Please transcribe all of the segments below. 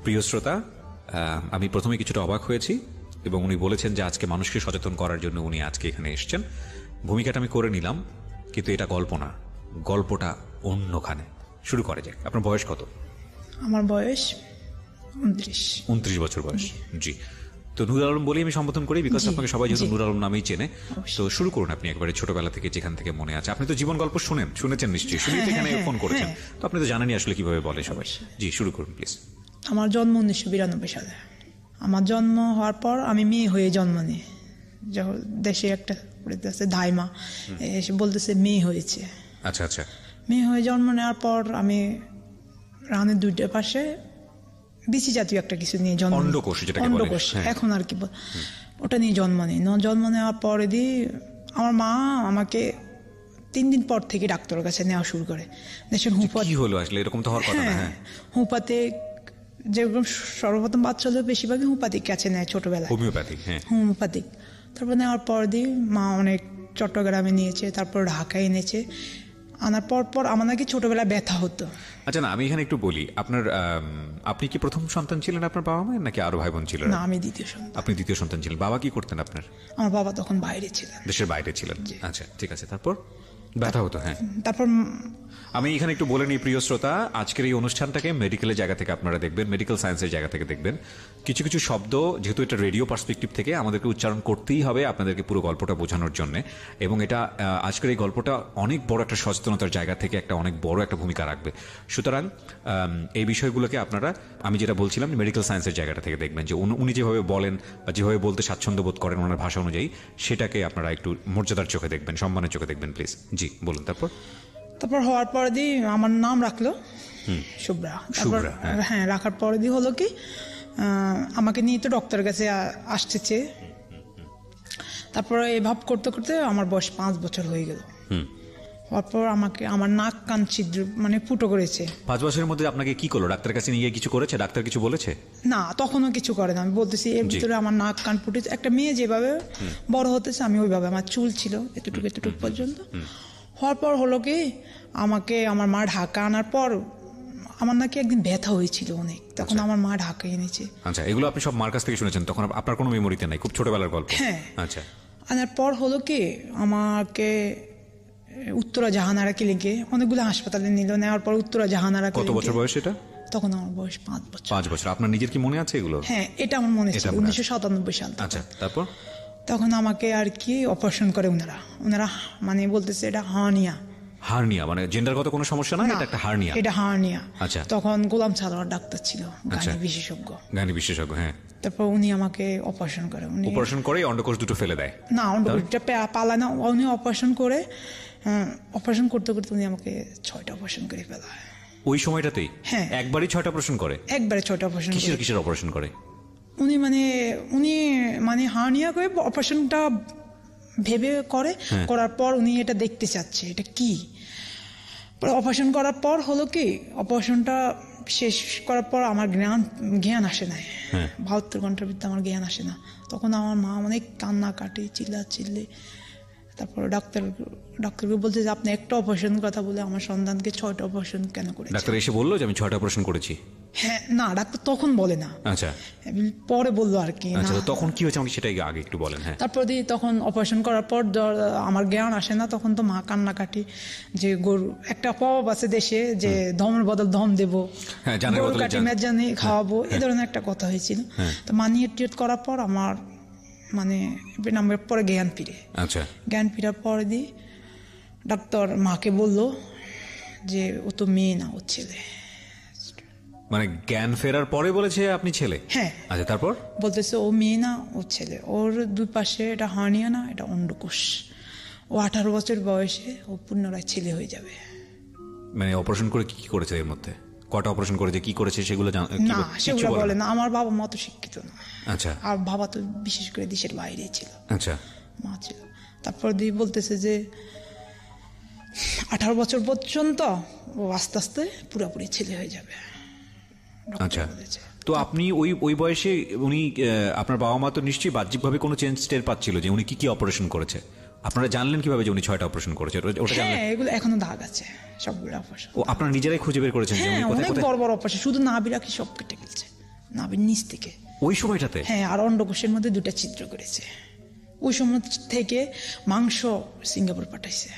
প্রিয় শ্রোতা, আমি প্রথমে কিছুটা অবাক হয়েছি এবং উনি বলেছেন যে আজকে মানুষকে সচেতন করার জন্য উনি আজকে এখানে এসেছেন। ভূমিকাটা আমি করে নিলাম, কিন্তু এটা গল্প না, গল্পটা অন্যখানে। শুরু করে যাক। আপনার বয়স কত? আমার বয়স 29। 29 বছর বয়স। জি। তো নূর আলম বলেই আমি সম্বোধন করি, বিকজ আপনাকে সবাই যেহেতু নূর আলম নামেই চেনে। তো শুরু করুন আপনি একবারে ছোটবেলা থেকে, যেখান থেকে মনে আছে। আপনি তো জীবন গল্প শুনেছেন নিশ্চয়ই, শুনে এখানে ফোন করেছেন, তো আপনি তো জানেনই আসলে কিভাবে বলে সবাই। জি, শুরু করুন প্লিজ। আমার জন্ম 1992 সালে। আমার জন্ম হওয়ার পর আমি মেয়ে হয়ে জন্ম নিই। যখন দেশে একটা আছে ধাইমা এসে বলতেছে মেয়ে হয়েছে। আচ্ছা আচ্ছা। মেয়ে হয়ে জন্ম নেওয়ার পর আমি রানের দুইটার পাশে বিসি জাতীয় একটা কিছু নিয়ে জন্ম, অন্ডকোষ এখন আর কি, ওটা নিয়ে জন্ম নিই। জন্ম নেওয়ার পরে আমার মা আমাকে 3 দিন পর থেকে ডাক্তারের কাছে নেওয়া শুরু করে। দেশের হুপাতে যেরকম সর্বপ্রথম বাচ্চা হলে বেশিরভাগই হোমিওপ্যাথিক কাছে নেয় ছোটবেলায়, হোমিওপ্যাথিক। তারপর নেওয়ার পর মা অনেক চট্টগ্রামে নিয়েছে, তারপর ঢাকায় এনেছে। আনার পর আমার নাকি ছোটবেলায় ব্যথা হতো। আচ্ছা, না আমি এখানে একটু বলি, আপনি কি প্রথম সন্তান ছিলেন আপনার বাবা মায়ের, নাকি আরো ভাই বোন ছিল? না, আমি দ্বিতীয় সন্তান। আপনি দ্বিতীয় সন্তান ছিলেন। বাবা কি করতেন আপনার? আমার বাবা তখন বাইরে ছিলেন, দেশের বাইরে ছিলেন। আচ্ছা, ঠিক আছে। তারপর ব্যথা হতো? হ্যাঁ। তারপর আমি এখানে একটু বলে নিই প্রিয় শ্রোতা, আজকের এই অনুষ্ঠানটাকে মেডিকেলের জায়গা থেকে আপনারা দেখবেন, মেডিকেল সায়েন্সের জায়গা থেকে দেখবেন। কিছু কিছু শব্দ যেহেতু এটা রেডিও পার্সপেক্টিভ থেকে আমাদেরকে উচ্চারণ করতেই হবে আপনাদেরকে পুরো গল্পটা বোঝানোর জন্য, এবং এটা আজকের এই গল্পটা অনেক বড় একটা সচেতনতার জায়গা থেকে একটা অনেক বড় একটা ভূমিকা রাখবে। সুতরাং এই বিষয়গুলোকে আপনারা, আমি যেটা বলছিলাম, মেডিকেল সায়েন্সের জায়গাটা থেকে দেখবেন, যে উনি যেভাবে বলেন বা যেভাবে বলতে স্বাচ্ছন্দ্য বোধ করেন ওনার ভাষা অনুযায়ী, সেটাকে আপনারা একটু মর্যাদার চোখে দেখবেন, সম্মানের চোখে দেখবেন প্লিজ। জি বলুন। তারপর হওয়ার পর আমার নাম রাখলো শুভ্রা। হ্যাঁ, রাখার পর হলো কি, আমাকে নিয়ে তো ডক্টরের কাছে আসতেছে। তারপরে এভাব করতে করতে আমার বয়স 5 বছর হয়ে গেল। হওয়ার পর আমার নাক কান ছিদ্র ফুটো করেছে। 5 বছরের মধ্যে আপনাকে কি করলো? ডাক্তারের কাছে নিয়ে কিছু করেছে? ডাক্তার কিছু বলেছে? না, তখনও কিছু করে না। আমি বলতেছি এর ভিতরে আমার নাক কান ফুটেছে। একটা মেয়ে যেভাবে বড় হতেছে আমি ওইভাবে, আমার চুল ছিল এতটুকু পর্যন্ত। হওয়ার পর হলো কি, আমাকে আমার মা ঢাকা আনার পর আমার নাকি একদিন ব্যথা হয়েছিল অনেক, তখন আমার মা ঢাকা এনেছে। আচ্ছা, এগুলো আপনি সব মার কাছ থেকে শুনেছেন, তখন আপনার কোনো মেমোরিতে নাই, খুব ছোটবেলার গল্প? হ্যাঁ। আচ্ছা। আনার পর হলো কি, আমাকে উত্তরা জাহানারা ক্লিনিকে অনেকগুলো হাসপাতালে নিল। নেওয়ার পর উত্তরা জাহানারা। কত বছর বয়স এটা? তখন আমার বয়স 5 বছর। 5 বছর। আপনার নিজের কি মনে আছে এগুলো? হ্যাঁ, এটা আমার মনে ছিল, 1997 সাল। আচ্ছা, তারপর? তখন আমাকে আর কি অপারেশন করে ওনারা বলতেছে এটা হার্নিয়া। হার্নিয়া জেন্ডারগত কোনো সমস্যা না, এটা একটা হার্নিয়া। এটা হার্নিয়া। আচ্ছা। তখন গোলাম সারোয়ার ডাক্তার ছিল, গানি বিশেষজ্ঞ। হ্যাঁ। তারপর উনি আমাকে অপারেশন করে। অপারেশন করে অন্ডকোষ দুটো ফেলে দেয়? না, অন্ডকোষটা পালায় না, উনি অপারেশন করে, অপারেশন করতে করতে উনি আমাকে 6টা অপারেশন করে ফেলায় ওই সময়টাতেই। হ্যাঁ, একবারই 6টা অপারেশন করে? একবারে 6টা অপারেশন। কিসের অপারেশন করে উনি হার্নিয়া করে অপারেশনটা ভেবে করে। করার পর উনি এটা দেখতে চাচ্ছে এটা কি। অপারেশন করার পর হলো কি, অপারেশনটা শেষ করার পর আমার জ্ঞান আসে না। 72 ঘন্টার ভিতরে আমার জ্ঞান আসে না। তখন আমার মা অনেক কান্নাকাটি, চিল্লি। তারপর ডাক্তারকে বলছে যে আপনি একটা অপারেশন কথা বলে আমার সন্তানকে 6টা অপারেশন কেন করেছেন? ডাক্তার এসে বললো যে আমি 6টা অপারেশন করেছি? হ্যাঁ, না, ডাক্তার তখন বলে না। আচ্ছা, পরে বললো আর কি। আচ্ছা, তখন কি হয়েছে আমাকে সেটাই আগে একটু বলেন। হ্যাঁ। তারপর তখন অপারেশন করার পর আমার জ্ঞান আসে না। তখন তো মা কান্নাকাটি, যে গরু একটা প্রভাব আছে দেশে যে ধমের বদল ধম দেবো, গরু কাটি মেজানি খাওয়াবো, এই ধরনের একটা কথা হয়েছিল। তো মানিয়ে ট্রিট করার পর আমার পরে জ্ঞান ফিরে। আচ্ছা। জ্ঞান ফিরার পরে ডাক্তার মাকে বললো যে ও তো মেয়ে না, ও ছেলে। জ্ঞান ফেরার পরে বলেছে আপনি ছেলে? হ্যাঁ। আচ্ছা, তারপর বলতেছে ও মেয়ে না, ও ছেলে। ওর দুই পাশে এটা হার্নিয়া না, এটা অন্ডকোষ। ও 18 বছর বয়সে ও পুনরায় ছেলে হয়ে যাবে। অপারেশন করে কি করেছে? এর মধ্যে কটা অপারেশন করেছে, কি করেছে সেগুলো না, সেগুলো বলে না। আমার বাবা মা তো শিক্ষিত না। আচ্ছা। আর বাবা তো বিশেষ করে দেশের বাইরে ছিল। আচ্ছা। মা ছিল। তারপর বলতেছে যে 18 বছর পর্যন্ত ও আস্তে আস্তে পুরোপুরি ছেলে হয়ে যাবে। আচ্ছা। তো আপনি ওই বয়সে আপনার বাবা মা তো নিশ্চয়ই বাহ্যিকভাবে কোনো চেঞ্জ টের পাচ্ছিল যে উনি কি অপারেশন করেছে? আপনারা জানলেন কিভাবে যে উনি 6টা অপারেশন করেছে? ওটা জানলেন? এগুলো এখনো দাগ আছে সবগুলো অপারেশন। ও আপনারা নিজেরাই খুঁজে বের করেছেন যে উনি কোথায় অনেক বড় বড় অপারেশন, শুধু নাভি রাখি সব কেটে গেছে। নাভির নিচ থেকে। ওই সময়টাতে? হ্যাঁ, আর অন্ডকোষের মধ্যে 2টা ছিদ্র করেছে। ওই সময় থেকে মাংস সিঙ্গাপুর পাঠাইছে।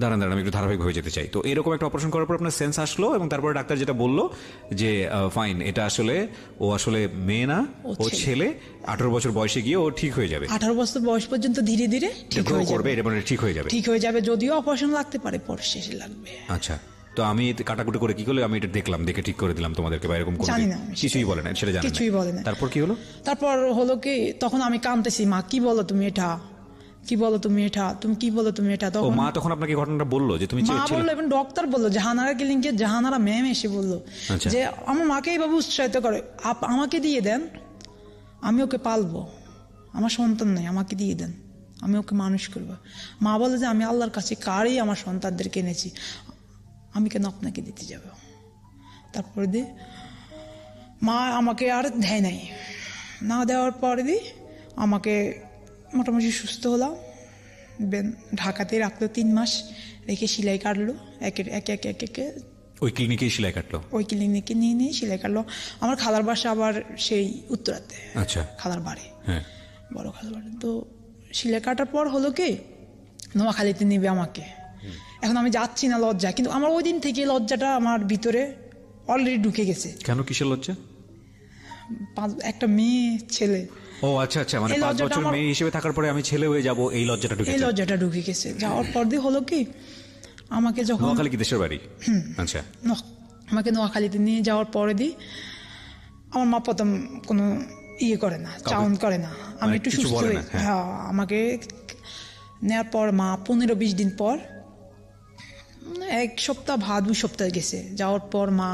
দাঁড়ান আমি একটু ধারাবাহিক হয়ে যেতে চাই। তো এরকম একটা অপারেশন করার পর আপনার সেন্স আসলো এবং তারপরে ডাক্তার যেটা বললো যে ফাইন, এটা আসলে ও আসলে মেয়ে না, ও ছেলে। 18 বছর বয়সে গিয়ে ও ঠিক হয়ে যাবে। 18 বছর বয়স পর্যন্ত ধীরে ধীরে ঠিক হয়ে যাবে। ঠিক হয়ে যাবে, ঠিক হয়ে যাবে, যদিও অপারেশন লাগতে পারে, পর শেষে লাগবে। আচ্ছা, তো আমি কাটাকুটি করে কি করলে আমি এটা দেখলাম, দেখে ঠিক করে দিলাম তোমাদেরকে, বা এরকম জানি না, কিছুই বলে না, সেটা জানি না, কিছুই বলে না। তারপর কি হলো? তারপর হলো কি, তখন আমি কাঁদতেছি, মা কি বলো তুমি এটা, কি বলো তুমি এটা, তুমি কি বলো তুমি এটা। তখন মা তখন আপনাকে ঘটনাটা বললো যে তুমি মা বললো, এবং ডক্টর বললো, জাহানারা ক্লিনিকে জাহানারা ম্যাম এসে বললো যে আমার মাকে এইভাবে উৎসাহিত করে, আমাকে দিয়ে দেন, আমি ওকে পালবো, আমার সন্তান নেই, আমাকে দিয়ে দেন, আমি ওকে মানুষ করবো। মা বলে যে আমি আল্লাহর কাছে কারই আমার সন্তানদেরকে এনেছি, আমি কেন আপনাকে দিতে যাব। তারপরে দিয়ে মা আমাকে আর দেয় নাই, না দেওয়ার পরে দিয়ে আমাকে মোটামুটি সুস্থ হলাম। ঢাকাতে রাখলো 3 মাস, রেখে সেলাই কাটলো একে ওই ক্লিনিকেই সেলাই কাটলো? ওই ক্লিনিকে নিয়ে সেলাই কাটলো। আমার খালার বাসা আবার সেই উত্তরাতে। আচ্ছা, খালার বাড়ি, হ্যাঁ, বড় খালার বাড়ি। তো সেলাই কাটার পর হলো কি, নোয়াখালীতে নিবে আমাকে। এখন আমি যাচ্ছি না লজ্জা, কিন্তু আমার ওই দিন থেকে লজ্জাটা আমার ভিতরে অলরেডি ঢুকে গেছে। কেন, কিসের লজ্জা? একটা মেয়ে ছেলে। ও আচ্ছা, মানে 5 বছর মেয়ে হিসেবে থাকার পরে আমি ছেলে হয়ে যাব, এই লজ্জাটা ঢুকে গেছে। যাওয়ার পর দিয়ে হলো কি, আমাকে যখন নোয়াখালী কি দেশের বাড়ি? আচ্ছা, আমাকে নোয়াখালীতে নিয়ে যাওয়ার পরে দিয়ে আমার মা প্রথম কোনো করে না, চাউন করে না, আমি একটু সুস্থ হই। হ্যাঁ, আমাকে নেওয়ার পর মা 15-20 দিন পর, 1 সপ্তাহ বা 2 সপ্তাহ গেছে, যাওয়ার পর মা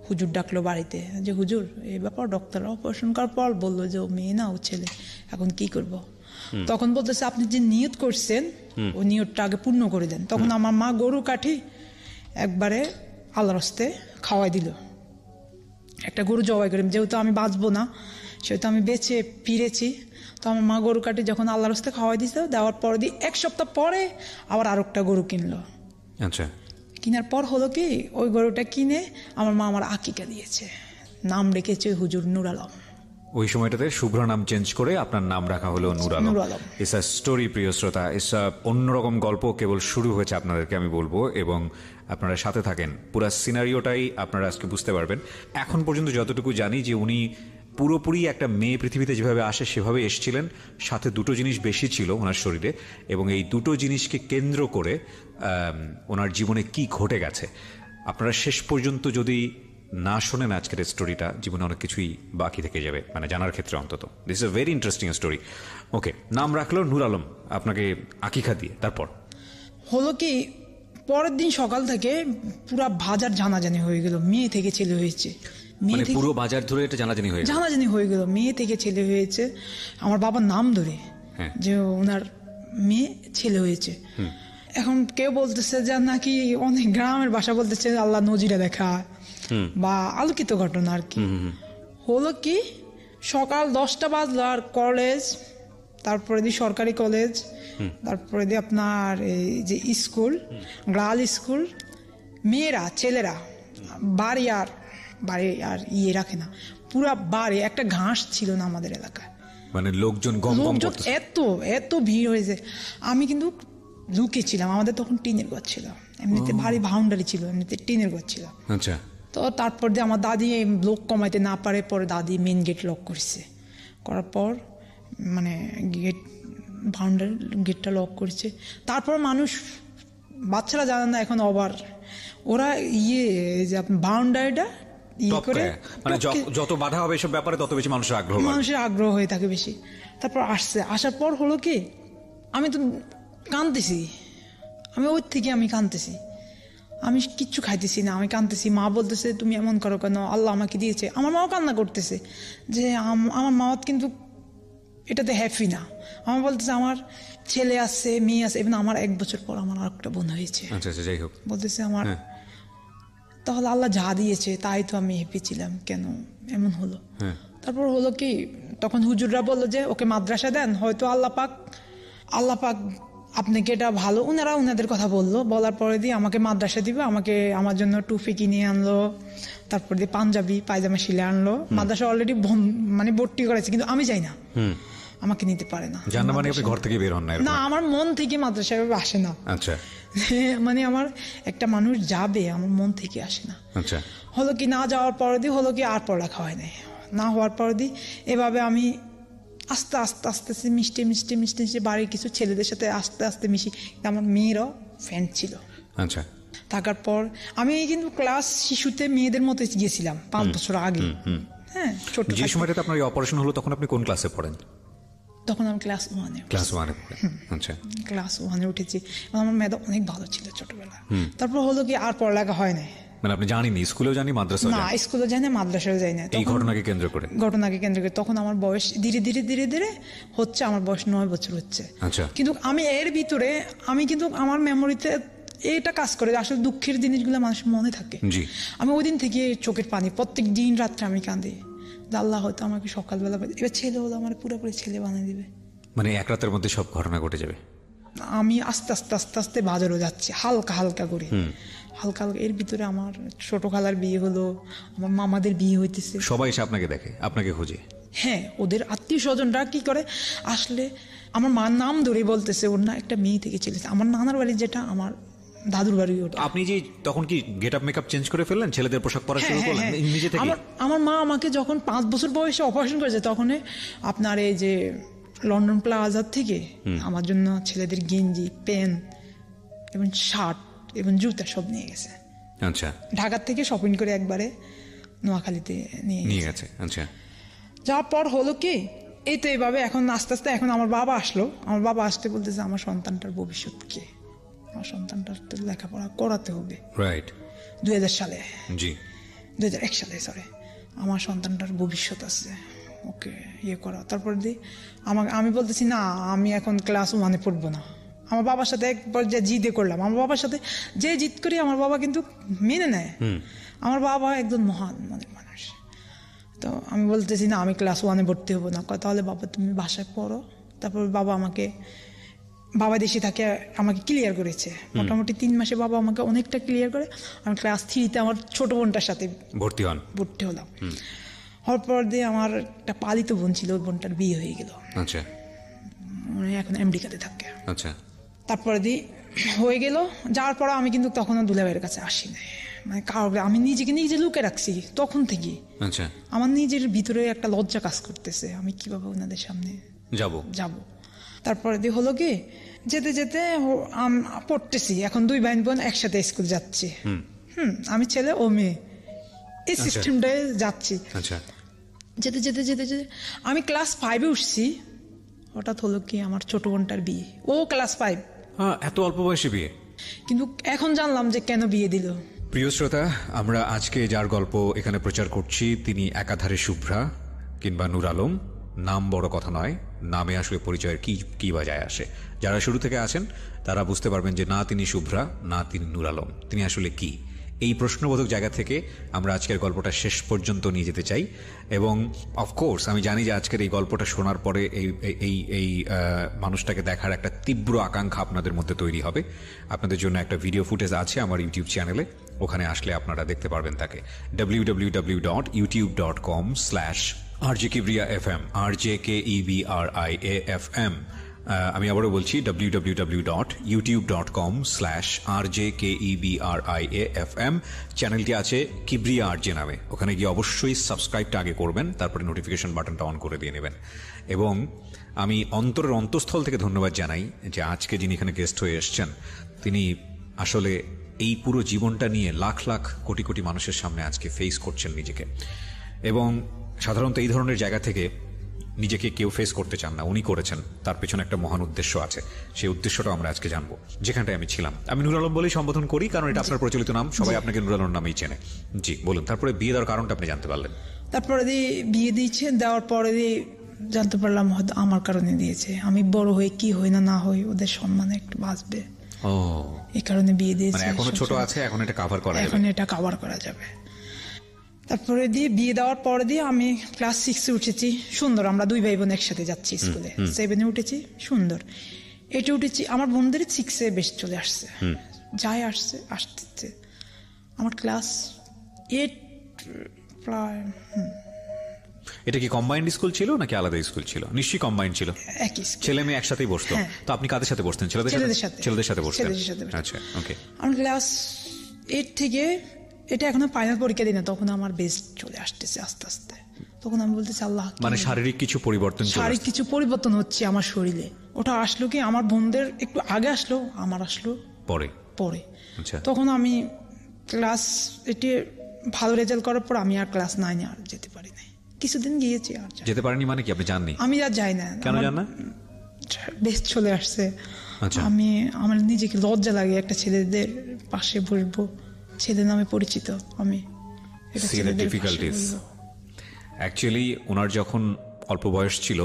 হুজুর ডাকলো বাড়িতে, যে হুজুর এই ব্যাপার, ডক্টর অপারেশন করার পর বললো যে ও মেয়ে না, ও ছেলে, এখন কি করব। তখন বলতেছে আপনি যে নিয়ত করছেন ওই নিয়তটা আগে পূর্ণ করে দেন। তখন আমার মা গরু কাঠি একবারে আল্লাহর হস্তে খাওয়াই দিল, একটা গরু জবাই করে, যেহেতু আমি বাঁচবো না সেহেতু আমি বেঁচে ফিরেছি। তো আমার মা গরু কাটি যখন আল্লাহর হস্তে খাওয়াই দিছে, দেওয়ার পর দিয়ে 1 সপ্তাহ পরে আবার আরেকটা গরু কিনলো। আচ্ছা, কেনার পর হলো কি, ওই গরুটা কিনে আমার মা আমার আকিকা দিয়েছে, নাম রেখেছে হুজুর নূর আলম। ওই সময়টাতে শুভ্র নাম চেঞ্জ করে আপনার নাম রাখা হলো নূর আলম। ইটস আ স্টোরি, প্রিয় শ্রোতা, ইটস আ অন্যরকম গল্প, কেবল শুরু হয়েছে আপনাদেরকে আমি বলবো, এবং আপনারা সাথে থাকেন, পুরো সিনারিওটাই আপনারা আজকে বুঝতে পারবেন। এখন পর্যন্ত যতটুকু জানি যে উনি পুরোপুরি একটা মেয়ে পৃথিবীতে যেভাবে আসে সেভাবে এসেছিলেন, সাথে 2টো জিনিস বেশি ছিল ওনার শরীরে, এবং এই 2টো জিনিসকে কেন্দ্র করে ওনার জীবনে কি ঘটে গেছে আপনারা শেষ পর্যন্ত যদি না শোনেন আজকের স্টোরিটা, জীবনে অনেক কিছুই বাকি থেকে যাবে, মানে জানার ক্ষেত্রে অন্তত। This is a very interesting story. Okay, নাম রাখলো নূর আলম আপনাকে আকিকা দিয়ে, তারপর হলো কি, পরের দিন সকাল থেকে পুরা বাজার জানাজানি হয়ে গেল, মেয়ে থেকে ছেলে হয়েছে। মানে পুরো বাজার ধরে এটা জানাজানি হয়ে গেল, মেয়ে থেকে ছেলে হয়েছে, আমার বাবার নাম ধরে, যে ওনার মেয়ে ছেলে হয়েছে। এখন কেউ বলতেছে যে নাকি অনেক গ্রামের ভাষা বলতেছে আল্লাহ নজিরা দেখা বা আলোকিত ঘটনা আর কি। হলো কি, সকাল 10টা বাজলো, আর কলেজ, তারপরে দিয়ে সরকারি কলেজ, তারপরে দিয়ে আপনার এই যে স্কুল, গার্ল স্কুল, মেয়েরা ছেলেরা বাড়ি আর রাখে না, পুরা বাড়ি, একটা ঘাস ছিল না আমাদের এলাকায়, মানে লোকজন এত ভিড় হয়েছে। আমি কিন্তু লুকিয়েছিলাম, আমাদের তখন টিনের ঘর ছিল, এমনিতে ভারী বাউন্ডারি ছিল, এমনিতে টিনের ঘর ছিল। আচ্ছা, তো তারপর দিয়ে আমার দাদি লোক কমাইতে না পারে, পরে দাদি মেন গেট লক করছে, করার পর মানে বাউন্ডারি গেটটা লক করছে। তারপর মানুষ, বাচ্চারা জানে না এখন, আবার ওরা যে বাউন্ডারিটা করে, মানে যত বাধা হবে এসব ব্যাপারে তত বেশি মানুষের আগ্রহ হয়ে থাকে বেশি। তারপর আসার পর হলো কি, আমি তো কাঁদতেছি, ওই থেকে আমি কাঁদতেছি, আমি কিচ্ছু খাইতেছি না, আমি কাঁদতেছি। মা বলতেছে তুমি এমন করো কেন, আল্লাহ আমাকে দিয়েছে। আমার মাও কান্না করতেছে যে আমার মা কিন্তু এটাতে হ্যাপি না। আমার বলতেছে আমার ছেলে আছে, মেয়ে আছে, এবং আমার 1 বছর পর আমার আর একটা বোন হয়েছে। যাই হোক, বলতেছে আমার, তাহলে আল্লাহ যা দিয়েছে তাই তো আমি হ্যাপি ছিলাম, কেন এমন হলো। তারপর হলো কি, তখন হুজুররা বললো যে ওকে মাদ্রাসা দেন, হয়তো আল্লাহ পাক আপনাকে এটা ভালো, ওনাদের কথা বললো, বলার পরে দিয়ে আমাকে মাদ্রাসা দিবে, আমাকে আমার জন্য টুপি কিনে আনলো, তারপর দিয়ে পাঞ্জাবি পায়জামা শিলে আনলো। মাদ্রাসা অলরেডি মানে ভর্তি করেছে, কিন্তু আমি যাই না, আমাকে নিতে পারে না। জানা মানে আপনি ঘর থেকে বের হন না? না, আমার মন থেকে মাদ্রাসায় আসে না। আচ্ছা। মানে আমার একটা মানুষ যাবে, আমার মন থেকে আসে না। আচ্ছা। হলো কি না যাওয়ার পরে দিয়ে হলো কি আর পড়ালেখা হয় নাই, না হওয়ার পরে দিয়ে এভাবে আমি আস্তে আস্তে আস্তে আস্তে মিষ্টি মিষ্টি মিষ্টি মিষ্টি বাড়ির কিছু ছেলেদের সাথে আস্তে আস্তে মিশি। আমার মেয়েরাও ফ্রেন্ড ছিল। আচ্ছা। থাকার পর আমি কিন্তু ক্লাস শিশুতে মেয়েদের মতো গিয়েছিলাম 5 বছর আগে। হ্যাঁ, ছোট যে সময়টাতে আপনার অপারেশন হলো তখন আপনি কোন ক্লাসে পড়েন? তখন আমি ক্লাস 1-এ। ক্লাস 1-এ পড়েন। আচ্ছা। ক্লাস 1-এ উঠেছি। আমার মেয়েটা অনেক ভালো ছিল ছোটবেলা। তারপর হলো কি আর পড়ালেখা হয় না। মানে আপনি জানেননি, স্কুলেও জানি, মাদ্রাসাও না, জানি? স্কুলে যাই না, মাদ্রাসাও যাই না। এই ঘটনাকে কেন্দ্র করে তখন আমার বয়স ধীরে ধীরে ধীরে ধীরে হচ্ছে, আমার বয়স 9 বছর হচ্ছে। আচ্ছা। কিন্তু আমি এর ভিতরে আমি কিন্তু আমার মেমোরিতে এটা কাজ করে, আসলে দুঃখের জিনিসগুলো মানুষের মনে থাকে। আমি ওই দিন থেকে চোখের পানি, প্রত্যেক দিন রাত্রে আমি কাঁদি, আল্লাহ হয়তো আমাকে সকালবেলা এবার ছেলে হলো আমার পুরোপুরি ছেলে বানিয়ে দিবে। মানে এক রাতের মধ্যে সব ঘটনা ঘটে যাবে। আমি আস্তে আস্তে আস্তে আস্তে বাজারও যাচ্ছি হালকা হালকা করে, হালকা হালকা। এর ভিতরে আমার ছোট খালার বিয়ে হলো, আমার মামাদের বিয়ে হইতেছে, সবাই এসে আপনাকে দেখে, আপনাকে খোঁজে। হ্যাঁ, ওদের আত্মীয় স্বজনরা কি করে আসলে আমার মার নাম ধরে বলতেছে ওর না একটা মেয়ে থেকে ছেলেছে। আমার নানার বাড়ি যেটা, আমার দাদুর বাড়ি ওটা। আপনি যে তখন কি গেট আপ মেকআপ চেঞ্জ করে ফেললেন, ছেলেদের পোশাক পরা শুরু করলেন নিজে থেকে? আমার মা আমাকে যখন 5 বছর বয়সে অপারেশন করেছে, তখন আপনার এই যে লন্ডন প্লাজার থেকে আমার জন্য ছেলেদের গেঞ্জি, প্যান্ট এবং শার্ট এবং জুতা সব নিয়ে গেছে। আচ্ছা। ঢাকার থেকে শপিং করে একবারে নোয়াখালীতে নিয়ে গেছে। আচ্ছা। যাওয়ার পর হলো কি, এই তো এইভাবে এখন আস্তে আস্তে এখন আমার বাবা আসলো। আমার বাবা আসতে বলতেছে আমার সন্তানটার ভবিষ্যৎ কি, আমার সন্তানটার তো লেখাপড়া করাতে হবে। রাইট। 2000 সালে, জি 2001 সালে, সরি, আমার সন্তানটার ভবিষ্যৎ আছে, ওকে ইয়ে করা। তারপর আমি বলতেছি না, আমি এখন ক্লাস 1-এ পড়বো না। আমার বাবার সাথে একবার যে জিদে করলাম, আমার বাবার সাথে যে জিদ করি আমার বাবা কিন্তু মেনে নেয়। আমার বাবা একজন মহান মনের মানুষ। তো আমি বলতেছি না, আমি ক্লাস 1-এ ভর্তি হবো না। তাহলে বাবা তুমি বাসায় পড়ো। তারপর বাবা দেশে থাকে, আমাকে ক্লিয়ার করেছে মোটামুটি 3 মাসে। বাবা আমাকে অনেকটা ক্লিয়ার করে। আমি ক্লাস 3-তে আমার ছোট বোনটার সাথে ভর্তি হলাম। হওয়ার পর দিয়ে আমার একটা পালিত বোন ছিল, ওই বোনটার বিয়ে হয়ে গেল। আচ্ছা। এখন আমেরিকাতে থাকে। আচ্ছা। তারপরে হয়ে গেল। যাওয়ার পর আমি কিন্তু তখনও দুলাভাইয়ের কাছে আসি না, মানে কারোর, আমি নিজে লুকে রাখছি তখন থেকে। আচ্ছা। আমার নিজের ভিতরে একটা লজ্জা কাজ করতেছে, আমি কিভাবে ওনাদের সামনে যাব। তারপরে হলো কি, যেতে যেতে পড়তেছি। এখন 2 ভাই বোন একসাথে স্কুল যাচ্ছি। আমি ছেলে ও মেয়ে, এই সিস্টেমটায় যাচ্ছি। আচ্ছা। যেতে যেতে যেতে যেতে আমি ক্লাস 5-এ উঠছি। হঠাৎ হলো কি, আমার ছোট বোনটার বিয়ে। ও ক্লাস 5। এত অল্প বয়সে বিয়ে? কিন্তু এখন জানলাম যে কেন বিয়ে দিল। প্রিয় শ্রোতা, আমরা আজকে যার গল্প এখানে প্রচার করছি তিনি একাধারে শুভ্রা কিংবা নূর আলম। নাম বড় কথা নয়, নামে আসলে পরিচয়ের কি বা যায় আসে। যারা শুরু থেকে আছেন তারা বুঝতে পারবেন যে না তিনি শুভ্রা, না তিনি নূর আলম, তিনি আসলে কি। এই প্রশ্নবোধক জায়গা থেকে আমরা আজকের গল্পটা শেষ পর্যন্ত নিয়ে যেতে চাই। এবং অফকোর্স আমি জানি যে আজকের এই গল্পটা শোনার পরে এই মানুষটাকে দেখার একটা তীব্র আকাঙ্ক্ষা আপনাদের মধ্যে তৈরি হবে। আপনাদের জন্য একটা ভিডিও ফুটেজ আছে আমার ইউটিউব চ্যানেলে, ওখানে আসলে আপনারা দেখতে পারবেন তাকে। www.youtube.com/RJKebriaFM, RJKEBRIAFM। আমি আবারও বলছি www.youtube.com/RJKEBRIAFM। চ্যানেলটি আছে কিবরিয়া আরজে নামে, ওখানে গিয়ে অবশ্যই সাবস্ক্রাইবটা আগে করবেন, তারপরে নোটিফিকেশন বাটনটা অন করে দিয়ে নেবেন। এবং আমি অন্তরের অন্তঃস্থল থেকে ধন্যবাদ জানাই যে আজকে যিনি এখানে গেস্ট হয়ে এসছেন তিনি আসলে এই পুরো জীবনটা নিয়ে লাখ লাখ কোটি কোটি মানুষের সামনে আজকে ফেস করছেন নিজেকে। এবং সাধারণত এই ধরনের জায়গা থেকে নিজেকে কেউ ফেস করতে চান না, উনি করেছেন। তার পেছনে একটা মহান উদ্দেশ্য আছে, সেই উদ্দেশ্যটাও আমরা আজকে জানবো। যেখানটায় আমি ছিলাম, আমি নূর আলম বলেই সম্বোধন করি কারণ এটা আপনার প্রচলিত নাম, সবাই আপনাকে নূর আলম নামেই চেনে। জি বলুন, তারপরে বিয়ে দেওয়ার কারণটা আপনি জানতে পারলেন? তারপরে বিয়ে দিয়েছে, দেওয়ার পরে জানতে পারলাম হয়তো আমার কারণে দিয়েছে। আমি বড় হয়ে কি হই না হই ওদের সম্মানে একটু বাঁচবে, এই কারণে বিয়ে দিয়েছে। এখনো ছোট আছে, এখন এটা কভার করা যাবে। তারপরে বিয়ে দেওয়ার পরে আমি ক্লাস 6-এ উঠেছি। সুন্দর, আমরা 2 ভাই বোন একসাথে যাচ্ছি স্কুলে। 7-এ উঠেছি, সুন্দর। এটা উঠেছি আমার বোনদের 6-এ বেশ চলে আসছে, যাই আসতে আমার ক্লাস 8 প্রায়। এটা কি কম্বাইন্ড স্কুল ছিল নাকি আলাদা স্কুল ছিল? নিশ্চয়ই কম্বাইন্ড ছিল। একই স্কুল, ছেলে মেয়ে একসাথেই বসতো। তো আপনি কাদের সাথে বসতেন? ছেলেদের সাথে। ছেলেদের সাথে বসতেন। আচ্ছা, ওকে। আমার ক্লাস 8 থেকে, এটা এখনো ফাইনাল পরীক্ষা দিই না, তখন আমার বেস্ট চলে আসতেছে আস্তে আস্তে। তখন আমি বলতেছি আল্লাহ, মানে শারীরিক কিছু পরিবর্তন, শারীরিক কিছু পরিবর্তন হচ্ছে আমার শরীরে। ওটা আসলো কি আমার বোনদের একটু আগে আসলো, আমার আসলো পরে। আচ্ছা। তখন আমি ক্লাস 8-এ ভালো রেজাল্ট করার পর আমি আর ক্লাস 9-এ আর যেতে পারি নাই। কিছুদিন গিয়েছি, আর যেতে পারেনি। মানে কি আপনি যাননি? আমি আর যাই না। কেন যান না? বেশ চলে আসছে। আচ্ছা। আমার নিজেকে লজ্জা লাগে, একটা ছেলেদের পাশে বসবো, ছেলে নামে পরিচিত আমি। অ্যাকচুয়ালি ওনার যখন অল্প বয়স ছিল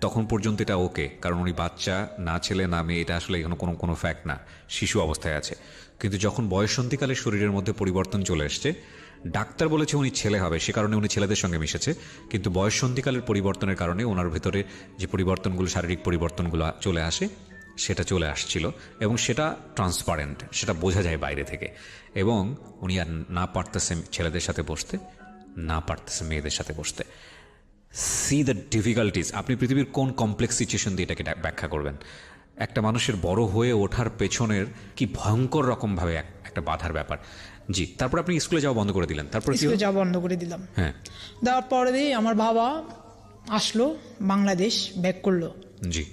তখন পর্যন্ত এটা ওকে, কারণ উনি বাচ্চা, না ছেলে না মেয়ে এটা আসলে এখানে কোনো ফ্যাক্ট না, শিশু অবস্থায় আছে। কিন্তু যখন বয়ঃসন্ধিকালে শরীরের মধ্যে পরিবর্তন চলে এসছে, ডাক্তার বলেছে উনি ছেলে হবে, সে কারণে উনি ছেলেদের সঙ্গে মিশেছে। কিন্তু বয়ঃসন্ধিকালের পরিবর্তনের কারণে ওনার ভেতরে যে পরিবর্তনগুলো, শারীরিক পরিবর্তনগুলো চলে আসে, সেটা চলে আসছিল এবং সেটা ট্রান্সপারেন্ট, সেটা বোঝা যায় বাইরে থেকে। এবং উনি আর না পারতেছে ছেলেদের সাথে বসতে, না পারতেছে মেয়েদের সাথে বসতে। C the difficulties. আপনি পৃথিবীর কোন কমপ্লেক্স সিচুয়েশন দিয়ে এটাকে ব্যাখ্যা করবেন? একটা মানুষের বড় হয়ে ওঠার পেছনের কি ভয়ঙ্কর রকমভাবে একটা বাধার ব্যাপার। জি, তারপর আপনি স্কুলে যাওয়া বন্ধ করে দিলেন। তারপর স্কুলে যাওয়া বন্ধ করে দিলাম। হ্যাঁ, দেওয়ার পরে আমার বাবা আসলো, বাংলাদেশ ব্যাক করলো। জি।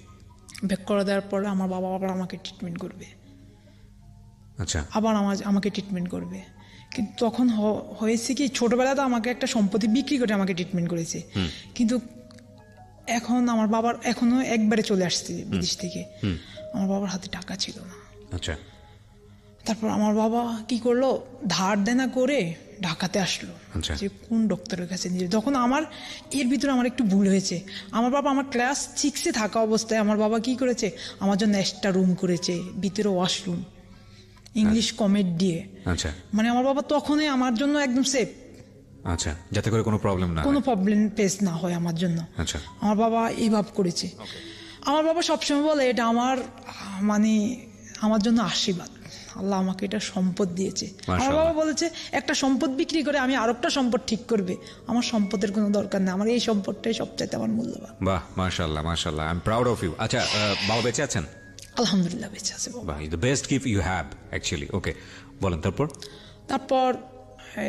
ব্যাক করে দেওয়ার পরে আমার বাবা আবার আমাকে ট্রিটমেন্ট করবে। আচ্ছা। আবার আমাকে ট্রিটমেন্ট করবে। কিন্তু তখন হয়েছে কি, ছোটবেলাতে আমাকে একটা সম্পত্তি বিক্রি করে আমাকে ট্রিটমেন্ট করেছে। কিন্তু এখন আমার বাবার এখনো একবারে চলে আসছে বিদেশ থেকে, আমার বাবার হাতে টাকা ছিল না। আচ্ছা। তারপর আমার বাবা কি করলো, ধার দেনা করে ঢাকাতে আসলো। আচ্ছা। যে কোন ডক্টরের কাছে নিয়ে, তখন আমার এর ভিতরে আমার একটু ভুল হয়েছে। আমার বাবা আমার ক্লাস 6-এ থাকা অবস্থায় আমার বাবা কি করেছে, আমার জন্য একটা রুম করেছে, ভিতরে ওয়াশরুম, ইংলিশ কমেট দিয়ে। আচ্ছা। মানে আমার বাবা তখনই আমার জন্য একদম সেফ। আচ্ছা, যাতে করে কোনো প্রবলেম ফেস না হয় আমার জন্য। আচ্ছা। আমার বাবা এইভাবে করেছে। আমার বাবা সবসময় বলে এটা আমার জন্য আশীর্বাদ, আল্লাহ আমাকে এটা সম্পদ দিয়েছে। আমার বাবা বলেছে একটা সম্পদ বিক্রি করে আমি আরেকটা সম্পদ ঠিক করবে, আমার সম্পদের কোনো দরকার নেই, আমার এই সম্পদটাই সবচাইতে আমার মূল্যবান। বাহ, মাশাআল্লাহ, মাশাআল্লাহ, I am proud of you. আচ্ছা, বাবা বেঁচে আছেন? আলহামদুলিল্লাহ বেঁচে আছে বাবা। The best gift you have actually. Okay, বলেন তারপর।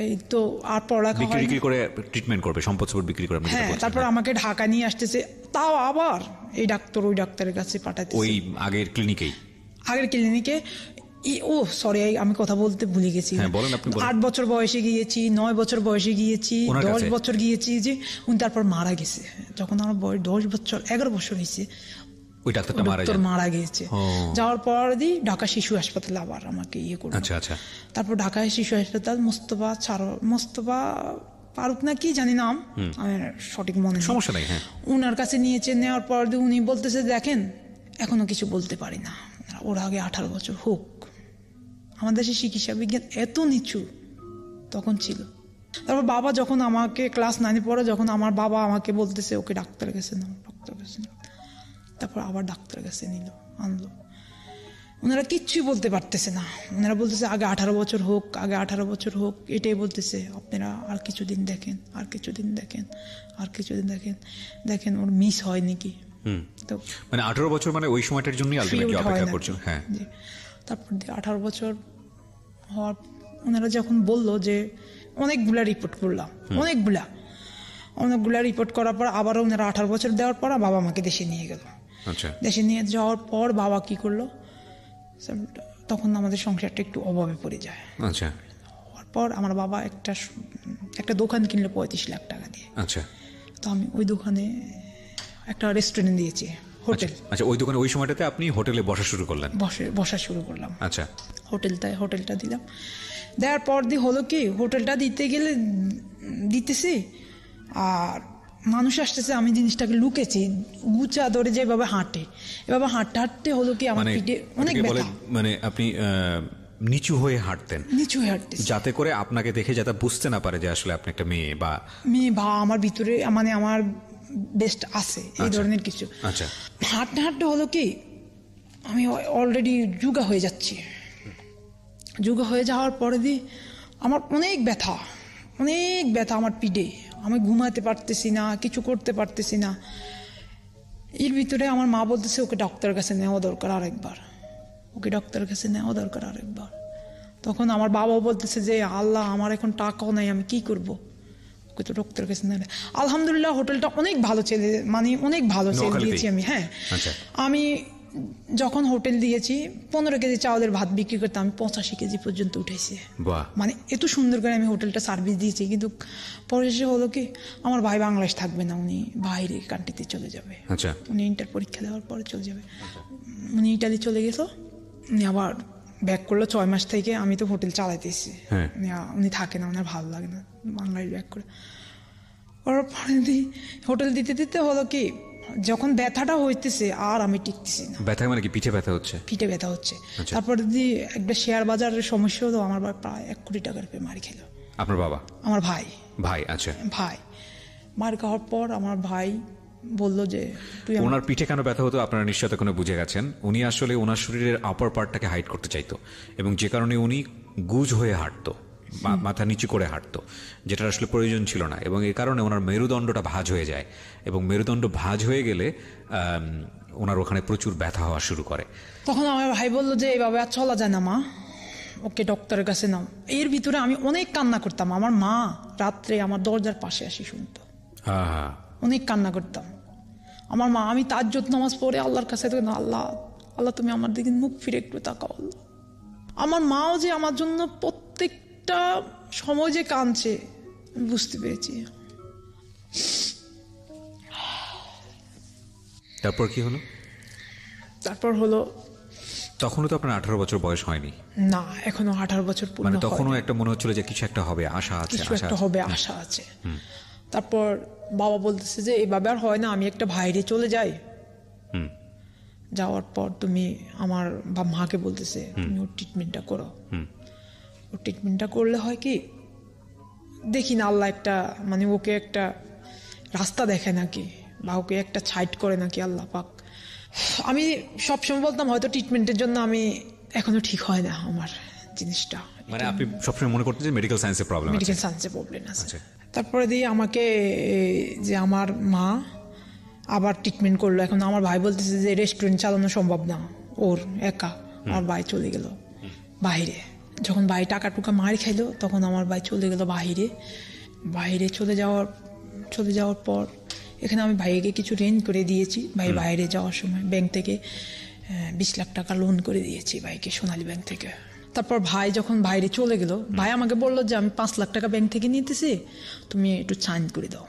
এই তো আর পড়ালেখা বিক্রি করে ট্রিটমেন্ট করবে, সম্পদ বিক্রি করে। হ্যাঁ, তারপর আমাকে ঢাকা নিয়ে আসতেছে, তাও আবার এই ডাক্তার ওই ডাক্তারের কাছে পাঠাতে, ওই আগের ক্লিনিকে। সরি আমি কথা বলতে ভুলে গেছি। 8 বছর বয়সে গিয়েছি, 9 বছর বয়সে গিয়েছি, 10 বছর গিয়েছি, যে উনি তারপর মারা গেছে যখন আমার বয়স 10 বছর 11 বছর হয়েছে। ওই ডাক্তারটা মারা গেছে। যাওয়ার পর ঢাকা শিশু হাসপাতালে আবার আমাকে করলো। আচ্ছা, আচ্ছা। তারপর ঢাকায় শিশু হাসপাতাল মোস্তফা ফারুক না কি জানি নাম, আমার সঠিক মনে নেই, সমস্যা নেই। হ্যাঁ, উনার কাছে নেওয়ার পর উনি বলতেছে দেখেন এখনো কিছু বলতে পারি না, ওর আগে 18 বছর হোক। আমাদের দেশে চিকিৎসা বিজ্ঞান এত নিচু তখন ছিল। তারপর বাবা যখন আমাকে ক্লাস 9-এ পড়ে, যখন আমার বাবা আমাকে বলতেছে ওকে ডাক্তারের কাছে নাও, তারপর আবার ডাক্তারের কাছে আনলো। ওনারা কিচ্ছুই বলতে পারতেছে না, ওনারা বলতেছে আগে 18 বছর হোক, আগে 18 বছর হোক, এটাই বলতেছে। আপনারা আর কিছুদিন দেখেন, আর কিছুদিন দেখেন, আর কিছুদিন দেখেন, দেখেন ওর মিস হয় নাকি। তো মানে 18 বছর মানে ওই সময়টার জন্যই আলটিমেটলি অপেক্ষা করছো। হ্যাঁ, তারপর 18 বছর হওয়ার ওনারা যখন বললো যে অনেকগুলা রিপোর্ট করলাম, অনেকগুলা রিপোর্ট করার পর আবার ওনারা 18 বছর দেওয়ার পর বাবা আমাকে দেশে নিয়ে গেল। আচ্ছা। দেশে নিয়ে যাওয়ার পর বাবা কি করলো, তখন আমাদের সংসারটা একটু অভাবে পড়ে যায়। আচ্ছা। হওয়ার পর আমার বাবা একটা দোকান কিনলো 35 লাখ টাকা দিয়ে। আচ্ছা। তো আমি ওই দোকানে একটা রেস্টুরেন্ট দিয়েছি, হোটেল। আচ্ছা, ওই দোকানে ওই সময়টাতে আপনি হোটেলে বসা শুরু করলাম। আচ্ছা। হোটেলটা দিলাম। দেওয়ার পর হলো কি, হোটেলটা দিতেছি আর মানুষ আসতেছে, আমি জিনিসটাকে লুকেছি, গুচা ধরে যেভাবে হাঁটে, এভাবে হাঁটতে হলো কি আমার পিঠে অনেক ব্যথা। মানে আপনি নিচু হয়ে হাঁটতেন, যাতে করে আপনাকে দেখে যাতে বুঝতে না পারে যে আসলে আপনি একটা মেয়ে বা আমার ভিতরে আমার বেস্ট আছে এই ধরনের কিছু। আচ্ছা। হাঁটতে হলো কি আমি অলরেডি যুগা হয়ে যাচ্ছি। যুগা হয়ে যাওয়ার পরে দিয়ে আমার অনেক ব্যথা আমার পিঠে, আমি ঘুমাতে পারতেছি না, কিছু করতে পারতেছি না। এর ভিতরে আমার মা বলতেছে ওকে ডাক্তারের কাছে নেওয়া দরকার আরেকবার। তখন আমার বাবাও বলতেছে যে আল্লাহ, আমার এখন টাকাও নাই, আমি কি করব, ওকে তো ডক্টরের কাছে নেওয়া। আলহামদুলিল্লাহ হোটেলটা অনেক ভালো ছেলে, মানে অনেক ভালো ছেলে দিয়েছি আমি। হ্যাঁ, আমি যখন হোটেল দিয়েছি 15 কেজি চাউলের ভাত বিক্রি করতে আমি 85 কেজি পর্যন্ত উঠেছি। মানে এত সুন্দর করে আমি হোটেলটা সার্ভিস দিয়েছি। কিন্তু পরে এসে হলো কি, আমার ভাই বাংলাদেশ থাকবে না, উনি বাইরে কান্ট্রিতে চলে যাবে। উনি ইন্টার পরীক্ষা দেওয়ার পরে চলে যাবে। উনি ইটালি চলে গেছো, উনি আবার ব্যাক করলো 6 মাস থেকে। আমি তো হোটেল চালাইতেছি, উনি থাকে না, ওনার ভালো লাগে না, বাংলাদেশ ব্যাক করে। ওর পরে হোটেল দিতে দিতে হলো কি, যখন ব্যথাটা হইতেছে আর আমি টিকতেছি না। ব্যথা মানে কি পিঠে ব্যথা হচ্ছে? পিঠে ব্যথা হচ্ছে। তারপরে যদি একটা শেয়ার বাজারের সমস্যা হলো, আমার প্রায় 1 কোটি টাকার মারি খেলো। আপনার বাবা? আমার ভাই। আচ্ছা, ভাই মার খাওয়ার পর আমার ভাই বললো যে তুই। ওনার পিঠে কেন ব্যথা হতো আপনারা নিশ্চয় কোনো বুঝে গেছেন। উনি আসলে ওনার শরীরের আপার পার্টটাকে হাইড করতে চাইতো, এবং যে কারণে উনি গুজ হয়ে হাঁটতো, মাথা নিচু করে হাঁটতো, যেটা আসলে প্রয়োজন ছিল না। এবং এই কারণে ওনার মেরুদণ্ডটা ভাঁজ হয়ে যায়, এবং মেরুদণ্ড ভাঁজ হয়ে গেলে ওনার ওখানে প্রচুর ব্যথা হওয়া শুরু করে। তখন আমার ভাই বললো যে এইভাবে আর চলা যায় না মা, ওকে ডক্টরের কাছে নাও। এর ভিতরে আমি অনেক কান্না করতাম। আমার মা রাত্রে আমার দরজার পাশে আসি শুনতো, অনেক কান্না করতাম। আমার মা, আমি তাজ্জুদ নামাজ পড়ে আল্লাহর কাছে, আল্লাহ আল্লাহ তুমি আমার দিকে মুখ ফিরে একটু তাকাও। আমার মাও যে আমার জন্য প্রত্যেকটা সময় যে কাঁদছে বুঝতে পেরেছি। তারপর কি হলো? তারপর হলো, তখনও তো আপনার 18 বছর বয়স হয়নি না, এখনো 18 বছর পূর্ণ হয়নি। মানে তখনও একটা মনে হচ্ছিল যে কিছু একটা হবে, আশা আছে, কিছু একটা হবে, আশা আছে। তারপর বাবা বলতেছে যে এভাবে আর হয় না, আমি একটা বাইরে চলে যাই। যাওয়ার পর তুমি আমার মাকে বলতেছে তুমি ওর ট্রিটমেন্টটা করো। ওর ট্রিটমেন্টটা করলে হয় কি, দেখি না আল্লাহ একটা, মানে ওকে একটা রাস্তা দেখে নাকি, বা ওকে একটা সাইড করে নাকি আল্লাহ পাক। আমি সবসময় বলতাম হয়তো ট্রিটমেন্টের জন্য আমি এখনো ঠিক হয় না আমার জিনিসটা। মানে আপনি সবসময় মনে করতেন যে মেডিকেল সায়েন্সের প্রবলেম আছে। তারপরে দিয়ে আমাকে যে আমার মা আবার ট্রিটমেন্ট করলো। এখন আমার ভাই বলতেছে যে রেস্টুরেন্ট চালানো সম্ভব না ওর একা। আমার ভাই চলে গেল বাইরে। যখন ভাই টাকা টুকা মার খাইলো, তখন আমার ভাই চলে গেল বাইরে চলে যাওয়ার পর এখানে আমি ভাইকে কিছু ঋণ করে দিয়েছি। ভাই বাইরে যাওয়ার সময় ব্যাংক থেকে 20 লাখ টাকা লোন করে দিয়েছি ভাইকে, সোনালী ব্যাংক থেকে। তারপর ভাই যখন বাইরে চলে গেল, ভাই আমাকে বললো যে আমি 5 লাখ টাকা ব্যাংক থেকে নিতেছি, তুমি একটু সাইন করে দাও।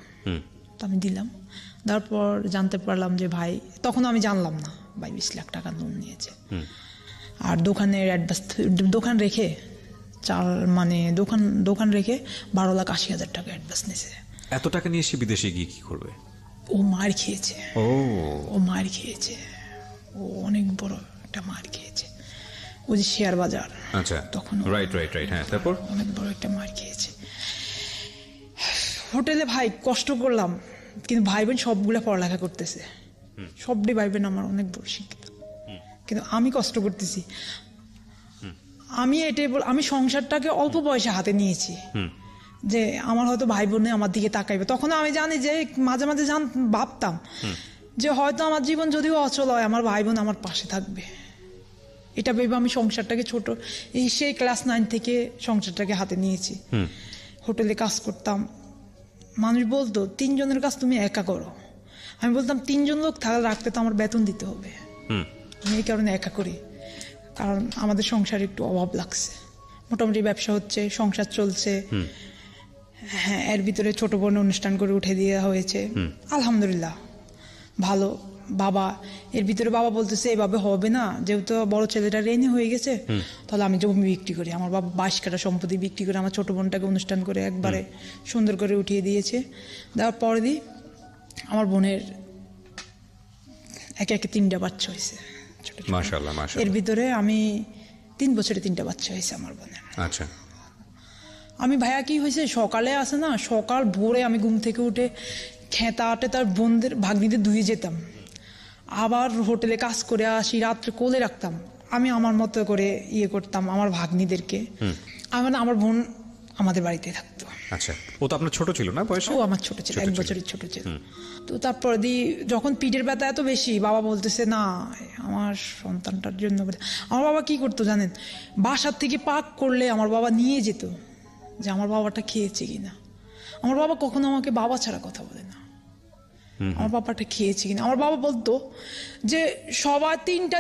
তো আমি দিলাম। তারপর জানতে পারলাম যে ভাই, তখন আমি জানলাম না ভাই 20 লাখ টাকা লোন নিয়েছে। আর দোকানের দোকান রেখে দোকান রেখে 12,80,000 টাকা অ্যাডভান্স নিয়েছে। এত টাকা নিয়ে সে বিদেশে গিয়ে কি করবে? ও মার খেয়েছে। ও অনেক বড় একটা মার খেয়েছে। ও যে শেয়ার বাজার, আচ্ছা, তখন রাইট। হ্যাঁ, তারপর অনেক বড় একটা মার খেয়েছে। হোটেলে ভাই কষ্ট করলাম, কিন্তু ভাই বোন সবগুলা পড়ালেখা করতেছে, সবটি ভাই বোন আমার অনেক বড় শিক্ষিত, কিন্তু আমি কষ্ট করতেছি। আমি সংসারটাকে অল্প বয়সে হাতে নিয়েছি, যে আমার হয়তো ভাই বোনে আমার দিকে তাকাইবে। তখন আমি জানি যে মাঝে মাঝে ভাবতাম যে হয়তো আমার জীবন যদিও অচল হয়, আমার ভাই বোন আমার পাশে থাকবে। এটা ভেবে আমি সংসারটাকে সেই ক্লাস 9 থেকে সংসারটাকে হাতে নিয়েছি। হোটেলে কাজ করতাম, মানুষ বলতো 3 জনের কাজ তুমি একা করো। আমি বলতাম 3 জন লোক রাখতে তো আমার বেতন দিতে হবে, আমি এই কারণে একা করি, কারণ আমাদের সংসারে একটু অভাব লাগছে। মোটামুটি ব্যবসা হচ্ছে, সংসার চলছে। হ্যাঁ, এর ভিতরে ছোট বোন অনুষ্ঠান করে উঠে দেওয়া হয়েছে, আলহামদুলিল্লাহ ভালো। বাবা এর ভিতরে বাবা বলতেছে এভাবে হবে না, যেহেতু বড় ছেলেটা রেনি হয়ে গেছে, তাহলে আমি জমি বিক্রি করি। আমার বাবা 22 কাঠা সম্পত্তি বিক্রি করে আমার ছোট বোনটাকে অনুষ্ঠান করে একবারে সুন্দর করে উঠিয়ে দিয়েছে। দেওয়ার পরে আমার বোনের একে 3টা বাচ্চা হয়েছে, মাশাআল্লাহ। এর ভিতরে আমি 3 বছরে 3টা বাচ্চা হয়েছে আমার বোনের। আচ্ছা, আমি ভাইয়া কি হয়েছে, সকালে আসে না, সকাল ভোরে আমি ঘুম থেকে উঠে খেতা আটে তার বোনদের ভাগ্নিদের ধুয়ে যেতাম। আবার হোটেলে কাজ করে আসি, রাত্রে কোলে রাখতাম, আমি আমার মতো করে করতাম আমার ভাগ্নিদেরকে। আমার বোন আমাদের বাড়িতে থাকতো। আচ্ছা, ও তো আপনার ছোট ছিল না বয়সে? ও আমার ছোট ছিল, 1 বছরের ছোট ছিল। তো তারপর যখন পিঠের ব্যথা এত বেশি, বাবা বলতেছে না আমার সন্তানটার জন্য। আমার বাবা কি করতো জানেন, বাসার থেকে পাক করলে আমার বাবা নিয়ে যেত যে আমার বাবাটা খেয়েছে কিনা। আমার বাবা কখনো আমাকে বাবা ছাড়া কথা বলে না, আমার বাবাটা খেয়েছে কিনা। আমার বাবা বলতো যে সবাই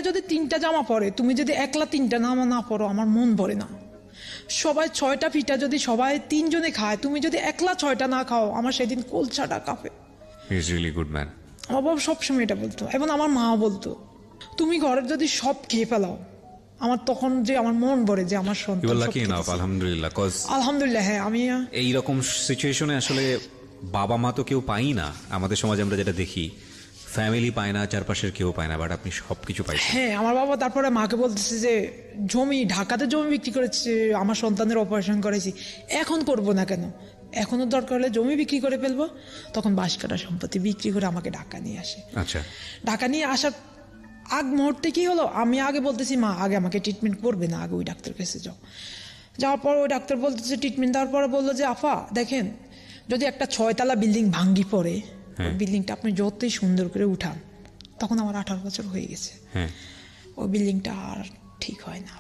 যদি 3টা জামা পরে, তুমি যদি একলা 3টা না পরো আমার মন ভরে না। সবাই 6টা পিঠা যদি সবাই 3 জনে খায়, তুমি যদি একলা 6টা না খাও আমার সেদিন কলছাটা কাঁপে। He is really good man. আমার বাবা সবসময় এটা বলতো, এবং আমার মাও বলতো তুমি ঘরের যদি সব খেয়ে ফেলাও, আমার তখন যে আমার মন ভরে যে আমার সন্তান। আলহামদুলিল্লাহ। হ্যাঁ, আমি এইরকম সিচুয়েশনে আসলে বাবা মা তো কেউ পাই না আমাদের সমাজে, আমরা যেটা দেখি ফ্যামিলি পায় না, চারপাশের কেউ পায় না, বাট আপনি সবকিছু পাইছেন। হ্যাঁ, আমার বাবা তারপরে মাকে বলতেছে যে ঢাকাতে জমি বিক্রি করেছে, আমার সন্তানের অপারেশন করেছি, এখন করব না কেন, এখনো দরকার হলে জমি বিক্রি করে ফেলবো। তখন 22 কাঠা সম্পত্তি বিক্রি করে আমাকে ঢাকা নিয়ে আসে। আচ্ছা, ঢাকা নিয়ে আসার আগ মুহূর্তে কি হলো, আমি আগে বলতেছি মা আগে আমাকে ট্রিটমেন্ট করবে না, আগে ওই ডাক্তার কাছে যাওয়ার পর ওই ডাক্তার বলতেছে ট্রিটমেন্ট দেওয়ার পরে বললো যে আফা দেখেন, যদি একটা 6তলা বিল্ডিং ভাঙ্গি পড়ে, বিল্ডিংটা আপনি যতই সুন্দর করে উঠান, তখন আমার 18 বছর হয়ে গেছে, ওই বিল্ডিংটা আর ঠিক হয় না।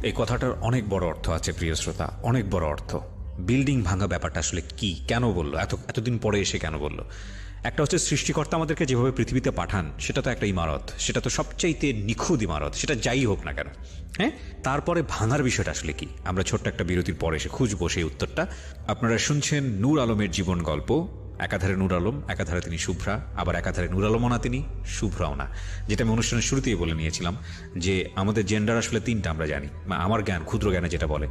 এই কথাটার অনেক বড় অর্থ আছে প্রিয় শ্রোতা, অনেক বড় অর্থ। বিল্ডিং ভাঙা ব্যাপারটা আসলে কি, কেন বললো, এতদিন পরে এসে কেন বললো? একটা হচ্ছে সৃষ্টিকর্তা আমাদেরকে যেভাবে পৃথিবীতে পাঠান সেটা তো একটা ইমারত, সেটা তো সবচাইতে নিখুঁত ইমারত, সেটা যাই হোক না কেন। হ্যাঁ, তারপরে ভাঙার বিষয়টা আসলে কি, আমরা ছোট্ট একটা বিরতির পরে এসে খুঁজবো সেই উত্তরটা। আপনারা শুনছেন নূর আলমের জীবন গল্প। একাধারে নূর আলম, একাধারে তিনি শুভ্রা, আবার একাধারে নূর আলমও না তিনি, শুভ্রাও না। যেটা আমি অনুষ্ঠানের শুরুতেই বলে নিয়েছিলাম যে আমাদের জেন্ডার আসলে 3টা আমরা জানি, আমার জ্ঞান, ক্ষুদ্র জ্ঞানে যেটা বলে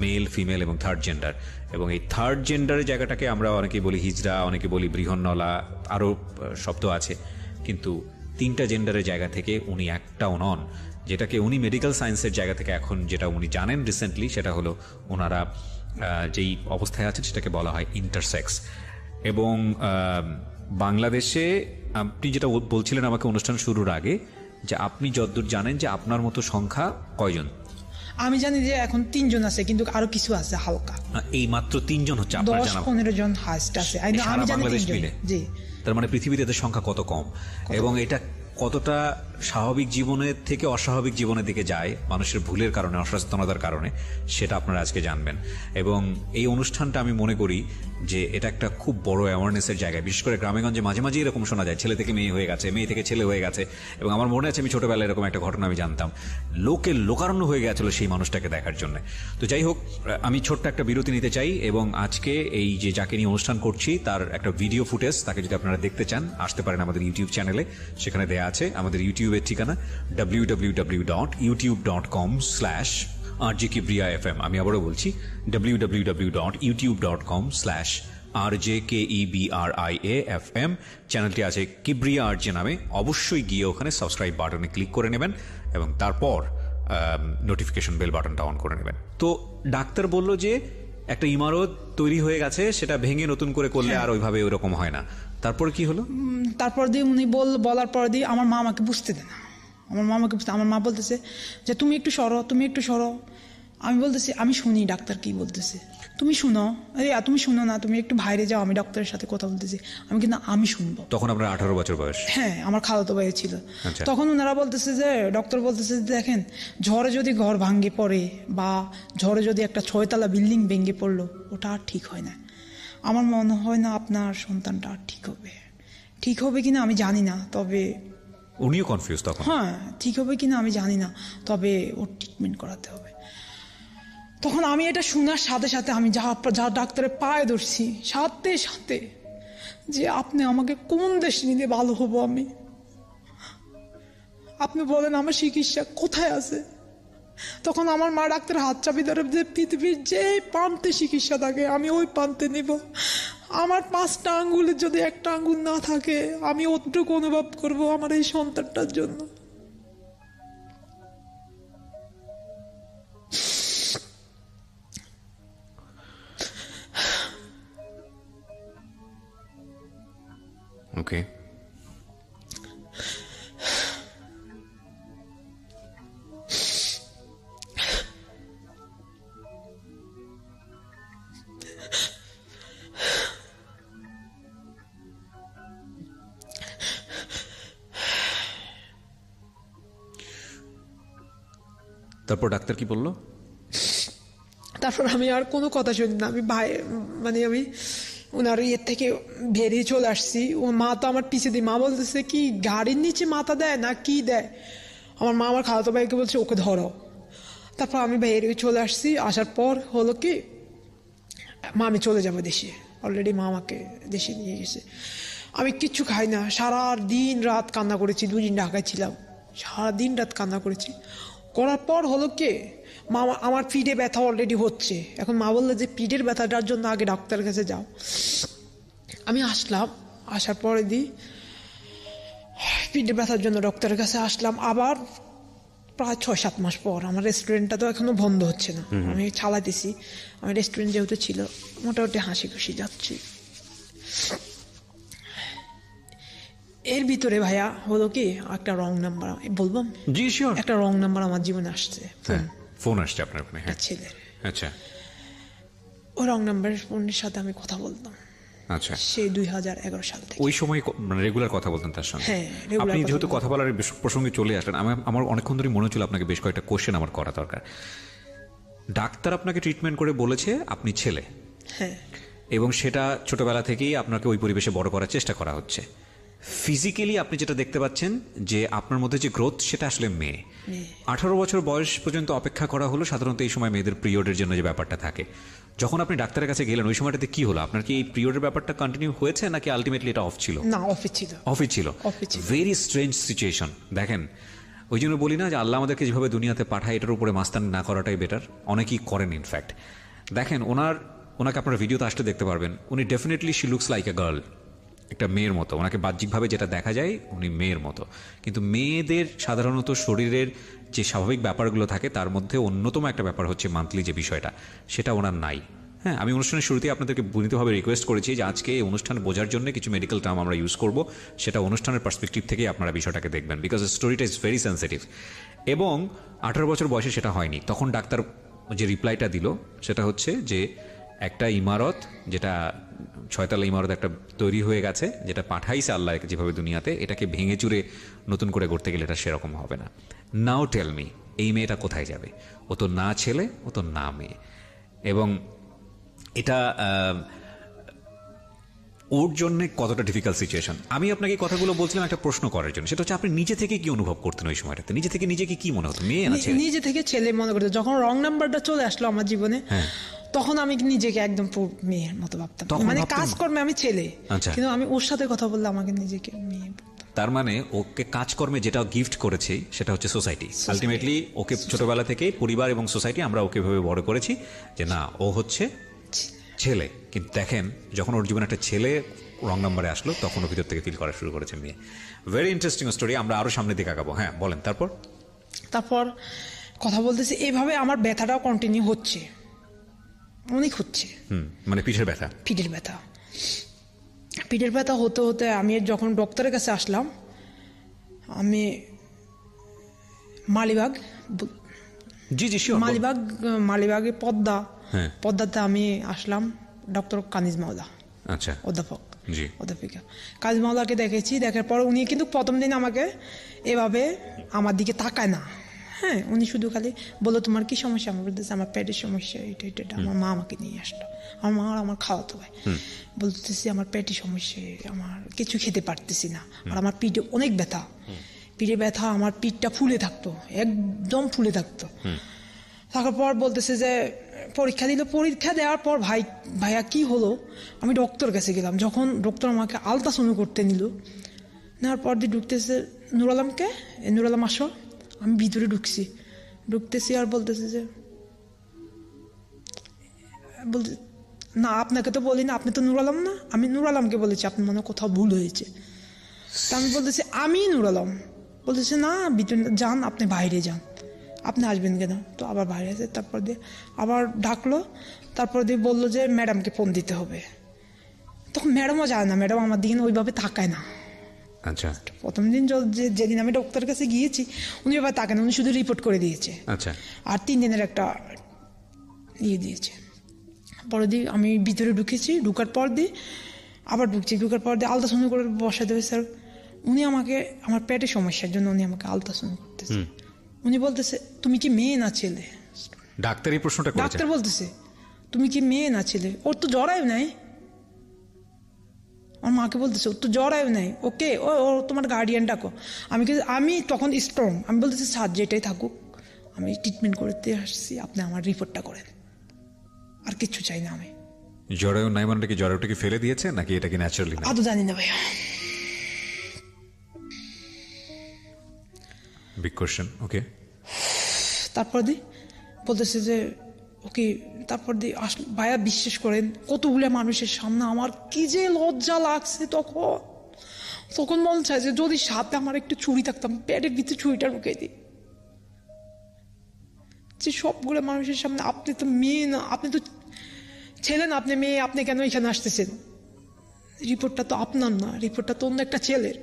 মেল, ফিমেল এবং থার্ড জেন্ডার। এবং এই থার্ড জেন্ডারের জায়গাটাকে আমরা অনেকেই বলি হিজড়া, অনেকে বলি বৃহন্নলা, আরও শব্দ আছে। কিন্তু 3টা জেন্ডারের জায়গা থেকে উনি একটাও নন। যেটাকে উনি মেডিকেল সায়েন্সের জায়গা থেকে এখন যেটা উনি জানেন রিসেন্টলি, সেটা হলো ওনারা যেই অবস্থায় আছেন সেটাকে বলা হয় ইন্টারসেক্স। এবং বাংলাদেশে আপনি যেটা বলছিলেন আমাকে অনুষ্ঠান শুরুর আগে, যে আপনি যতদূর জানেন যে আপনার মতো সংখ্যা কয়জন? আমি জানি যে এখন 3 জন আছে, কিন্তু আরো কিছু আছে হালকা। এই মাত্র 3 জন হচ্ছে আপনার জানা? 10-15 জন হাইস্ট আছে, আমি জানি 3 জন। জি, তার মানে পৃথিবীতে এদের সংখ্যা কত কম, এবং এটা কতটা স্বাভাবিক জীবনের থেকে অস্বাভাবিক জীবনের দিকে যায় মানুষের ভুলের কারণে, অসচেতনতার কারণে, সেটা আপনারা আজকে জানবেন। এবং এই অনুষ্ঠানটা আমি মনে করি যে এটা একটা খুব বড় অ্যাওয়ারনেসের জায়গা। বিশেষ করে গ্রামেগঞ্জে মাঝে মাঝে এরকম শোনা যায়, ছেলে থেকে মেয়ে হয়ে গেছে, মেয়ে থেকে ছেলে হয়ে গেছে। এবং আমার মনে আছে আমি ছোটবেলায় এরকম একটা ঘটনা আমি জানতাম, লোকারণ্য হয়ে গেছিল সেই মানুষটাকে দেখার জন্য। তো যাই হোক, আমি ছোট্ট একটা বিরতি নিতে চাই, এবং আজকে এই যে যাকে নিয়ে অনুষ্ঠান করছি তার একটা ভিডিও ফুটেজ, তাকে যদি আপনারা দেখতে চান আসতে পারেন আমাদের ইউটিউব চ্যানেলে, সেখানে দেয়া আছে। আমাদের ইউটিউবের ঠিকানা www.youtube.com/RJKibriyaFM। আমি আবারও বলছি www.youtube.com/RJKEBRIAFM। চ্যানেলটি আছে কিবরিয়া আরজে নামে, অবশ্যই গিয়ে ওখানে সাবস্ক্রাইব বাটনে ক্লিক করে নেবেন এবং তারপর নোটিফিকেশন বেল বাটনটা অন করে নেবেন। তো ডাক্তার বলল যে একটা ইমারত তৈরি হয়ে গেছে, সেটা ভেঙে নতুন করে করলে আর ওইভাবে ওইরকম হয় না। তারপর কি হলো? তারপর দিয়ে উনি বলার পর দিয়ে আমার মা আমাকে বুঝতে দেয় না। আমার মা বলতেছে যে তুমি একটু সরো। আমি বলতেছি আমি শুনি ডাক্তার কি বলতেছে, তুমি শুনো। তুমি শুনো না, তুমি একটু বাইরে যাও, আমি ডক্টরের সাথে কথা বলতেছি। আমি শুনবো। তখন আপনার 18 বছর বয়স? হ্যাঁ, আমার খালাতো ভাই ছিল। তখন ওনারা বলতেছে যে ডক্টর বলতেছে দেখেন, ঝড়ে যদি ঘর ভাঙ্গে পড়ে বা ঝড়ে যদি একটা 6তলা বিল্ডিং ভেঙে পড়লো, ওটা আর ঠিক হয় না। আমার মনে হয় না আপনার সন্তানটা আর ঠিক হবে কিনা আমি জানি না, তবে উনিও কনফিউজ তখন। হ্যাঁ, ঠিক হবে কিনা আমি জানি না, তবে ওর ট্রিটমেন্ট করাতে হবে। তখন আমি এটা শোনার সাথে সাথে আমি যা ডাক্তারের পায়ে ধরছি, সাথে সাথে যে আপনি আমাকে কোন দেশ নিলে ভালো হবো, আপনি বলেন আমার চিকিৎসা কোথায় আছে। তখন আমার মা ডাক্তার হাত চাপি ধরে যে পৃথিবীর যে প্রান্তে চিকিৎসা থাকে আমি ওই প্রান্তে নিব। আমার 5টা আঙ্গুলের যদি একটা আঙ্গুল না থাকে, আমি অতটুকু অনুভব করব আমার এই সন্তানটার জন্য। ওকে, তারপর ডাক্তার কি বললো? তারপর আমি আর কোনো কথা শুনি না, আমি মানে আমি ওনার ইয়ের থেকে বেরিয়ে চলে আসছি। ও মা তো আমার পিছিয়ে দিয়ে, মা বলতেছে কি গাড়ির নিচে মাথা দেয় না কি দেয়। আমার মা আমার খালাতো ভাইকে বলছে ওকে ধরো। তারপর আমি বেরিয়ে চলে আসছি। আসার পর হলো কি, মা আমি চলে যাবো দেশে, অলরেডি মা আমাকে দেশে নিয়ে গেছে। আমি কিচ্ছু খাই না, সারা দিন রাত কান্না করেছি। 2 দিন ঢাকায় ছিলাম, সারা দিন রাত কান্না করেছি। করার পর হলো কি, মা আমার পিঠে ব্যথা অলরেডি হচ্ছে। এখন মা বললো যে পিঠের ব্যথাটার জন্য আগে ডাক্তারের কাছে যাও। আমি আসলাম, আসার পরে পিঠের ব্যথার জন্য ডক্টরের কাছে আসলাম। আবার প্রায় 6-7 মাস পর আমার রেস্টুরেন্টটা তো এখনো বন্ধ হচ্ছে না, আমি চালাতেছি। আমি রেস্টুরেন্ট যেহেতু ছিল মোটামুটি হাসি খুশি যাচ্ছি। এর ভিতরে ভাইয়া হলো কি, একটা রং নাম্বার, বলবো জি শিওর, একটা রং নাম্বার আমার জীবনে আসছে। ফোন আসছে আপনার ফোনে? হ্যাঁ, ছেলের। আচ্ছা, ওই রং নাম্বারের ফোনের সাথে আমি কথা বলতাম। আচ্ছা, সেই 2011 সাল থেকে ওই সময় মানে রেগুলার কথা বলতেন তার সঙ্গে? হ্যাঁ, আপনি যেহেতু কথা বলার প্রসঙ্গে চলে আসলেন, আমার অনেকক্ষণ ধরে মনে হচ্ছিল আপনাকে বেশ কয়েকটা কোশ্চেন আমার করা দরকার। ডাক্তার আপনাকে ট্রিটমেন্ট করে বলেছে আপনি ছেলে, হ্যাঁ, এবং সেটা ছোটবেলা থেকেই আপনাকে ওই পরিবেশে বড় করার চেষ্টা করা হচ্ছে। ফিজিক্যালি আপনি যেটা দেখতে পাচ্ছেন যে আপনার মধ্যে যে গ্রোথ, সেটা আসলে মেয়ে। 18 বছর বয়স পর্যন্ত অপেক্ষা করা হলো সাধারণত এই সময় মেয়েদের পিরিয়ডের জন্য যে ব্যাপারটা থাকে। যখন আপনি ডাক্তারের কাছে গেলেন ওই সময়টাতে কি হলো? আপনার কি এই পিরিয়ডের ব্যাপারটা কন্টিনিউ হয়েছে নাকি আলটিমেটলি এটা অফ ছিল? না, অফে ছিল। অফে ছিল। Very strange situation. দেখেন, ওই জন্য বলি না যে আল্লাহ আমাদেরকে যেভাবে দুনিয়াতে পাঠায় এটার উপরে মাস্তানি না করাটাই বেটার। অনেকেই করেন ইনফ্যাক্ট। দেখেন, ওনাকে আপনারা ভিডিওতে আসতে দেখতে পারবেন, উনি definitely she looks like a girl, একটা মেয়ের মতো। ওনাকে বাহ্যিকভাবে যেটা দেখা যায় উনি মেয়ের মতো, কিন্তু মেয়েদের সাধারণত শরীরের যে স্বাভাবিক ব্যাপারগুলো থাকে তার মধ্যে অন্যতম একটা ব্যাপার হচ্ছে মান্থলি যে বিষয়টা, সেটা ওনার নাই। হ্যাঁ, আমি অনুষ্ঠানের শুরুতেই আপনাদেরকে বিনীতভাবে রিকোয়েস্ট করেছি যে আজকে এই অনুষ্ঠান বোঝার জন্য কিছু মেডিকেল টার্ম আমরা ইউজ করব, সেটা অনুষ্ঠানের পার্সপেক্টিভ থেকেই আপনারা বিষয়টাকে দেখবেন, বিকজ স্টোরিটা ইজ ভেরি সেন্সিটিভ। এবং 18 বছর বয়সে সেটা হয়নি। তখন ডাক্তার যে রিপ্লাইটা দিল সেটা হচ্ছে যে একটা ইমারত, যেটা 6তলা ইমারত একটা তৈরি হয়ে গেছে, যেটা পাঠাইছে আল্লাহ যেভাবে দুনিয়াতে, এটাকে ভেঙে চুরে নতুন করে গড়তে গেলে এটা সেরকম হবে না। নাও টেল মি, এই মেয়েটা কোথায় যাবে? ও তো না ছেলে, ও তো না মেয়ে। এবং এটা ওর জন্য কতটা ডিফিকাল্ট সিচুয়েশন। আমি আপনাকে কথাগুলো বলছিলাম একটা প্রশ্ন করার জন্য, সেটা হচ্ছে আপনি নিজে থেকে কি অনুভব করতেন ওই সময়টাতে? নিজে থেকে নিজেকে কি মনে হতো, মেয়ে না ছেলে? নিজে থেকে ছেলে মনে করতো। যখন রং নাম্বারটা চলে আসলো আমার জীবনে, তখন আমি নিজেকে একদম মেয়ের মতো ভাবতাম। মানে কাজকর্মে আমি ছেলে, কিন্তু আমি ওর সাথে কথা বললে আমাকে নিজেকে মেয়ে। তার মানে ওকে কাজকর্মে যেটা গিফট করেছে সেটা হচ্ছে সোসাইটি। আলটিমেটলি ওকে ছোটবেলা থেকে পরিবার এবং সোসাইটি, আমরা ওকে ভেবে বড় করেছি যে না, ও হচ্ছে ছেলে। কিন্তু দেখেন, যখন ওর জীবনে একটা ছেলে রং নাম্বারে আসলো, তখন ওর ভিতর থেকে ফিল করা শুরু করেছে মেয়ে। Very interesting story. আমরা আরো সামনে দিকে আগাবো। হ্যাঁ, বলেন। তারপর কথা বলতেছি, এইভাবে আমার ব্যথাটাও কন্টিনিউ হচ্ছে, অনেক হচ্ছে। মানে পিঠের ব্যথা হতে হতে আমি যখন ডক্টরের কাছে আসলাম, আমি মালিবাগে পদ্মাতে আমি আসলাম। ডক্টর কানিজ মাওলা, আচ্ছা, অধ্যাপিকা কানিজ মাওলাকে দেখেছি। দেখার পর উনি কিন্তু প্রথম দিন আমাকে এভাবে আমার দিকে তাকায় না। হ্যাঁ, উনি শুধু খালি বললো তোমার কি সমস্যা? আমার বলতেছে আমার পেটের সমস্যা, এটা। আমার মা আমাকে নিয়ে আসলো, আমার মা আর আমার খাওয়াতো ভাই। বলতেছি আমার পেটের সমস্যা, আমার কিছু খেতে পারতেছি না, আর আমার পিঠে অনেক ব্যথা। আমার পিঠটা ফুলে থাকতো, একদম ফুলে থাকতো। থাকার পর বলতেছে যে পরীক্ষা দিল। পরীক্ষা দেওয়ার পর ভাইয়া কি হলো, আমি ডক্টর কাছে গেলাম। যখন ডক্টর আমাকে আলট্রাসাউন্ড করতে নিল, নেওয়ার পর দিয়ে ঢুকতেছে নুর আলম আসো। আমি ভিতরে ঢুকতেছি আর বলতেছে যে না, আপনাকে তো বলি না, আপনি তো নুর আলম না। আমি নুর আলমকে বলেছি, আপনি মনে কোথাও ভুল হয়েছে। তা আমি বলতেছি আমি নুর আলম। বলতেছে না, ভিতরে যান, আপনি বাইরে যান, আপনি আসবেন কেন? তো আবার বাইরে আছে। তারপর দিয়ে আবার ডাকলো, তারপর দিয়ে বললো যে ম্যাডামকে ফোন দিতে হবে। তখন ম্যাডামও যায় না, ম্যাডাম আমার দিকে ওইভাবে তাকায় না। আচ্ছা, প্রথম দিন যেদিন আমি ডক্টরের কাছে গিয়েছি, উনি এবার তাকান, উনি শুধু রিপোর্ট করে দিয়েছে। আচ্ছা, আর 3 দিনের একটা দিয়েছে। পরে দিয়ে আমি ভিতরে ঢুকার পর দিয়ে আবার ঢুকার পর দিয়ে আলট্রাসাউন্ড করে বসা দেবে স্যার। উনি আমাকে আমার পেটের সমস্যার জন্য উনি আমাকে আলট্রাসাউন্ড করতেছে। উনি বলতেছে তুমি কি মেয়ে না ছেলে? ডাক্তার এই প্রশ্নটা করেছে? ডাক্তার বলতেছে তুমি কি মেয়ে না ছেলে? ওর তো জরায়ু নাই। আমার মাকে বলতেছে ওর তো জরায়ু নাই, ওকে ও তোমার গার্ডিয়ান ডাকো। আমি তখন স্ট্রং, আমি বলতেছি স্যার যেটাই থাকুক, আমি ট্রিটমেন্ট করতে আসছি, আপনি আমার রিপোর্টটা করেন, আর কিচ্ছু চাই না আমি। জরায়ু নাই মানে কি জরায়ুটাকে ফেলে দিয়েছে নাকি এটা কি ন্যাচারালি না? আদৌ জানি না ভাইয়া। Big question. ওকে, তারপর দি বলতেছে যে ওকে, তারপর দি ভাইয়া বিশ্বাস করেন কতগুলো মানুষের সামনে আমার কি যে লজ্জা লাগছে। তখন মন চায় যে যদি সাথে আমার একটু ছুরি থাকতাম, পেটের ভিতরে ছুরিটা ঢুকে দিই। যে সবগুলো মানুষের সামনে আপনি তো মেয়ে না, আপনি তো ছেলে না, আপনি মেয়ে, আপনি কেন এখানে আসতেছেন? রিপোর্টটা তো আপনার না, রিপোর্টটা তো অন্য একটা ছেলের।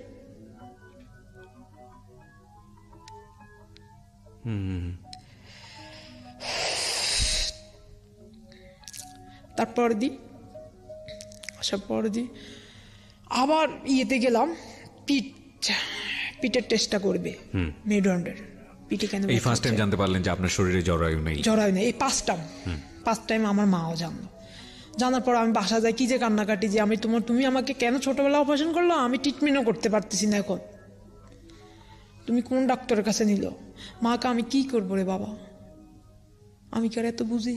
তারপর আসার পর আবার ইয়েতে গেলাম, পিঠের টেস্টটা করবে মেডন্ডের। পিঠে কেন এই ফার্স্ট টাইম জানতে পারলেন যে আপনার শরীরে জরায়ু নেই? জরায়ু নেই এই ফার্স্ট টাইম আমার মাও জানলো। জানার পর আমি বাসা যাই, কি যে কান্নাকাটি, যে তুমি আমাকে কেন ছোটবেলা অপারেশন করলো, আমি ট্রিটমেন্টও করতে পারতেছি না এখন, তুমি কোন ডাক্তারের কাছে নিল? মাকে আমি কি করবো রে বাবা, আমি কি আর এত বুঝি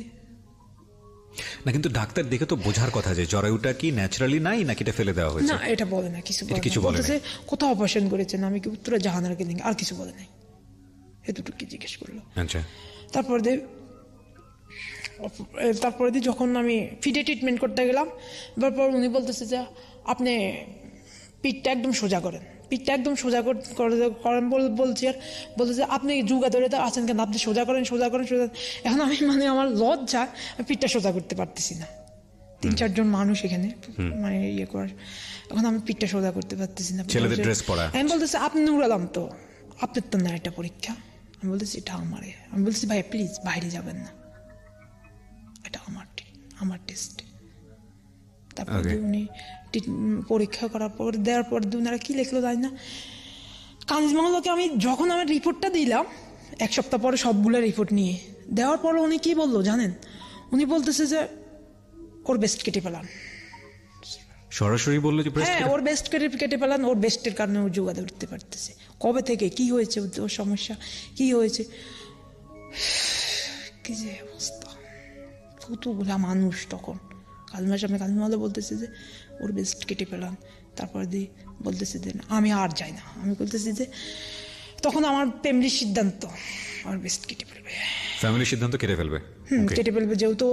না? কিন্তু ডাক্তার দেখে তো বোঝার কথা যে জরায়ুটা কি ন্যাচারালি নাই নাকি এটা ফেলে দেওয়া হয়েছে। না এটা বলে না, কিছু বলতেছে কোথাও অপারেশন করেছেন, আমি কি উত্তরে জাহানার কে আর কিছু বলে নাই, এতটুকু জিজ্ঞেস করলো। আচ্ছা, তারপরে যখন আমি ফিটে ট্রিটমেন্ট করতে গেলাম, তারপর উনি বলতেছে যে আপনি পিঠটা একদম সোজা করেন, পিঠটা একদম সোজা করেন বলছি, আর বলতেছে আপনি যুগা ধরে তো আছেন কেন, আপনি সোজা করেন। এখন আমি আমার লজ্জা, পিঠটা সোজা করতে পারতেছি না। 3-4 জন মানুষ এখানে ইয়ে করার, এখন আমি পিঠটা সোজা করতে পারতেছি না। ছেলেদের ড্রেস পরা। আমি বলতেছে আপনি নুরালাম তো, আপনার তো না একটা পরীক্ষা। আমি বলতেছি এটা আমি বলতেছি ভাই প্লিজ বাইরে যাবেন না, এটা আমার টেস্ট। তারপরে উনি পরীক্ষা করার পর দেওয়ার পর ওনারা কি লিখলো জানি না, কানিজ মহলকে আমি যখন আমার রিপোর্টটা দিলাম 1 সপ্তাহ পরে সবগুলো রিপোর্ট নিয়ে দেওয়ার পর উনি কি বললো জানেন? উনি বলতেছে যে ওর বেস্ট কেটে ফেলান। সরাসরি বললো যে হ্যাঁ ওর বেস্ট কেটে ফেলান, ওর বেস্টের কারণে ও যোগাযোগ উঠতে পারতেছে। কবে থেকে কি হয়েছে, ওর সমস্যা কি হয়েছে, কি যে অবস্থা। কতগুলা মানুষ তখন কালিমালে বলতেছে যে ওর বেস্ট কেটে ফেলান। তারপর বলতেছে যে আমি আর যাই না। আমি বলতেছি যে তখন আমার ফ্যামিলির সিদ্ধান্ত, আমার বেস্ট কেটে ফেলবে, ফ্যামিলির সিদ্ধান্ত কেটে ফেলবে। কেটে ফেলবে, যেহেতু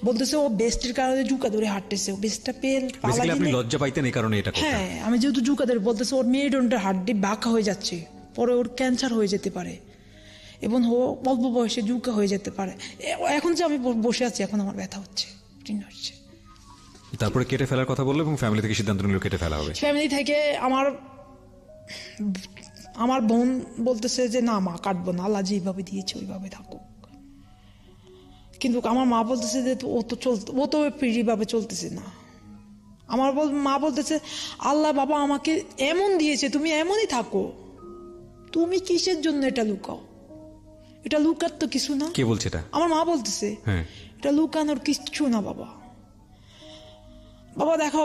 বলতেছে ও বেস্টের কারণে জুকা ধরে হাঁটতেছে, ও বেস্টটা আপনি লজ্জা পাইতেন এই কারণে এটা করতেন। হ্যাঁ আমি যেহেতু জুকা ধরে বলতেছে ওর মেরুদণ্ডের হাড্ডি বাঁকা হয়ে যাচ্ছে, পরে ওর ক্যান্সার হয়ে যেতে পারে এবং ও অল্প বয়সে জুকা হয়ে যেতে পারে। এখন যে আমি বসে আছি, এখন আমার ব্যথা হচ্ছে। তারপরে কেটে ফেলার কথা বললো এবং ফ্যামিলি থেকে সিদ্ধান্ত নিল কেটে ফেলা হবে। ফ্যামিলি থেকে আমার বোন বলতেছে যে না মা কাটবো না, আল্লাহ যেভাবে দিয়েছে ওইভাবে থাকুক। কিন্তু আমার মা বলতেছে যে ও তো ফ্রিভাবে চলতেছে না। আমার মা বলতেছে আল্লাহ বাবা আমাকে এমন দিয়েছে, তুমি এমনই থাকো, তুমি কিসের জন্য এটা লুকাও? এটা লুকার তো কিছু না। কে বলছে এটা? আমার মা বলতেছে এটা লুকানোর কিচ্ছু না বাবা। বাবা দেখো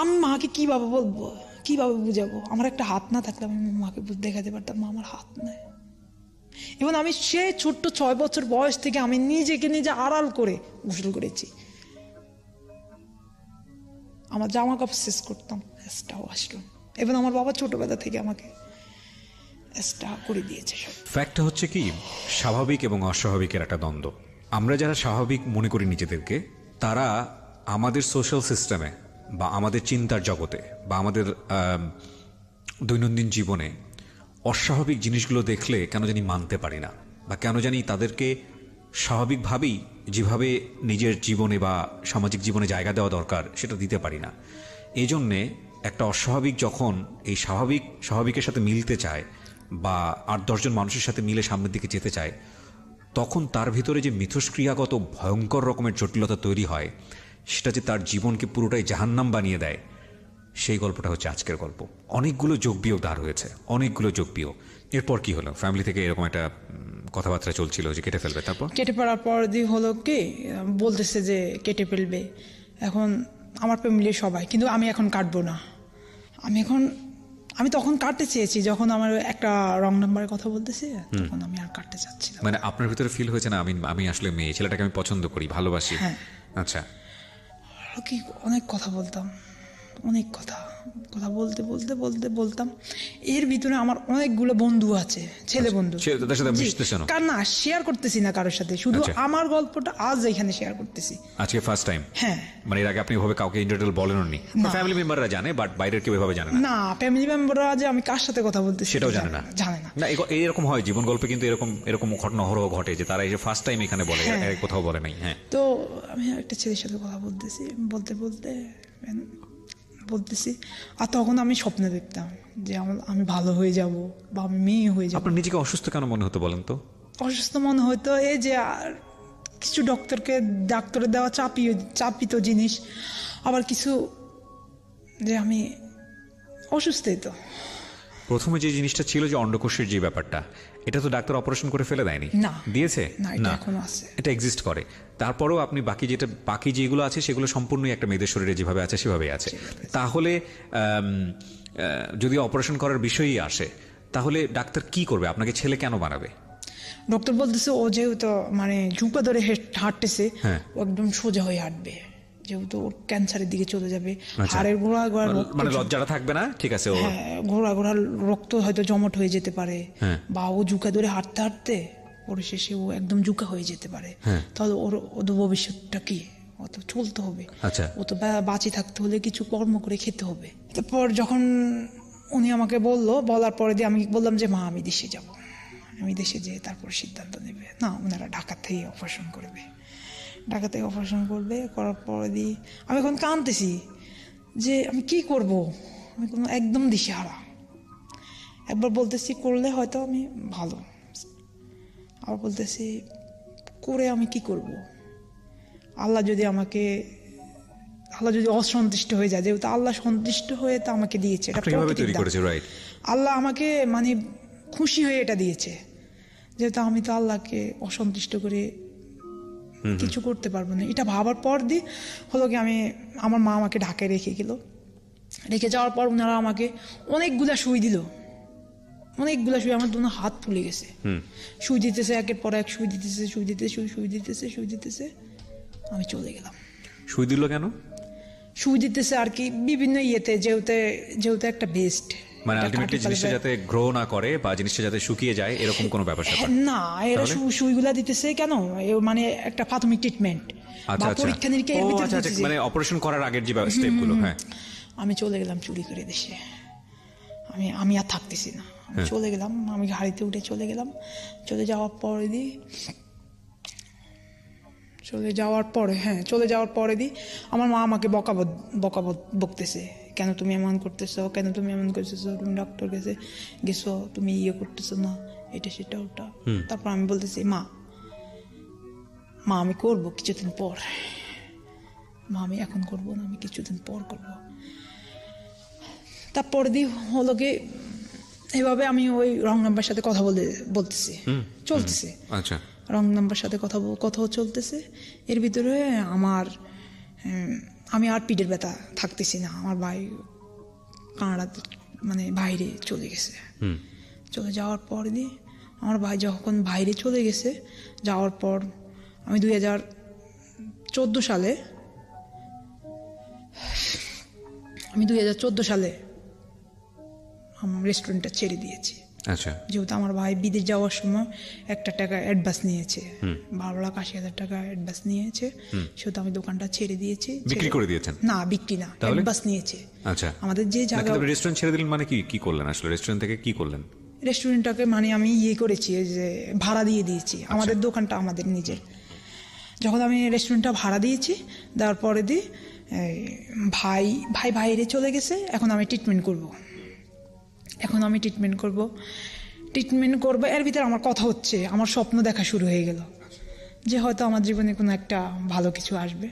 আমি মাকে কিভাবে বলবো, কিভাবে বুঝাবো? আমার একটা হাত না থাকলে আমি মাকে দেখাতে পারতাম, মা আমার হাত নাই। এবং আমি সে ছোট্ট 6 বছর বয়স থেকে আমি নিজেকে নিজে আড়াল করে গোসল করেছি। আমার জামা কাপড় শেষ করতাম, ওয়াশরুম। এবং আমার বাবা ছোটবেলা থেকে আমাকে করে দিয়েছে। ফ্যাক্টটা হচ্ছে কি, স্বাভাবিক এবং অস্বাভাবিকের একটা দ্বন্দ্ব। আমরা যারা স্বাভাবিক মনে করি নিজেদেরকে, তারা আমাদের সোশ্যাল সিস্টেমে বা আমাদের চিন্তার জগতে বা আমাদের দৈনন্দিন জীবনে অস্বাভাবিক জিনিসগুলো দেখলে কেন জানি মানতে পারি না, বা কেন জানি তাদেরকে স্বাভাবিকভাবেই যেভাবে নিজের জীবনে বা সামাজিক জীবনে জায়গা দেওয়া দরকার সেটা দিতে পারি না। এই জন্যে একটা অস্বাভাবিক যখন এই স্বাভাবিকের সাথে মিলতে চায় বা 8-10 জন মানুষের সাথে মিলে সামনের দিকে যেতে চায়, তখন তার ভিতরে যে মিথস্ক্রিয়াগত ভয়ঙ্কর রকমের জটিলতা তৈরি হয়, সেটা যে তার জীবনকে পুরোটাই জাহান্নাম বানিয়ে দেয়, সেই গল্পটা হচ্ছে আজকের গল্প। অনেকগুলো যোগ বিয়োগ দাঁড় হয়েছে, অনেকগুলো যোগ বিয়োগ। এরপর কি হলো? ফ্যামিলি থেকে এরকম একটা কথাবার্তা চলছিল যে কেটে ফেলবে, তারপর কেটে ফেলার পর দিয়ে হলো কি বলতেছে যে কেটে ফেলবে। এখন আমার ফ্যামিলির সবাই, কিন্তু আমি এখন কাটবো না। আমি তখন কাটতে চেয়েছি যখন আমার একটা রং নাম্বারের কথা বলতেছে, তখন আমি আর কাটতে চাচ্ছি না। মানে আপনার ভিতরে ফিল হয়েছে না আমি আসলে মেয়ে ছেলেটাকে আমি পছন্দ করি, ভালোবাসি। হ্যাঁ। আচ্ছা, কি অনেক কথা বলতাম, অনেক কথা বলতে বলতে বলতে বলতাম। এর ভিতরে আমার অনেকগুলো বন্ধু আছে, ছেলে বন্ধু, তাদের সাথে মিশতেছেন? কার না শেয়ার করতেছি না কারোর সাথে, শুধু আমার গল্পটা আজ এখানে শেয়ার করতেছি। আজকে ফার্স্ট টাইম? হ্যাঁ। মানে এর আগে আপনি এভাবে কাউকে ইন ডিটেইল বলেননি? ফ্যামিলি মেম্বাররা জানে, বাট বাইরের কেউ এভাবে জানে না? না, ফ্যামিলি মেম্বাররা যে আমি কার সাথে কথা বলতেছি সেটাও জানে না। না, এরকম হয় জীবন গল্পে, কিন্তু এরকম ঘটনা অহরহ ঘটে যে তারা এই যে ফার্স্ট টাইম এখানে বলে, কোথাও বলে নাই। হ্যাঁ। তো আমি একটা ছেলের সাথে কথা বলতেছি, বলতেছি, আর তখন আমি স্বপ্নে দেখতাম যে আমি ভালো হয়ে যাব বা আমি মেয়ে হয়ে যাব। আপনার নিজেকে অসুস্থ কেন মনে হতো বলেন তো? অসুস্থ মনে হতো এই যে আর কিছু ডাক্তারের দেওয়া চাপিত জিনিস, আবার কিছু যে আমি অসুস্থই। তো প্রথমে যে জিনিসটা ছিল যে অন্ডকোষের যে ব্যাপারটা, এটা তো ডাক্তার অপারেশন করে ফেলে দেয়নি? না। দিয়েছে? না, এটা এখনো আছে, এটা এক্সিস্ট করে। তারপরেও আপনি বাকি যেগুলো আছে সেগুলো সম্পূর্ণই একটা মেয়েদের শরীরে যেভাবে আছে সেভাবেই আছে। তাহলে যদি অপারেশন করার বিষয়ই আসে, তাহলে ডাক্তার কি করবে? আপনাকে ছেলে কেন বানাবে? ডক্টর বলতেছে ও যেহেতু মানে ঝুঁকা ধরে হাঁটতেছে, ও একদম সোজা হয়ে হাঁটবে, যেহেতু ওর ক্যান্সারের দিকে চলে যাবে। হাড়ের ঘোড়া মানে লজ্জাটা থাকবে না, ঠিক আছে। ঘোড়া রক্ত হয়তো জমাট হয়ে যেতে পারে, বা ও ঝুঁকা ধরে হাঁটতে হাঁটতে পরিশেষে ও একদম ঝুঁকা হয়ে যেতে পারে। তাহলে ওর ভবিষ্যৎটা কি? ও তো চলতে হবে, ও তো বাঁচে থাকতে হলে কিছু কর্ম করে খেতে হবে। তারপর যখন উনি আমাকে বলার পরে দিয়ে আমি বললাম যে মা আমি দেশে যাব, আমি দেশে যেয়ে তারপর সিদ্ধান্ত নেবে। না, ওনারা ঢাকা থেকে অপারেশন করবে, করার পরে দিয়ে আমি এখন কাঁদতেছি যে আমি কি করব, আমি কোনো একদম দিশেহারা। একবার বলতেছি করলে হয়তো আমি ভালো, আবার বলতেছি করে আমি কি করব। আল্লাহ যদি অসন্তুষ্ট হয়ে যায়, যেহেতু আল্লাহ সন্তুষ্ট হয়ে তো আমাকে দিয়েছে, আল্লাহ আমাকে মানে খুশি হয়ে এটা দিয়েছে, যেহেতু আমি তো আল্লাহকে অসন্তুষ্ট করে কিছু করতে পারবো না। এটা ভাবার পর দিয়ে হলো কি আমার মা আমাকে ঢাকায় রেখে যাওয়ার পর ওনারা আমাকে অনেকগুলা সুই দিল, আমার দুনো হাত ফুলে গেছে। সুই দিতেছে, একের পর এক সুই দিতেছে, আমি চলে গেলাম। সুই দিল কেন? সুই দিতেছে আর কি বিভিন্ন ইয়েতে, যেহেতু একটা বেস্ট, মানে আলটিমেটলি জিনিসটা যাতে গ্রো না করে বা জিনিসটা যাতে শুকিয়ে যায়, এরকম কোনো ব্যাপার না। এরা সুইগুলা দিতেছে কেন, মানে একটা প্রাথমিক ট্রিটমেন্ট বা পরীক্ষা নিরীক্ষা, মানে অপারেশন করার আগের যে স্টেপগুলো। হ্যাঁ। আমি চলে গেলাম চুরি করে দেশে। আমি আর থাকতেছি না, চলে গেলাম। আমি গাড়িতে উঠে চলে গেলাম। চলে যাওয়ার পরে আমার মা আমাকে বকতেছে, কেন তুমি এমন করতেছো, তুমি ডক্টর গেছো, তুমি ইয়ে করতেছো না, এটা সেটা ওটা। তারপর আমি বলতেছি মা আমি করবো কিছুদিন পর, আমি এখন করবো না, আমি কিছুদিন পর করবো। তারপর হলো কি এভাবে আমি ওই রং নাম্বার সাথে কথা বলতেছি, চলতেছে। আচ্ছা। রং নাম্বার সাথে কথাও চলতেছে। এর ভিতরে আমি আর পিঠের ব্যথা থাকতেছি না। আমার ভাই কানাডাতে মানে বাইরে চলে গেছে। চলে যাওয়ার পর দিয়ে আমার ভাই যখন বাইরে চলে গেছে, যাওয়ার পর আমি 2014 সালে আমার রেস্টুরেন্টটা ছেড়ে দিয়েছি। আচ্ছা। যেহেতু আমার ভাই বিদেশ যাওয়ার সময় একটা টাকা অ্যাডভান্স নিয়েছে, 12,80,000 টাকা অ্যাডভান্স নিয়েছে, সেহেতু আমি দোকানটা ছেড়ে দিয়েছি। বিক্রি করে দিয়েছেন? না, বিক্রি না, অ্যাডভান্স নিয়েছে। আচ্ছা। আমাদের যে জায়গা রেস্টুরেন্ট ছেড়ে দিলেন মানে কি করলেন আসলে? রেস্টুরেন্ট থেকে কি করলেন? রেস্টুরেন্টটাকে মানে আমি করেছি যে ভাড়া দিয়ে দিয়েছি। আমাদের দোকানটা আমাদের নিজের। যখন আমি রেস্টুরেন্টটা ভাড়া দিয়েছি, দেওয়ার পরে দিয়ে ভাই বাইরে চলে গেছে। এখন আমি ট্রিটমেন্ট করব। এর ভিতরে আমার কথা হচ্ছে, আমার স্বপ্ন দেখা শুরু হয়ে গেল যে হয়তো আমার জীবনে কোনো একটা ভালো কিছু আসবে।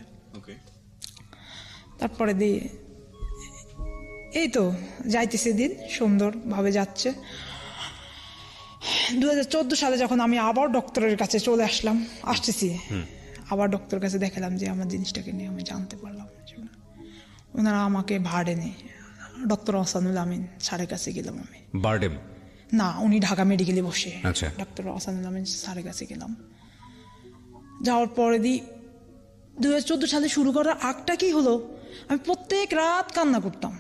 তারপরে দিয়ে এই তো যাইতেছে দিন, সুন্দরভাবে যাচ্ছে। 2014 সালে যখন আমি আবার ডক্টরের কাছে চলে আসতেছি, আবার ডক্টরের কাছে দেখালাম যে আমার জিনিসটাকে নিয়ে আমি জানতে পারলাম। ওনারা আমাকে ভার্ডেনে ডক্টর আহসানুল আমিন স্যারের কাছে গেলাম। আমি বারডেম না, উনি ঢাকা মেডিকেলে বসে। আচ্ছা। ডক্টর আহসানুল আমিন স্যারের কাছে গেলাম। যাওয়ার পরে 2014 সালে শুরু করার আগটা কি হলো, আমি প্রত্যেক রাত কান্না করতাম।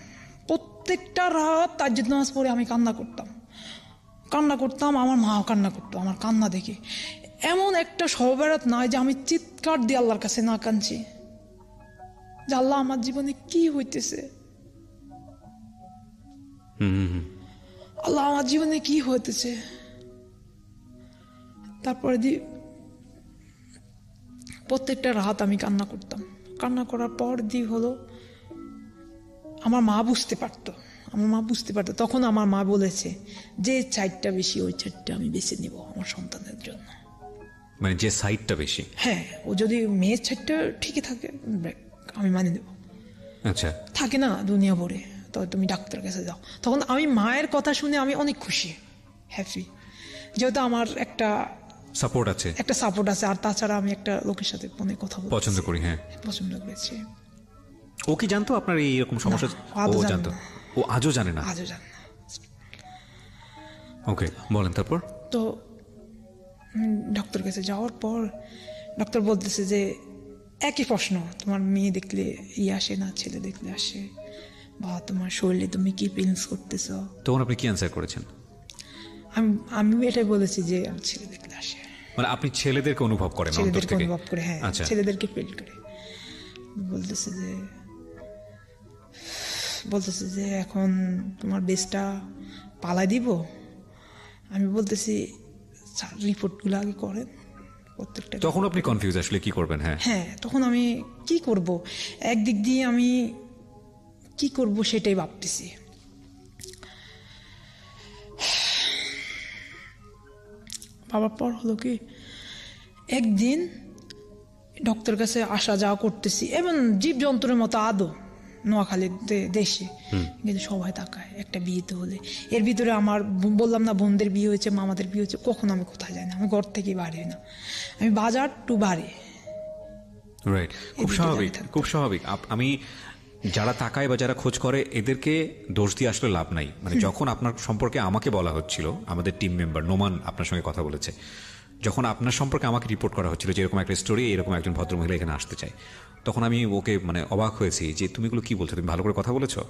প্রত্যেকটা রাত তাজ্জুদ নামাজ পড়ে আমি কান্না করতাম। আমার মাও কান্না করতো আমার কান্না দেখে। এমন একটা সবেরাত নয় যে আমি চিৎকার দিয়ে আল্লাহর কাছে না কাঁদছি যে আল্লাহ আমার জীবনে কি হইতেছে, আল্লাহ আমার জীবনে কি হইতেছে। তারপরে প্রত্যেকটা রাত আমি কান্না করতাম। কান্না করার পর হলো আমার মা বুঝতে পারতো। তখন আমার মা বলেছে যে সাইডটা বেশি ওই সাইডটা আমি বেছে নিব আমার সন্তানের জন্য। মানে যে সাইডটা বেশি, হ্যাঁ, ও যদি মেয়ের সাইডটা ঠিকই থাকে আমি মানে নেব। আচ্ছা, থাকে না দুনিয়া ভরে, তবে তুমি ডাক্তারের কাছে যাও। তখন আমি মায়ের কথা শুনে আমি অনেক খুশি, হ্যাপি, যেহেতু আমার একটা সাপোর্ট আছে। আর তাছাড়া আমি একটা লোকের সাথে ফোনে কথা বলতে পছন্দ করেছি। ও কি জানতো আপনার এইরকম সমস্যা? ও জানতো? ও আজও জানে না? ওকে, বলেন তারপর। তো ডক্টর কাছে যাওয়ার পর ডক্টর বলতেছে যে একই প্রশ্ন, তোমার মেয়ে দেখলে আসে না, ছেলে দেখলে আসে, বা তোমার শরীরে তুমি কি ফিলিংস করতেছ? তখন আপনি কি অ্যান্সার করেছেন? আমি এটাই বলেছি যে আমার ছেলে দেখলে আসে। মানে আপনি ছেলেদেরকে অনুভব করেন? হ্যাঁ, ছেলেদেরকে ফিল করে। বলতেছে যে এখন তোমার বেসটা পালাই দিব। আমি বলতেছি রিপোর্টগুলো আগে করেন প্রত্যেকটা। তখন আপনি কনফিউজ, আসলে কি করবেন? হ্যাঁ, তখন আমি কি করব, একদিক দিয়ে আমি কি করব সেটাই ভাবতেছি। ভাবার পর হলো কি, একদিন ডক্টর কাছে আসা যাওয়া করতেছি এবং জীবজন্তুর মতো আদৌ নোয়াখালীর দেশে, কিন্তু সবাই তাকায় একটা বিয়েতে হলে। এর ভিতরে আমার বললাম না, বোনদের বিয়ে হয়েছে, মামাদের বিয়ে হয়েছে, কখন আমি কোথায় যাই না, আমি ঘর থেকে বাড়ি না, আমি বাজার টু বাড়ি। রাইট, খুব স্বাভাবিক। আমি যারা তাকায় বা যারা খোঁজ করে এদেরকে দোষ দিয়ে আসলে লাভ নাই। মানে যখন আপনার সম্পর্কে আমাকে বলা হচ্ছিল, আমাদের টিম মেম্বার নোমান আপনার সঙ্গে কথা বলেছে, যখন আপনার সম্পর্কে আমাকে রিপোর্ট করা হচ্ছিল যে এরকম একটা স্টোরি, এরকম একজন ভদ্রমহিলা এখানে আসতে চায়, তখন আমি ওকে মানে অবাক হয়েছি যে তুমি এগুলো কি বলছো, তুমি ভালো করে কথা বলেছো,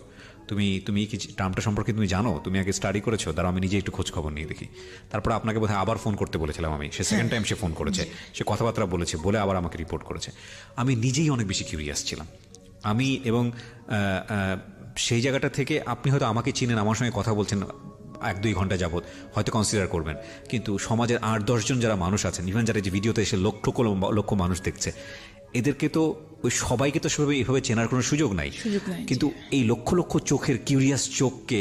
তুমি কি টার্মটা সম্পর্কে তুমি জানো, তুমি আগে স্টাডি করেছো? তারা আমি নিজে একটু খোঁজ খবর নিয়ে দেখি। তারপর আপনাকে বোধহয় আবার ফোন করতে বলেছিলাম আমি, সে সেকেন্ড টাইম সে ফোন করেছে, সে কথাবার্তা বলেছে, বলে আবার আমাকে রিপোর্ট করেছে। আমি নিজেই অনেক বেশি কিউরিয়াস ছিলাম আমি, এবং সেই জায়গাটা থেকে আপনি হয়তো আমাকে চিনেন, আমার সঙ্গে কথা বলছেন 1-2 ঘন্টা যাবত, হয়তো কনসিডার করবেন, কিন্তু সমাজের 8-10 জন যারা মানুষ আছেন, ইভেন যারা যে ভিডিওতে এসে লক্ষ মানুষ দেখছে, এদেরকে তো ওই সবাইকে তো সেভাবে এইভাবে চেনার কোনো সুযোগ নাই। কিন্তু এই লক্ষ চোখের কিউরিয়াস চোখকে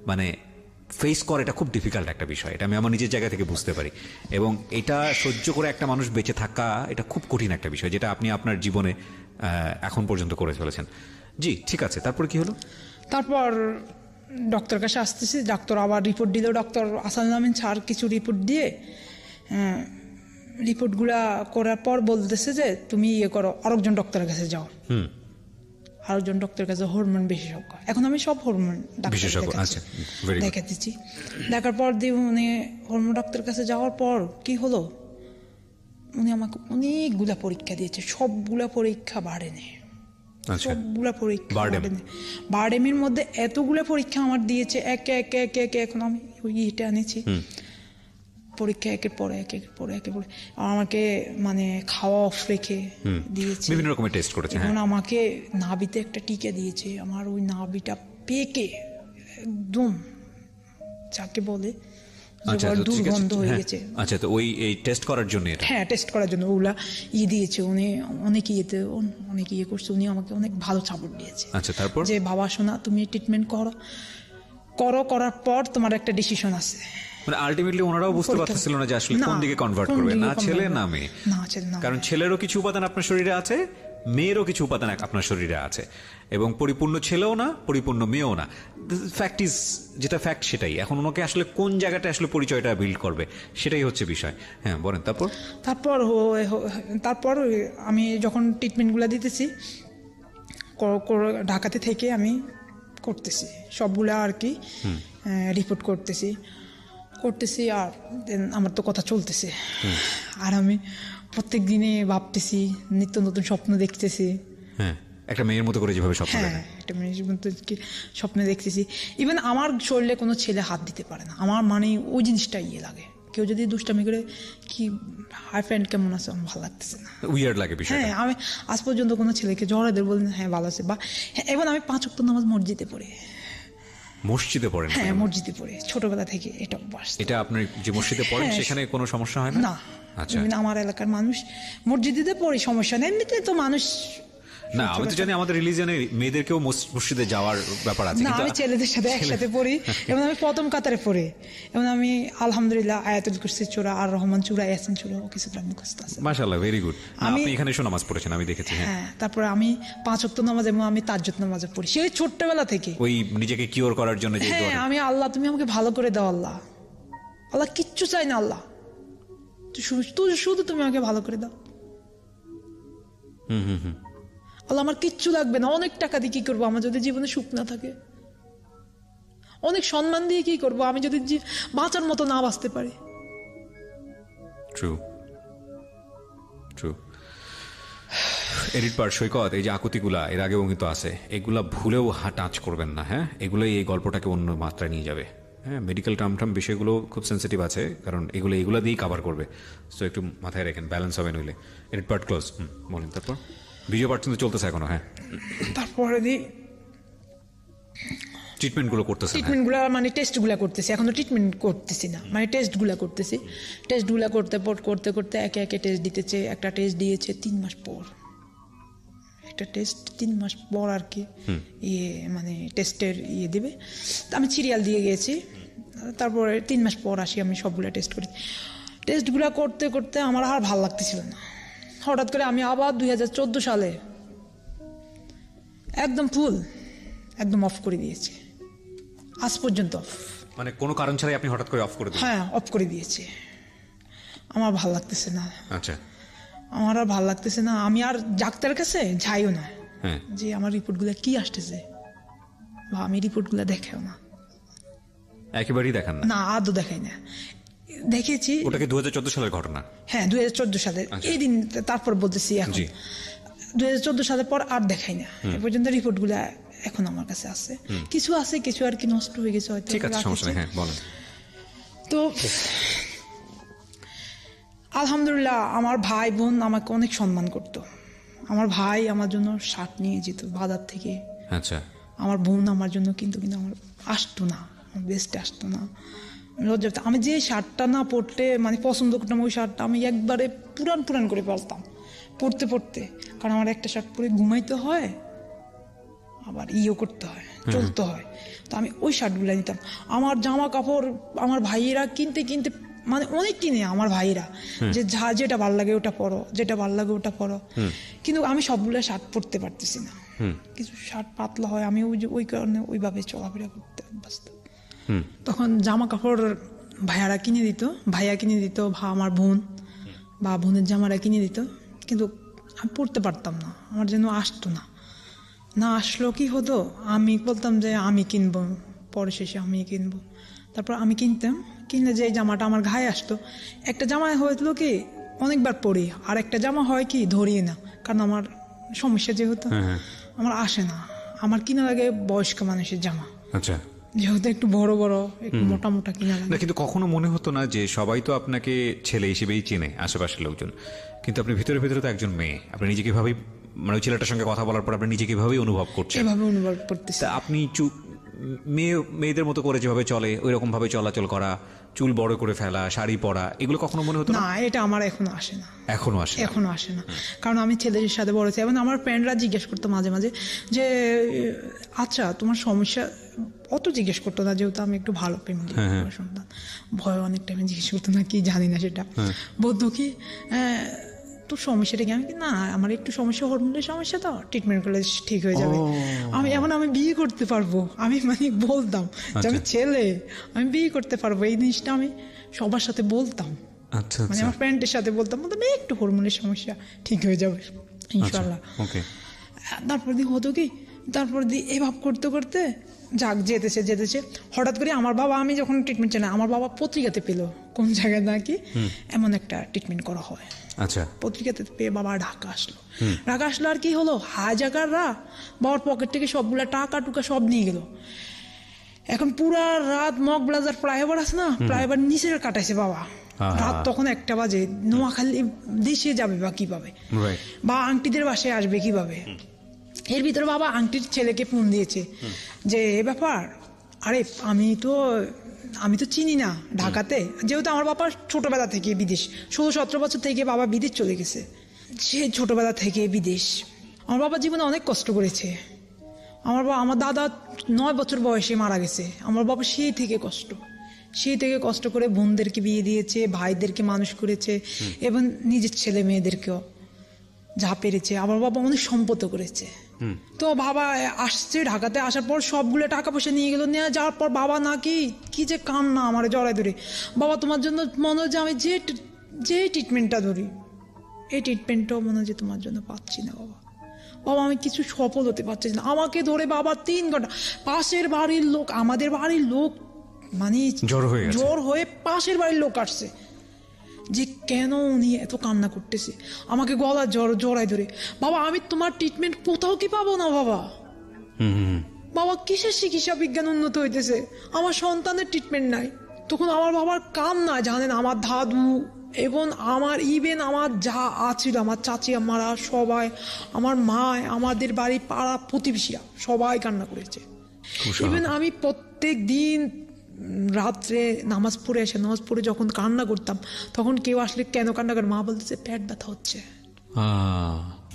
মানে ফেস করে, এটা খুব ডিফিকাল্ট একটা বিষয়। এটা আমি আমার নিজের জায়গা থেকে বুঝতে পারি, এবং এটা সহ্য করে একটা মানুষ বেঁচে থাকা, এটা খুব কঠিন একটা বিষয়, যেটা আপনি আপনার জীবনে এখন পর্যন্ত করে চলেছেন। জি, ঠিক আছে, তারপর কি হলো? তারপর ডক্টর কাছে আসতেছি, ডাক্তার আবার রিপোর্ট দিল। ডক্টর আসাদুল আমিন স্যার কিছু রিপোর্ট দিয়ে, রিপোর্টগুলা করার পর বলতেছে যে তুমি করো, আরেকজন ডক্টরের কাছে যাও। আরেকজন ডক্টরের কাছে হরমোন বিশেষজ্ঞ। এখন আমি সব হরমোন দেখাতেছি। দেখার পর উনি হরমোন ডাক্তারের কাছে যাওয়ার পর কি হলো, উনি আমাকে অনেকগুলা পরীক্ষা দিয়েছে, সবগুলা পরীক্ষা বাড়েনি। সবগুলা পরীক্ষা বারডেমের মধ্যে এতগুলা পরীক্ষা আমার দিয়েছে, একে এখন আমি ওই ইয়েটা আনেছি, পরীক্ষা একের পরে আমাকে মানে খাওয়া অফ রেখে দিয়েছে, বিভিন্ন রকমের টেস্ট করেছে। এখন আমাকে নাভিতে একটা টিকা দিয়েছে, আমার ওই নাভিটা পেকে একদম যাকে বলে দুর্গন্ধ হয়ে গেছে। আচ্ছা, তো ওই টেস্ট করার জন্য? হ্যাঁ, টেস্ট করার জন্য ওগুলা দিয়েছে উনি, অনেক ইয়ে করছে, উনি আমাকে অনেক ভালো সাপোর্ট দিয়েছে। আচ্ছা, তারপর যে বাবা শোনা, তুমি ট্রিটমেন্ট করার পর তোমার একটা ডিসিশন আছে। মানে আলটিমেটলি ওনারাও বুঝতে পারতেছিল না যে আসলে কোন দিকে কনভার্ট করবে, না ছেলে না মেয়ে। কারণ ছেলেরও কিছু উপাদান আপনার শরীরে আছে, মেয়েরও কিছু উপাদান আপনার শরীরে আছে, এবং পরিপূর্ণ ছেলেও না, পরিপূর্ণ মেয়েও না। ফ্যাক্ট ইজ, যেটা ফ্যাক্ট সেটাই। এখন ওনাকে আসলে কোন জায়গাটা আসলে পরিচয়টা বিল্ড করবে সেটাই হচ্ছে বিষয়। হ্যাঁ বলেন। তারপর আমি যখন ট্রিটমেন্টগুলো দিতেছি ঢাকাতে থেকে আমি করতেছি সবগুলা আর কি, রিপোর্ট করতেছি আর আমার তো কথা চলতেছে। আর আমি প্রত্যেক দিনে ভাবতেছি, নিত্য নতুন স্বপ্ন দেখতেছি। হ্যাঁ, একটা মেয়ের মতো করে যেভাবে স্বপ্ন দেখেন। হ্যাঁ, একটা মেয়ের মতো স্বপ্ন দেখতেছি। ইভেন আমার শরীরে কোনো ছেলে হাত দিতে পারে না। আমার মানে ওই জিনিসটা লাগে, কেউ যদি দুষ্টামি করে কি হাই ফ্রেন্ড কেমন আছে, আমার ভালো লাগতেছে না, উইয়ার্ড লাগে বিষয়টা। হ্যাঁ, আমি আজ পর্যন্ত কোনো ছেলেকে জড়াদের বলি না হ্যাঁ ভালো আছে, বা এবং আমি 5 ওয়াক্ত নামাজ মসজিদে পড়ি। মসজিদে পড়েন? হ্যাঁ, মসজিদে পড়ি ছোটবেলা থেকে, এটা অভ্যাস। এটা আপনার যে মসজিদে পড়েন সেখানে কোনো সমস্যা হয় না? না। আচ্ছা, আমার এলাকার মানুষ মসজিদে পড়ি, সমস্যা নেই। এমনিতে তো মানুষ, না আমি তো জানি আমাদের রিলিজনে মেয়েদেরকেও মসজিদে যাওয়ার ব্যাপার আছে। না, আমি ছেলেদের সাথে একসাথে পড়ি এবং আমি প্রথম কাতারে পড়ি এবং আমি আলহামদুলিল্লাহ আয়াতুল কুরসি চূড়া, আর রহমান চূড়া, ইয়াসিন চূড়া কিছু মুখস্থ আছে। মাশাআল্লাহ, ভেরি গুড। আপনি এখানে এসে নামাজ পড়েছেন, আমি দেখেছি। হ্যাঁ, তারপরে আমি 5 ওয়াক্ত নামাজ এবং আমি তাহাজ্জুদ নামাজ পড়ি সেই ছোট্টবেলা থেকে। ওই নিজেকে কিওর করার জন্য যে হ্যাঁ, আমি আল্লাহ তুমি আমাকে ভালো করে দাও, আল্লাহ কিচ্ছু চাই না, আল্লাহ শুধু তুমি আমাকে ভালো করে দাও। আল্লাহ আমার কিচ্ছু লাগবে না, অনেক টাকা দিয়ে কি করবো আমার যদি জীবনে সুখ না থাকে, অনেক সম্মান দিয়ে কি করবো আমি যদি বাঁচার মতো না বাঁচতে পারি। ট্রু। এডিট পার সৈকত, এই যে আকুতিগুলা এর আগেও কিন্তু আছে, এগুলা ভুলেও টাচ করবেন না। হ্যাঁ, এগুলোই এই গল্পটাকে অন্য মাত্রায় নিয়ে যাবে। হ্যাঁ, মেডিকেল টার্ম বিষয়গুলো খুব সেন্সিটিভ আছে, কারণ এগুলো দিয়েই কাভার করবে। তো একটু মাথায় রাখেন, ব্যালেন্স হবে নইলে। Edit part close. বলেন তারপর। ভিডিও পার্ট কিন্তু চলতেছে এখনো? হ্যাঁ, তারপরে ট্রিটমেন্টগুলো করতেছে, ট্রিটমেন্টগুলো মানে টেস্টগুলো করতেছি, এখন তো ট্রিটমেন্ট করতেছি না, মানে টেস্টগুলো করতেছি। টেস্টগুলো করতে করতে একে একে টেস্ট দিতেছে। একটা টেস্ট দিয়েছে 3 মাস পর, একটা টেস্ট 3 মাস পর আর কি মানে টেস্টের দিবে। আমি সিরিয়াল দিয়ে গিয়েছি, তারপরে 3 মাস পর আসি, আমি সবগুলো টেস্ট করি। টেস্টগুলো করতে করতে আমার আর ভালো লাগতেছিল না। হঠাৎ করে আমি আবার 2014 সালে একদম অফ করে দিয়েছি, আজ পর্যন্ত অফ। মানে কোনো কারণ ছাড়াই আপনি হঠাৎ করে অফ করে দিয়েছেন? হ্যাঁ, অফ করে দিয়েছি। আমার ভালো লাগতেছে না। আচ্ছা, আমার আর ভালো লাগতেছে না। আমি আর ডাক্তারের কাছে যাইও না, হ্যাঁ, যে আমার রিপোর্টগুলো কি আসতেছে, বা আমি রিপোর্টগুলো দেখাও না, একেবারেই দেখান না? না, আদৌ দেখাই না। দেখেছি। ওটাকে 2014 সালের ঘটনা? হ্যাঁ, 2014 সালে এই দিন। তারপর বলতেছি এখন 2014 সালের পর আর দেখাই না এ পর্যন্ত। রিপোর্টগুলো এখন আমার কাছে আছে, কিছু আছে, কিছু আর কি নষ্ট হয়ে গেছে হয়তো। ঠিক আছে, সমস্যা নেই। হ্যাঁ, বলেন। তো আলহামদুলিল্লাহ আমার ভাই বোন আমাকে অনেক সম্মান করতো। আমার ভাই আমার জন্য শার্ট নিয়ে যেত বাজার থেকে। আচ্ছা। আমার বোন আমার জন্য কিন্তু আমার আসতো না, আমার বেস্টে আসতো না, লজ্জা। আমি যে শার্টটা না পরতে মানে পছন্দ করতাম, ওই শার্টটা আমি একবারে পুরান করে পরতাম পরতে, কারণ আমার একটা শার্ট পরে ঘুমাইতে হয়, আবার করতে হয়, চলতে হয়। তো আমি ওই শার্টগুলো নিতাম। আমার জামা কাপড় আমার ভাইয়েরা কিনতে মানে অনেক কিনে আমার ভাইয়েরা, যে যেটা ভালো লাগে ওটা পরো, যেটা ভালো লাগে ওটা পরো। কিন্তু আমি সবগুলো শার্ট পরতে পারতেছি না, কিছু শার্ট পাতলা হয়, আমি ওই কারণে ওইভাবে চলাফেরা করতে অভ্যস্ত। তখন জামা কাপড় ভাইয়া কিনে দিত, আমার বোন বা বোনের জামারা কিনে দিত, কিন্তু আমি পরতে পারতাম না, আমার যেন আসতো না। আসলো কি হতো, আমি বলতাম যে আমি কিনবো, পরে শেষে আমি কিনবো। তারপর আমি কিনলে যে জামাটা আমার গায়ে আসতো, একটা জামায় হয়েছিল কি অনেকবার পরি, আর একটা জামা হয় কি ধরিয়ে না, কারণ আমার সমস্যা যেহেতু আমার আসে না। আমার কিনা লাগে বয়স্ক মানুষের জামা। আচ্ছা, যেহেতু একটু বড় একটু মোটা কিনা লাগে। কিন্তু কখনো মনে হতো না যে সবাই তো আপনাকে ছেলে হিসেবেই চেনে আশেপাশের লোকজন, কিন্তু আপনি ভিতরে তো একজন মেয়ে, আপনি নিজেকে ভাবেই, মানে ওই ছেলেটার সঙ্গে কথা বলার পর আপনি নিজেকে ভাবেই অনুভব করছেন? এভাবে অনুভব করতেছি। আপনি মেয়েদের মতো করে যেভাবে চলে ওই রকম ভাবে চলাচল করা, চুল বড় করে ফেলা, শাড়ি পরা, এগুলো কখনো মনে হতো না? এটা আমার এখনো আসে না। এখনো আসে না, কারণ আমি ছেলেদের সাথে বড় হয়েছি। এবং আমার ফ্রেন্ডরা জিজ্ঞেস করতো মাঝে মাঝে যে আচ্ছা তোমার সমস্যা, অত জিজ্ঞেস করতো না, যেহেতু আমি একটু ভালো ফ্যামিলি সন্তান। ভয় অনেক টাইমে জিজ্ঞেস করতো না, কি জানি না সেটা। বলতো কি তোর সমস্যাটা কি? আমি না, আমার একটু সমস্যা, হরমোনের সমস্যা, তো ট্রিটমেন্ট করলে ঠিক হয়ে যাবে। আমি বিয়ে করতে পারবো। আমি মানে বলতাম যে আমি ছেলে, আমি বিয়ে করতে পারবো, এই জিনিসটা আমি সবার সাথে বলতাম। আচ্ছা, মানে আমার ফ্রেন্ডের সাথে বলতাম একটু হরমোনের সমস্যা, ঠিক হয়ে যাবে ইনশাল্লাহ। তারপর দিয়ে হতো কি, তারপর দিয়ে এভাব করতে করতে যাক যেতেছে হঠাৎ করে আমার বাবা, আমি যখন ট্রিটমেন্ট চাই না, আমার বাবা পত্রিকাতে পেলো কোন জায়গায় নাকি এমন একটা ট্রিটমেন্ট করা হয়। আচ্ছা, পত্রিকাতে পেয়ে বাবা ঢাকা আসলো। আর কি হলো, হাজাকাররা বাবার পকেট থেকে সবগুলা টাকা টুকা সব নিয়ে গেল। এখন পুরা রাত মগবাজার ফ্লাইওভার আছে না, ফ্লাইওভার নিচে কাটাইছে বাবা। রাত তখন 1টা বাজে। নোয়াখালী দেশে যাবে বা কিভাবে, বা আংটিদের বাসায় আসবে কিভাবে? এর ভিতরে বাবা আংটির ছেলেকে ফোন দিয়েছে যে এ ব্যাপার, আরে আমি তো চিনি না ঢাকাতে, যেহেতু আমার বাবা ছোটবেলা থেকে বিদেশ, 16-17 বছর থেকে বাবা বিদেশ চলে গেছে। সে ছোটবেলা থেকে বিদেশ। আমার বাবা জীবনে অনেক কষ্ট করেছে। আমার দাদা 9 বছর বয়সে মারা গেছে। আমার বাবা সেই থেকে কষ্ট করে বোনদেরকে বিয়ে দিয়েছে, ভাইদেরকে মানুষ করেছে, এবং নিজের ছেলে মেয়েদেরকেও যা পেরেছে। আমার বাবা অনেক সম্পদ করেছে। তো বাবা আসছে, ঢাকাতে আসার পর সবগুলো টাকা পয়সা নিয়ে গেল। নিয়ে যাওয়ার পর বাবা নাকি কি যে কান্না আমার জড়াই ধরে, বাবা তোমার জন্য মনে হয় যে আমি যে ট্রিটমেন্টটা ধরি, এই ট্রিটমেন্টটাও মনে হয় যে তোমার জন্য পাচ্ছি না বাবা, আমি কিছু সফল হতে পারছি না। আমাকে ধরে বাবা 3 ঘন্টা, পাশের বাড়ির লোক, আমাদের বাড়ির লোক মানে জ্বর হয়ে পাশের বাড়ির লোক আসছে যে কেন উনি এত কান্না করতেছে, আমাকে গলা জড়াই ধরে, বাবা আমি তোমার ট্রিটমেন্ট কোথাও কি পাবো না বাবা কিসের চিকিৎসা বিজ্ঞান উন্নত হইতেছে, আমার সন্তানের ট্রিটমেন্ট নাই। তখন আমার বাবার কান্না জানেন, আমার দাদু এবং আমার যা আছিল, আমার চাচি, আমারা সবাই, আমার মা, আমাদের বাড়ি পাড়া প্রতিবেশীরা সবাই কান্না করেছে। ইভেন আমি প্রত্যেক দিন রাত্রে নামাজ পড়ে যখন কান্না করতাম, তখন কেউ আসলে কেন কান্না করে, মা বলতেছে পেট ব্যথা হচ্ছে।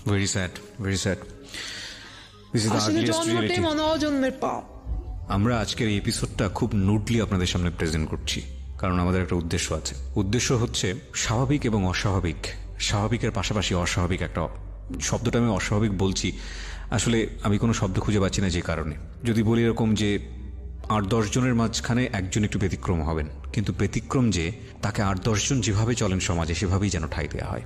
Very sad, very sad. আসলে জন্মটাই মনে হয় জন্মের পাপ। আমরা আজকের এই এপিসোডটা খুব নুডলি আপনাদের সামনে প্রেজেন্ট করছি, কারণ আমাদের একটা উদ্দেশ্য আছে। উদ্দেশ্য হচ্ছে স্বাভাবিক এবং অস্বাভাবিক, স্বাভাবিকের পাশাপাশি অস্বাভাবিক একটা শব্দটা আমি অস্বাভাবিক বলছি, আসলে আমি কোনো শব্দ খুঁজে পাচ্ছি না যে কারণে। যদি বলি এরকম যে 8-10 জনের মাঝখানে একজন একটু ব্যতিক্রম হবেন, কিন্তু ব্যতিক্রম যে তাকে 8-10 জন যেভাবে চলেন সমাজে সেভাবেই যেন ঠাঁই দেওয়া হয়,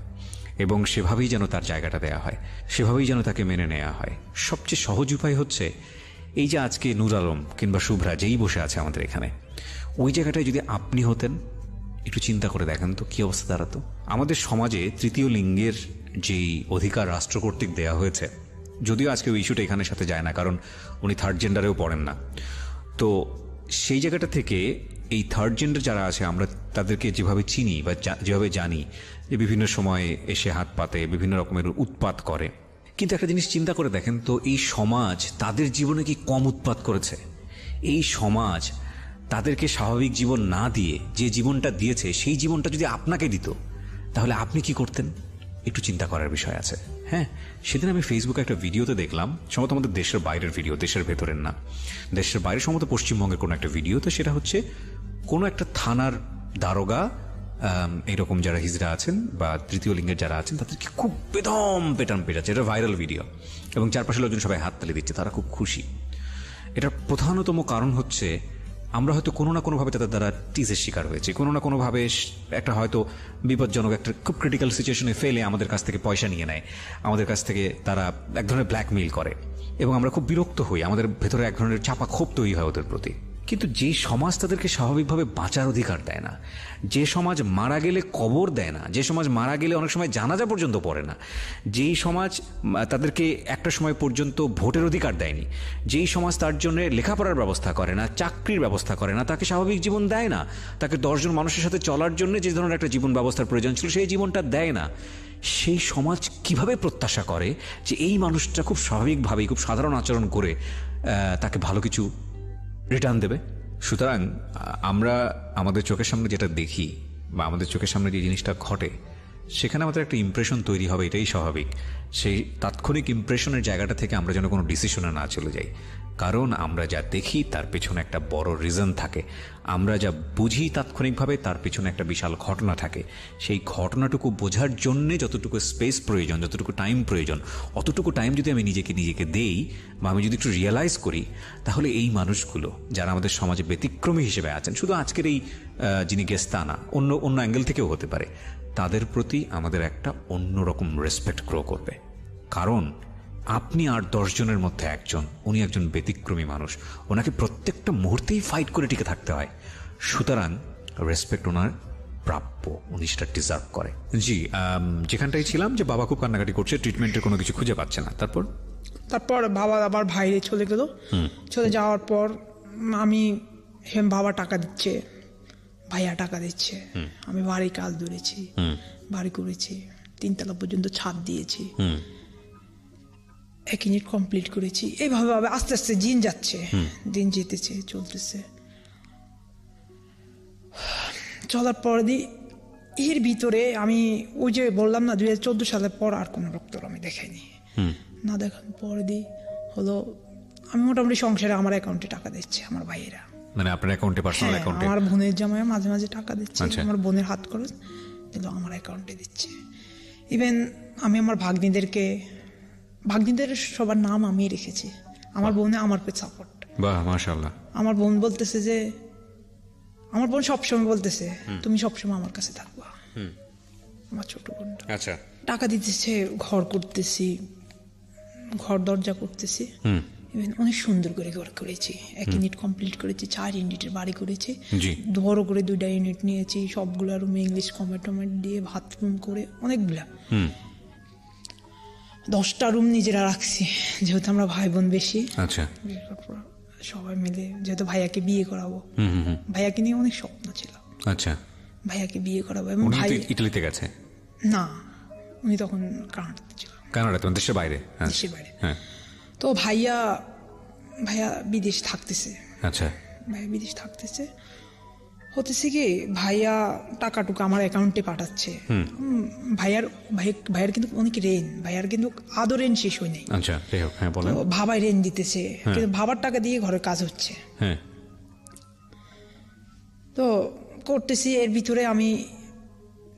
এবং সেভাবেই যেন তার জায়গাটা দেওয়া হয়, সেভাবেই যেন তাকে মেনে নেওয়া হয়। সবচেয়ে সহজ উপায় হচ্ছে এই যে আজকে নূর আলম কিংবা শুভ্রা যেই বসে আছে আমাদের এখানে, ওই জায়গাটায় যদি আপনি হতেন, একটু চিন্তা করে দেখেন তো কি অবস্থা দাঁড়াতো। আমাদের সমাজে তৃতীয় লিঙ্গের যেই অধিকার রাষ্ট্র কর্তৃক দেওয়া হয়েছে, যদিও আজকে ওই ইস্যুটা এখানের সাথে যায় না, কারণ উনি 3rd জেন্ডারেও পড়েন না, তো সেই জায়গাটা থেকে এই 3rd জেন্ডার যারা আছে আমরা তাদেরকে যেভাবে চিনি বা যেভাবে জানি যে বিভিন্ন সময়ে এসে হাত পাতে, বিভিন্ন রকমের উৎপাত করে, কিন্তু একটা জিনিস চিন্তা করে দেখেন তো, এই সমাজ তাদের জীবনে কি কম উৎপাত করেছে? এই সমাজ তাদেরকে স্বাভাবিক জীবন না দিয়ে যে জীবনটা দিয়েছে, সেই জীবনটা যদি আপনাকে দিত, তাহলে আপনি কি করতেন? একটু চিন্তা করার বিষয় আছে। হ্যাঁ, সেদিন আমি ফেসবুকে একটা ভিডিওতে দেখলাম, সম্ভবত আমাদের দেশের বাইরের ভিডিও, দেশের ভেতরের না, দেশের বাইরে, সম্ভবত পশ্চিমবঙ্গের কোনো একটা ভিডিও। তো সেটা হচ্ছে কোনো একটা থানার দারোগা, এইরকম যারা হিজড়া আছেন বা তৃতীয় লিঙ্গের যারা আছেন, তাদেরকে খুব পেটান পেটাচ্ছে। এটা ভাইরাল ভিডিও, এবং চারপাশে লোকজন সবাই হাততালি দিচ্ছে, তারা খুব খুশি। এটার প্রধানতম কারণ হচ্ছে আমরা হয়তো কোনো না কোনোভাবে তাদের দ্বারা টিজের শিকার হয়েছি, কোনো না কোনোভাবে একটা হয়তো বিপজ্জনক একটা খুব ক্রিটিক্যাল সিচুয়েশনে ফেলে আমাদের কাছ থেকে পয়সা নিয়ে নেয়, আমাদের কাছ থেকে তারা এক ধরনের ব্ল্যাকমেইল করে, এবং আমরা খুব বিরক্ত হই, আমাদের ভেতরে এক ধরনের চাপা ক্ষোভ তৈরি হয় ওদের প্রতি। কিন্তু যে সমাজ তাদেরকে স্বাভাবিকভাবে বাঁচার অধিকার দেয় না, যে সমাজ মারা গেলে কবর দেয় না, যে সমাজ মারা গেলে অনেক সময় জানাজা পর্যন্ত পড়ে না, যেই সমাজ তাদেরকে একটা সময় পর্যন্ত ভোটের অধিকার দেয়নি, যেই সমাজ তার জন্য লেখাপড়ার ব্যবস্থা করে না, চাকরির ব্যবস্থা করে না, তাকে স্বাভাবিক জীবন দেয় না, তাকে 10 জন মানুষের সাথে চলার জন্য যে ধরনের একটা জীবন ব্যবস্থার প্রয়োজন ছিল সেই জীবনটা দেয় না, সেই সমাজ কিভাবে প্রত্যাশা করে যে এই মানুষটা খুব স্বাভাবিকভাবেই খুব সাধারণ আচরণ করে তাকে ভালো কিছু রিটার্ন দেবে? সুতরাং আমরা আমাদের চোখের সামনে যেটা দেখি বা আমাদের চোখের সামনে যে জিনিসটা ঘটে, সেখানে আমাদের একটা ইমপ্রেশন তৈরি হবে, এটাই স্বাভাবিক। সেই তাৎক্ষণিক ইমপ্রেশনের জায়গাটা থেকে আমরা যেন কোনো ডিসিশনে না চলে যাই, কারণ আমরা যা দেখি তার পেছনে একটা বড় রিজন থাকে, আমরা যা বুঝি তাৎক্ষণিকভাবে তার পেছনে একটা বিশাল ঘটনা থাকে। সেই ঘটনাটুকু বোঝার জন্যে যতটুকু স্পেস প্রয়োজন, যতটুকু টাইম প্রয়োজন, অতটুকু টাইম যদি আমি নিজেকে দেই বা আমি যদি একটু রিয়েলাইজ করি, তাহলে এই মানুষগুলো যারা আমাদের সমাজে ব্যতিক্রমী হিসেবে আছেন, শুধু আজকের এই যিনি গেস্ট তা না, অন্য অন্য অ্যাঙ্গেল থেকেও হতে পারে, তাদের প্রতি আমাদের একটা অন্যরকম রেসপেক্ট গ্রো করবে। কারণ আপনি আর 10 জনের মধ্যে একজন, উনি একজন ব্যতিক্রমী মানুষ, ওনাকে প্রত্যেকটা মুহূর্তেই ফাইট করে টিকে থাকতে হয়। সুতরাং রেসপেক্ট ওনার প্রাপ্য, উনি সেটা ডিজার্ভ করে। জি, যেখানটাই ছিলাম যে বাবা খুব কান্নাকাটি করছে, ট্রিটমেন্টের কোনো কিছু খুঁজে পাচ্ছে না। তারপর বাবা আবার বাইরে চলে গেল। চলে যাওয়ার পর আমি বাবা টাকা দিচ্ছে, ভাইয়া টাকা দিচ্ছে, আমি বাড়ি কাজ ধরেছি, বাড়ি করেছি, 3 তলা পর্যন্ত ছাদ দিয়েছি, 1 ইউনিট কমপ্লিট করেছি। এইভাবে আস্তে আস্তে দিন যাচ্ছে, দিন যেতেছে, চলতেছে। চলার পর এর ভিতরে আমি ওই যে বললাম না 2014 সালের পর আর কোনো ডক্টর আমি দেখাইনি। না দেখার পর হলো আমি মোটামুটি সংসারে আমার অ্যাকাউন্টে টাকা দিচ্ছে আমার ভাইয়েরা, মানে আপনার অ্যাকাউন্টে, পার্সোনাল অ্যাকাউন্টে? আমার বোনের জামাই মাঝে মাঝে টাকা দিচ্ছে, আমার বোনের হাত খরচ দিল আমার অ্যাকাউন্টে দিচ্ছে। ইভেন আমি আমার ভাগ্নিদের সবার নাম আমি রেখেছি। আমার বোনে আমার পেয়ে সাপোর্ট। বাহ, মাশাআল্লাহ। আমার বোন বলতেছে যে, আমার বোন সবসময় বলতেছে তুমি সবসময় আমার কাছে থাকবা। আমার ছোট বোনটা আচ্ছা টাকা দিতেছে, ঘর করতেছি, ঘর দরজা করতেছি। ইভেন অনেক সুন্দর করে ঘর করেছি, 1 ইউনিট কমপ্লিট করেছি, 4 ইউনিটের বাড়ি করেছি, বড় করে 2টা ইউনিট নিয়েছি, সবগুলো রুমে ইংলিশ কমেন্ট দিয়ে বাথরুম করে অনেকগুলা, 10টা রুম নিজেরা রাখছি, যেহেতু আমরা ভাই বোন বেশি। আচ্ছা, সবাই মিলে, যেহেতু ভাইয়াকে বিয়ে করাবো, ভাইয়াকে নিয়ে অনেক স্বপ্ন ছিল। আচ্ছা, ভাইয়াকে বিয়ে করাবো। এবং ভাই ইতালিতে গেছে? না, উনি তখন কানাডাতে ছিল। কানাডাতে, দেশের বাইরে? দেশের বাইরে। তো ভাইয়া বিদেশ থাকতেছে। আচ্ছা, ভাইয়া বিদেশ থাকতেছে, হতেছে কি ভাইয়া টাকাটুকু আমার অ্যাকাউন্টে পাঠাচ্ছে। ভাইয়ার কিন্তু অনেক ঋণ, ভাইয়ার কিন্তু আদর ঋণ শেষ হয় নাই। আচ্ছা, ভাবাই ঋণ দিতেছে, কিন্তু ভাবার টাকা দিয়ে ঘরের কাজ হচ্ছে। তো করতেছি, এর ভিতরে আমি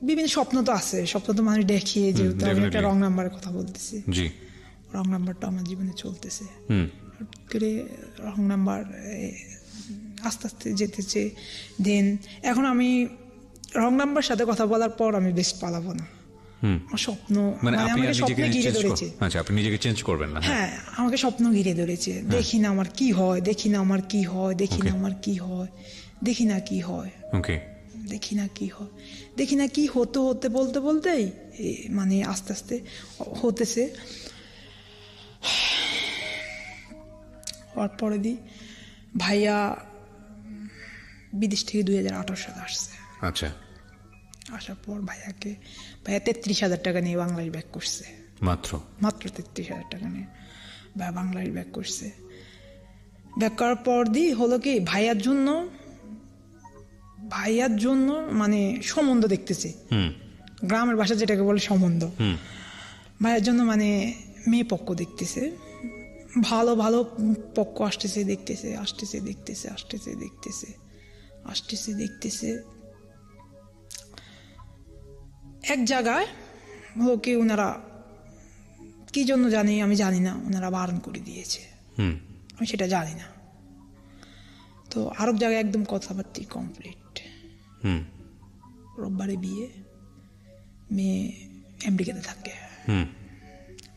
বিভিন্ন স্বপ্ন তো আছে, স্বপ্ন তো মানুষ দেখিয়ে, যেহেতু আমি একটা রং নাম্বারের কথা বলতেছি, রং নাম্বারটা আমার জীবনে চলতেছে। করে রং নাম্বার আস্তে আস্তে যেতেছে। দেন এখন আমি রং নাম্বার সাথে কথা বলার পর আমি বেশ পালাবো না। আমার স্বপ্ন আমাকে স্বপ্নে ঘিরে ধরেছে। আচ্ছা, আপনি নিজেকে চেঞ্জ করবেন না? হ্যাঁ, আমাকে স্বপ্ন ঘিরে ধরেছে। দেখি না আমার কি হয়, দেখি না আমার কি হয়, দেখি না আমার কি হয়, দেখি না কি হয়, দেখি না কি হয়, দেখি না কি হতে বলতে বলতেই মানে আস্তে আস্তে হতেছে। হওয়ার পরে ভাইয়া বিদেশ থেকে 2018 সালে আসছে। আচ্ছা, আসার পর ভাইয়া 33,000 টাকা নিয়ে বাংলাদেশ ব্যাক করছে। মাত্র 33,000 টাকা নিয়ে ভাইয়া বাংলাদেশ ব্যাক করছে। ব্যাক করার পর হলো কি ভাইয়ার জন্য মানে সম্বন্ধ দেখতেছে, গ্রামের ভাষা যেটাকে বলে সম্বন্ধ। ভাইয়ার জন্য মানে মেয়ে পক্ষ দেখতেছে, ভালো ভালো পক্ষ আসতেছে, দেখতেছে। এক জায়গায় ওকে ওনারা কি জন্য আমি জানি না, ওনারা বারণ করে দিয়েছে, আমি সেটা জানি না। তো আরব জায়গায় একদম কথাবার্তা কমপ্লিট। রোববারে বিয়ে, মেয়ে আমেরিকাতে থাকে,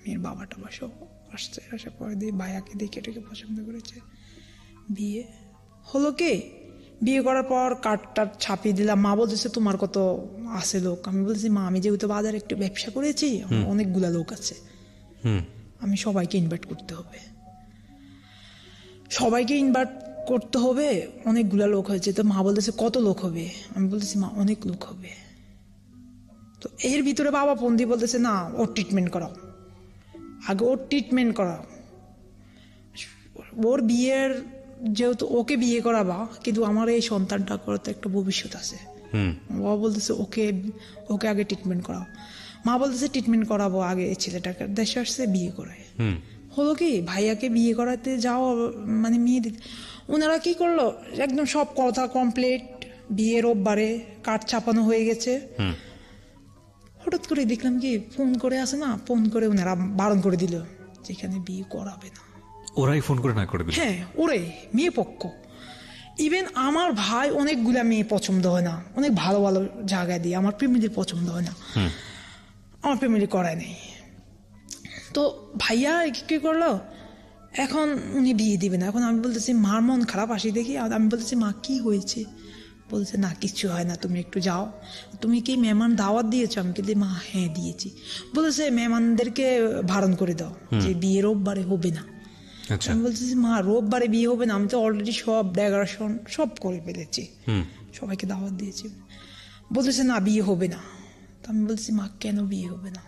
মেয়ের বাবা টাবা সব আসছে। আসার পরে ভাইয়াকে দেখে পছন্দ করেছে, বিয়ে হলো। কি বিয়ে করার পর কার্ডটা ছাপিয়ে দিলাম। মা বলতেছে তোমার কত আছে লোক? আমি বলছি মা, আমি যেহেতু বাজারে একটু ব্যবসা করেছি, অনেকগুলা লোক আছে, আমি সবাইকে ইনভাইট করতে হবে, অনেকগুলা লোক হয়েছে। তো মা বলতেছে কত লোক হবে? আমি বলতেছি মা, অনেক লোক হবে। তো এর ভিতরে বাবা পন্থী বলতেছে না, ওর ট্রিটমেন্ট করাও, আগে ওর ট্রিটমেন্ট করাও, ওর বিয়ের, যেহেতু ওকে বিয়ে করাবা, কিন্তু আমার এই সন্তানটা করাতে একটা ভবিষ্যৎ আছে। বাবা বলতেছে ওকে আগে ট্রিটমেন্ট করাও। মা বলতেছে ট্রিটমেন্ট করাবো আগে, এই ছেলেটাকে দেশে আসছে বিয়ে করায়। হলো কি ভাইয়াকে বিয়ে করাতে যাও, মানে মেয়ে দিতে, ওনারা কি করলো, একদম সব কথা কমপ্লিট, বিয়ে রোববারে কার্ড ছাপানো হয়ে গেছে। হঠাৎ করে দেখলাম কি ফোন করে আসে না, ফোন করে ওনারা বারণ করে দিল যেখানে বিয়ে করাবে না। ওরাই ফোন করে না করে দিল? হ্যাঁ, ওরে মেয়ে পক্ষ। ইভেন আমার ভাই অনেকগুলা মেয়ে পছন্দ হয় না, অনেক ভালো ভালো জায়গায় দিয়ে, আমার ফ্যামিলির পছন্দ হয় না, আমার ফ্যামিলি করায় নেই। তো ভাইয়া কি করলো, এখন উনি বিয়ে দিবে না। এখন আমি বলতেছি মার মন খারাপ আসি দেখি, আর আমি বলতেছি মা কি হয়েছে, বলছে না কিছু হয় না, তুমি একটু যাও। তুমি কি মেহমান দাওয়াত দিয়েছো? আমি কিন্তু মা হ্যাঁ দিয়েছি। বলেছে মেহমানদেরকে বারণ করে দাও যে বিয়ে রোববারে হবে না। আমি বলতেছি মা রোববারে বিয়ে হবে না, আমি তো অলরেডি সব ডেকোরেশন সব করে ফেলেছি, সবাইকে দাওয়াত দিয়েছি। বলতেছে না বিয়ে হবে না। তো আমি বলতেছি মা কেন বিয়ে হবে না?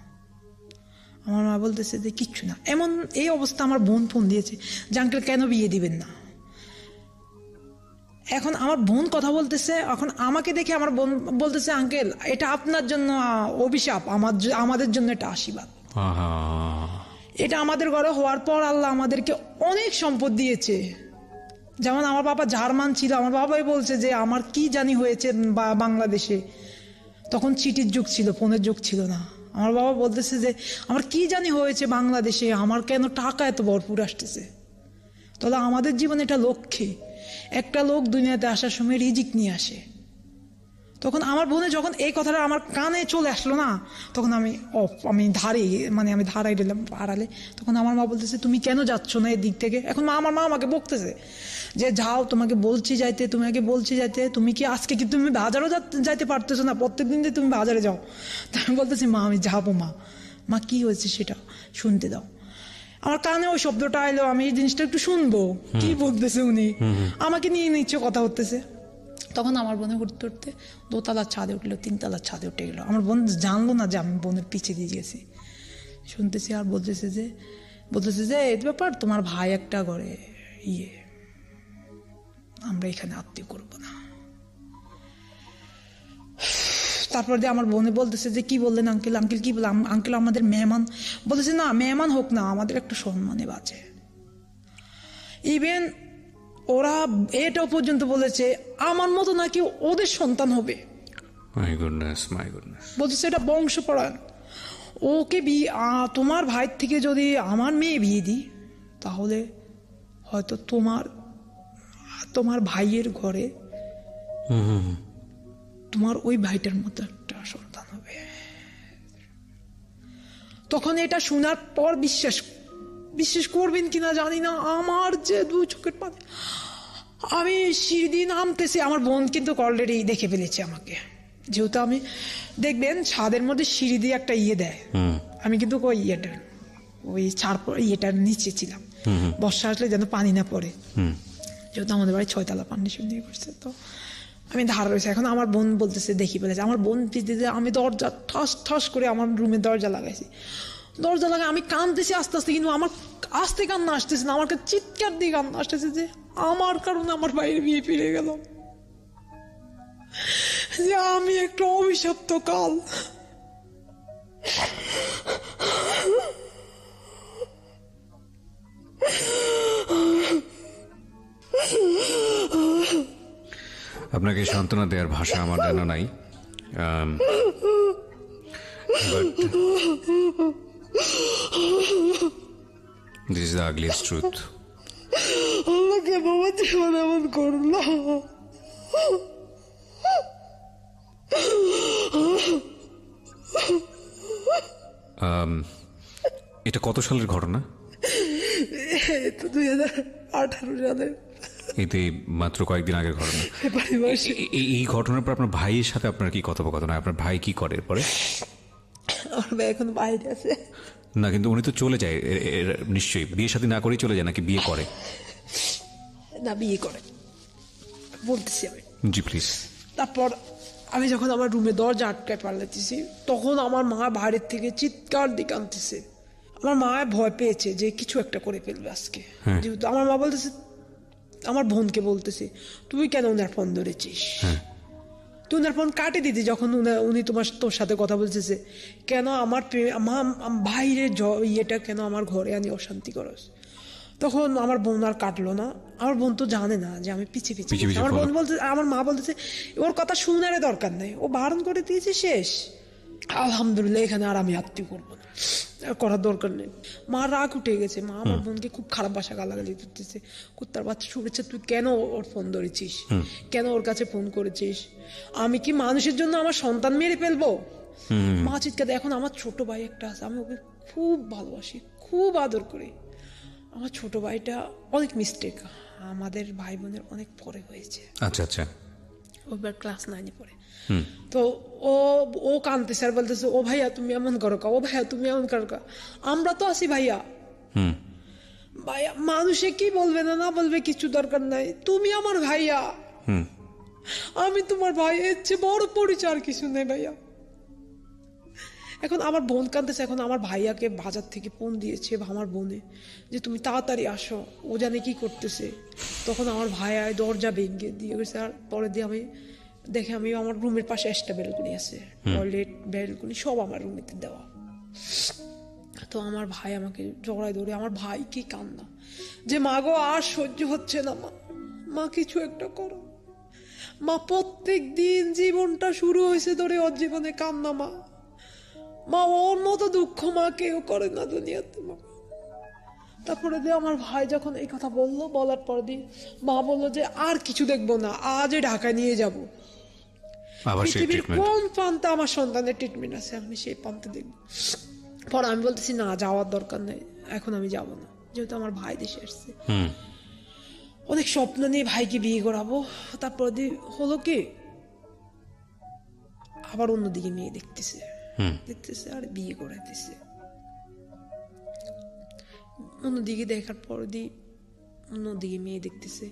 আমার মা বলতেছে যে কিচ্ছু না। এমন এই অবস্থা আমার বোন ফোন দিয়েছে যে আঙ্কেল কেন বিয়ে দিবেন না। এখন আমার বোন কথা বলতেছে, এখন আমাকে দেখে আমার বোন বলতেছে আঙ্কেল এটা আপনার জন্য অভিশাপ, আমাদের জন্য এটা আশীর্বাদ। এটা আমাদের ঘরে হওয়ার পর আল্লাহ আমাদেরকে অনেক সম্পদ দিয়েছে। যেমন আমার বাবা জার্মান ছিল, আমার বাবাই বলছে যে আমার কি জানি হয়েছে বাংলাদেশে, তখন চিঠির যুগ ছিল, ফোনের যুগ ছিল না। আমার বাবা বলতেছে যে আমার কি জানি হয়েছে বাংলাদেশে, আমার কেন টাকা এত ভরপুর আসতেছে। তাহলে আমাদের জীবনে এটা লক্ষ্যে, একটা লোক দুনিয়াতে আসার সময় রিজিক নিয়ে আসে। তখন আমার বোনে যখন এই কথাটা আমার কানে চলে আসলো না, তখন আমি ধারাই দিলাম আড়ালে। তখন আমার মা বলতেছে তুমি কেন যাচ্ছ না এদিক থেকে? এখন আমার মা আমাকে বকতেছে যে যাও, তোমাকে বলছি যাইতে, তুমি কি আজকে কি তুমি বাজারও যাইতে পারতেছো না? প্রত্যেকদিন যে তুমি বাজারে যাও। তা আমি বলতেছি মা আমি যাবো। মা কি হয়েছে সেটা শুনতে দাও। আমার কানে ওই শব্দটা এলো, আমি এই জিনিসটা একটু শুনবো কি বলতেছে উনি, আমাকে নিয়ে নিচ্ছে কথা হতেছে। তখন আমার বোনে উঠতে উঠতে 2তলার ছাদে উঠলো, 3তলার ছাদে উঠে গেলো। আমার বোন জানলো না যে আমি বোনের পিছিয়ে দিয়ে গেছি। শুনতেছি আর বলতেছে যে এই ব্যাপার, তোমার ভাই একটা ঘরে আমরা এখানে আত্মীয় করবো না। তারপর যে আমার বোনে বলতেছে যে কি বললেন আঙ্কেল কি বললাম? আঙ্কেল আমাদের মেহমান। বলতেছে না মেহমান হোক না, আমাদের একটা সম্মানে বাঁচে। ইভেন ওরা এটাও পর্যন্ত বলেছে আমার মতো নাকি ওদের সন্তান হবে। My goodness. বলতেছে এটা বংশ পরায়ণ। ওকে তোমার ভাই থেকে যদি আমার মেয়ে বিয়ে দিই, তাহলে হয়তো তোমার ভাইয়ের ঘরে তোমার ওই ভাইটার মতো একটা সন্তান হবে। তখন এটা শোনার পর বিশ্বাস করবেন কিনা জানি না, আমার যে 2 চোখের পানি। আমি সিঁড়ি নামতেছি, আমার বোন কিন্তু অলরেডি দেখে ফেলেছে আমাকে, যেহেতু আমি দেখবেন ছাদের মধ্যে সিঁড়ি দিয়ে একটা দেয়, আমি কিন্তু ওই ইয়েটার নিচে ছিলাম, বর্ষা আসলে যেন পানি না পড়ে, যেহেতু আমাদের বাড়ি 6তলা ফাউন্ডেশন দিয়ে করছে। তো আমি ধার রয়েছে। এখন আমার বোন বলতেছে দেখি ফেলেছে, আমার বোন আমি দরজা ঠাস করে আমার রুমের দরজা লাগাইছি। দরজা লাগাই আমি কাঁদতেছি আস্তে আস্তে, কিন্তু আমার আস্তে কান্না আসতেছে না, আমার কাছে চিৎকার দিয়ে কান্না আসতেছে যে আমার কারণে আমার ভাইয়ের বিয়ে ফিরে গেল, যে আমি একটা অভিশপ্ত কাল। আপনাকে সান্ত্বনা দেওয়ার ভাষা আমার জানা নাই, this is the ugliest truth. আল্লাহকে বাবা জীবন এমন করলো। এটা কত সালের ঘটনা? 2018 সালে। এতে মাত্র কয়েকদিন আগের ঘটনা। এই ঘটনার পর আপনার ভাইয়ের সাথে আপনার কি কথোপকথন? আপনার ভাই কি করে এরপরে? আমার ভাই এখন বাইরে আছে। না কিন্তু উনি তো চলে যায় নিশ্চয়ই, বিয়ে শাদী না করেই চলে যায় নাকি বিয়ে করে? না বিয়ে করে বলতেছি আমি। জি প্লিজ। তারপর আমি যখন আমার রুমে দরজা আটকায় পারলাতেছি, তখন আমার মা বাইরের থেকে চিৎকার দিয়ে কাঁদতেছে। আমার মা ভয় পেয়েছে যে কিছু একটা করে ফেলবে আজকে। যেহেতু আমার মা বলতেছে, আমার বোনকে বলতেছে তুই কেন ওনার ফোন ধরেছিস? তুই ওনার ফোন কাটে দিতি যখন উনি তোর সাথে কথা বলতেছে, কেন আমার ভাইয়ের ইয়েটা কেন আমার ঘরে আনি অশান্তি করস। তখন আমার বোন আর কাটলো না, আমার বোন তো জানে না যে আমি পিছিয়ে পিছিয়ে। আমার বোন বলতে, আমার মা বলতেছে ওর কথা শুনারে দরকার নেই, ও বারণ করে দিয়েছে শেষ, আলহামদুলিল্লাহ এখানে আর আমি আত্মীয় করবো না, করার দরকার নেই। মা রাগ উঠে গেছে, মা আমার বোনকে খুব খারাপ ভাষা গালাগালি করতেছে, কুত্তার বাচ্চা শুনেছে, তুই কেন ওর ফোন ধরেছিস, কেন ওর কাছে ফোন করেছিস, আমি কি মানুষের জন্য আমার সন্তান মেরে ফেলবো। মা চিৎকার দেয়। এখন আমার ছোট ভাই একটা আছে, আমি ওকে খুব ভালোবাসি, খুব আদর করি। আমার ছোট ভাইটা অনেক মিস্টেক, আমাদের ভাই বোনের অনেক পরে হয়েছে। আচ্ছা আচ্ছা। ও এবার ক্লাস 9-এ পড়ে। তো ও কাঁদতেছে আর বলতেছে, ও ভাইয়া তুমি এমন করো কা, ও ভাইয়া তুমি এমন করো কা, আমরা তো আছি ভাইয়া। ভাইয়া মানুষে কি বলবে না না বলবে কিছু দরকার নাই, তুমি আমার ভাইয়া, আমি তোমার ভাই, এর চেয়ে বড় পরিচয় আর কিছু নেই ভাইয়া। এখন আমার বোন কাঁদতেছে। এখন আমার ভাইয়াকে বাজার থেকে ফোন দিয়েছে আমার বোনে যে তুমি তাড়াতাড়ি আসো, ও জানে কি করতেছে। তখন আমার ভাইয়া দরজা ভেঙে দিয়ে গেছে। আর পরে দিয়ে আমি দেখে, আমি আমার রুমের পাশে একটা বেলকনি আছে, টয়লেট বেলকনি সব আমার রুমেতে দেওয়া। তো আমার ভাই আমাকে জড়ায় ধরে, আমার ভাই কি কান্না যে মা গো আর সহ্য হচ্ছে না, মা কিছু একটা করো। মা প্রত্যেক দিন জীবনটা শুরু হয়েছে ধরে ওর জীবনে কান্না, মা ওর মতো দুঃখ মা কেউ করে না দুনিয়াতে। মা তারপরে দিয়ে আমার ভাই যখন এই কথা বললো, বলার পর দিয়ে মা বললো যে আর কিছু দেখবো না, আজই ঢাকায় নিয়ে যাবো, পৃথিবীর কোন প্রান্তে আমার সন্তানের ট্রিটমেন্ট আছে আমি সেই প্রান্তে দেখবো। পরে আমি বলতেছি না, যাওয়ার দরকার নেই, এখন আমি যাব না, যেহেতু আমার ভাই দেশে আসছে। অনেক স্বপ্ন নিয়ে ভাইকে বিয়ে করাবো। তারপর দিয়ে হলো কি, আবার অন্যদিকে মেয়ে দেখতেছে আর বিয়ে করাইতেছে। অন্যদিকে দেখার পর দিয়ে অন্যদিকে মেয়ে দেখতেছে,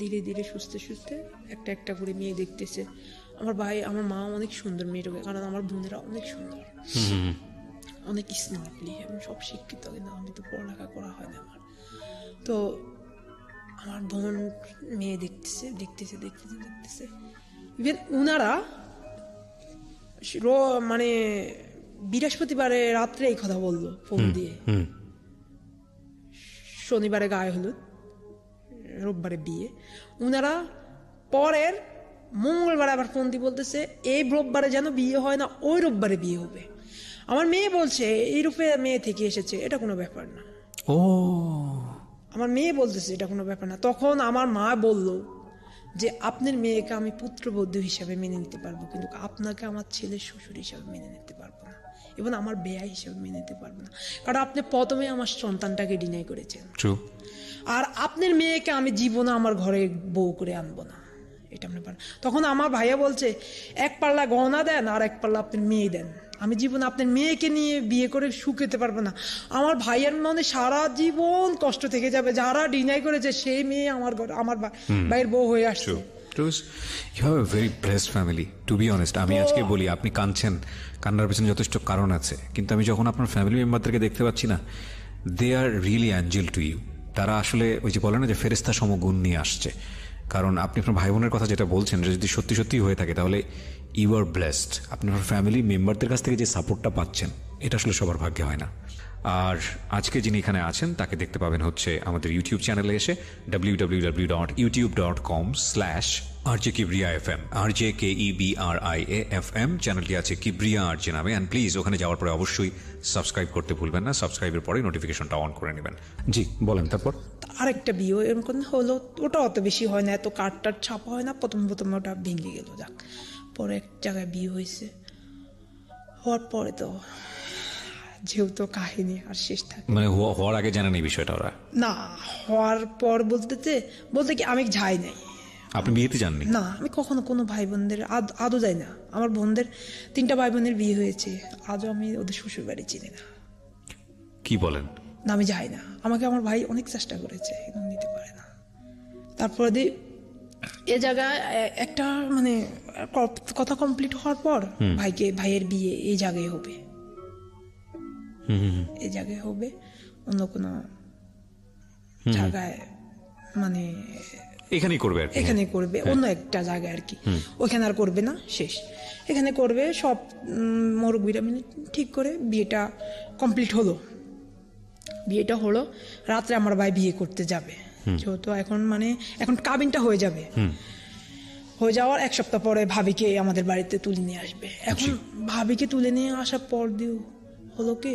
ধীরে ধীরে সুস্থে সুস্থে একটা একটা করে মেয়ে দেখতেছে। আমার ভাই, আমার মা অনেক সুন্দর মেয়েটাকে, কারণ আমার বোনেরা অনেক সুন্দর, অনেক স্মার্টলি এবং সব শিক্ষিত, কিন্তু আমি তো পড়ালেখা করা হয় না আমার। তো আমার বোন মেয়ে দেখতেছে দেখতেছে দেখতেছে দেখতেছে ইভেন উনারা মানে বৃহস্পতিবারে রাত্রে এই কথা বললো ফোন দিয়ে, শনিবারে গায়ে হলুদ, রোববারে বিয়ে। উনারা পরের মঙ্গলবারে আবার ফোন দিয়ে বলতেছে এই রোববারে যেন বিয়ে হয় না, ওই রোববারে বিয়ে হবে। আমার মেয়ে বলছে এই রূপে মেয়ে থেকে এসেছে, এটা কোনো ব্যাপার না। ও আমার মেয়ে বলতেছে এটা কোনো ব্যাপার না। তখন আমার মা বলল যে আপনার মেয়েকে আমি পুত্রবধূ হিসাবে মেনে নিতে পারবো, কিন্তু আপনাকে আমার ছেলের শ্বশুর হিসাবে মেনে নিতে পারবো না, এবং আমার বেয়া হিসাবে মেনে নিতে পারবো না, কারণ আপনি প্রথমে আমার সন্তানটাকে ডিনাই করেছেন। আর আপনার মেয়েকে আমি জীবনে আমার ঘরে বউ করে আনবো না, এটা আপনি পারেন। তখন আমার ভাইয়া বলছে এক পাল্লা গহনা দেন আর এক পাল্লা আপনার মেয়ে দেন, আমি জীবনে আপনার মেয়েকে নিয়ে বিয়ে করে সুখেতে পারবো না। আমার ভাইয়ের মনে সারা জীবন কষ্ট থেকে যাবে, যারা ডিনাই করেছে সেই মেয়ে আমার ঘরে আমার ভাইয়ের বউ হয়ে আসছে। You have a very blessed family, to be honest. আমি আজকে বলি আপনি কাঁদছেন, কান্নার পেছনে যথেষ্ট কারণ আছে, কিন্তু আমি যখন আপনার ফ্যামিলি মেম্বারদেরকে দেখতে পাচ্ছি না, they are really angel to you. তারা আসলে ওই যে বলে না যে ফেরেশতা সমগুণ নিয়ে আসছে। কারণ আপনি আপনার ভাই বোনের কথা যেটা বলছেন, যদি সত্যি সত্যি হয়ে থাকে তাহলে ইউ আর ব্লেসড। আপনি আপনার ফ্যামিলি মেম্বারদের কাছ থেকে যে সাপোর্টটা পাচ্ছেন, এটা আসলে সবার ভাগ্যে হয় না। আর আজকে যিনি এখানে আছেন তাকে দেখতে পাবেন হচ্ছে আমাদের ইউটিউব চ্যানেলে এসে www.youtube.com/RJKibriya FM, RJKEBRIA FM চ্যানেলটি আছে কিব্রিয়া আরজে নামে। অ্যান্ড প্লিজ ওখানে যাওয়ার পরে অবশ্যই সাবস্ক্রাইব করতে ভুলবেন না, সাবস্ক্রাইবের পরে নোটিফিকেশনটা অন করে নেবেন। জি বলেন। তারপর আরেকটা বিয়ে এরকম হলো, ওটা অত বেশি হয় না, এত কার্ড টার্ড ছাপা হয় না, প্রথম ওটা ভেঙে গেল। যাক, পরে এক জায়গায় বিয়ে হয়েছে, হওয়ার পরে তো যেহেতু কাহিনী আর শেষ থাকে, মানে হওয়ার আগে জানেন এই বিষয়টা ওরা? না, হওয়ার পর বলতে কি আমি যাই নাই। আপনি বিয়েতে যাননি? না, আমি কখনো কোনো ভাই বোনদের আদৌ যাই না। আমার বোনদের 3টা ভাই বোনের বিয়ে হয়েছে, আজও আমি ওদের শ্বশুর বাড়ি চিনি না। কি বলেন? না, আমি যাই না। আমাকে আমার ভাই অনেক চেষ্টা করেছে, কিন্তু নিতে পারে না। তারপরে এ জায়গায় একটা মানে কথা কমপ্লিট হওয়ার পর ভাইয়ের বিয়ে এই জায়গায় হবে, এই জায়গায় হবে, অন্য কোনো জায়গায় মানে এখানেই করবে আর কি। এখানে করবে অন্য একটা জায়গায় আর কি, ওইখানে আর করবে না, শেষ। এখানে করবে সব মুরব্বিরা মিলে ঠিক করে বিয়েটা কমপ্লিট হলো। বিয়েটা হলো, রাত্রে আমার ভাই বিয়ে করতে যাবে, যেহেতু এখন কাবিনটা হয়ে যাবে। হয়ে যাওয়ার 1 সপ্তাহ পরে ভাবিকে আমাদের বাড়িতে তুলে নিয়ে আসবে। এখন ভাবিকে তুলে নিয়ে আসার পর দিয়ে হলো কি,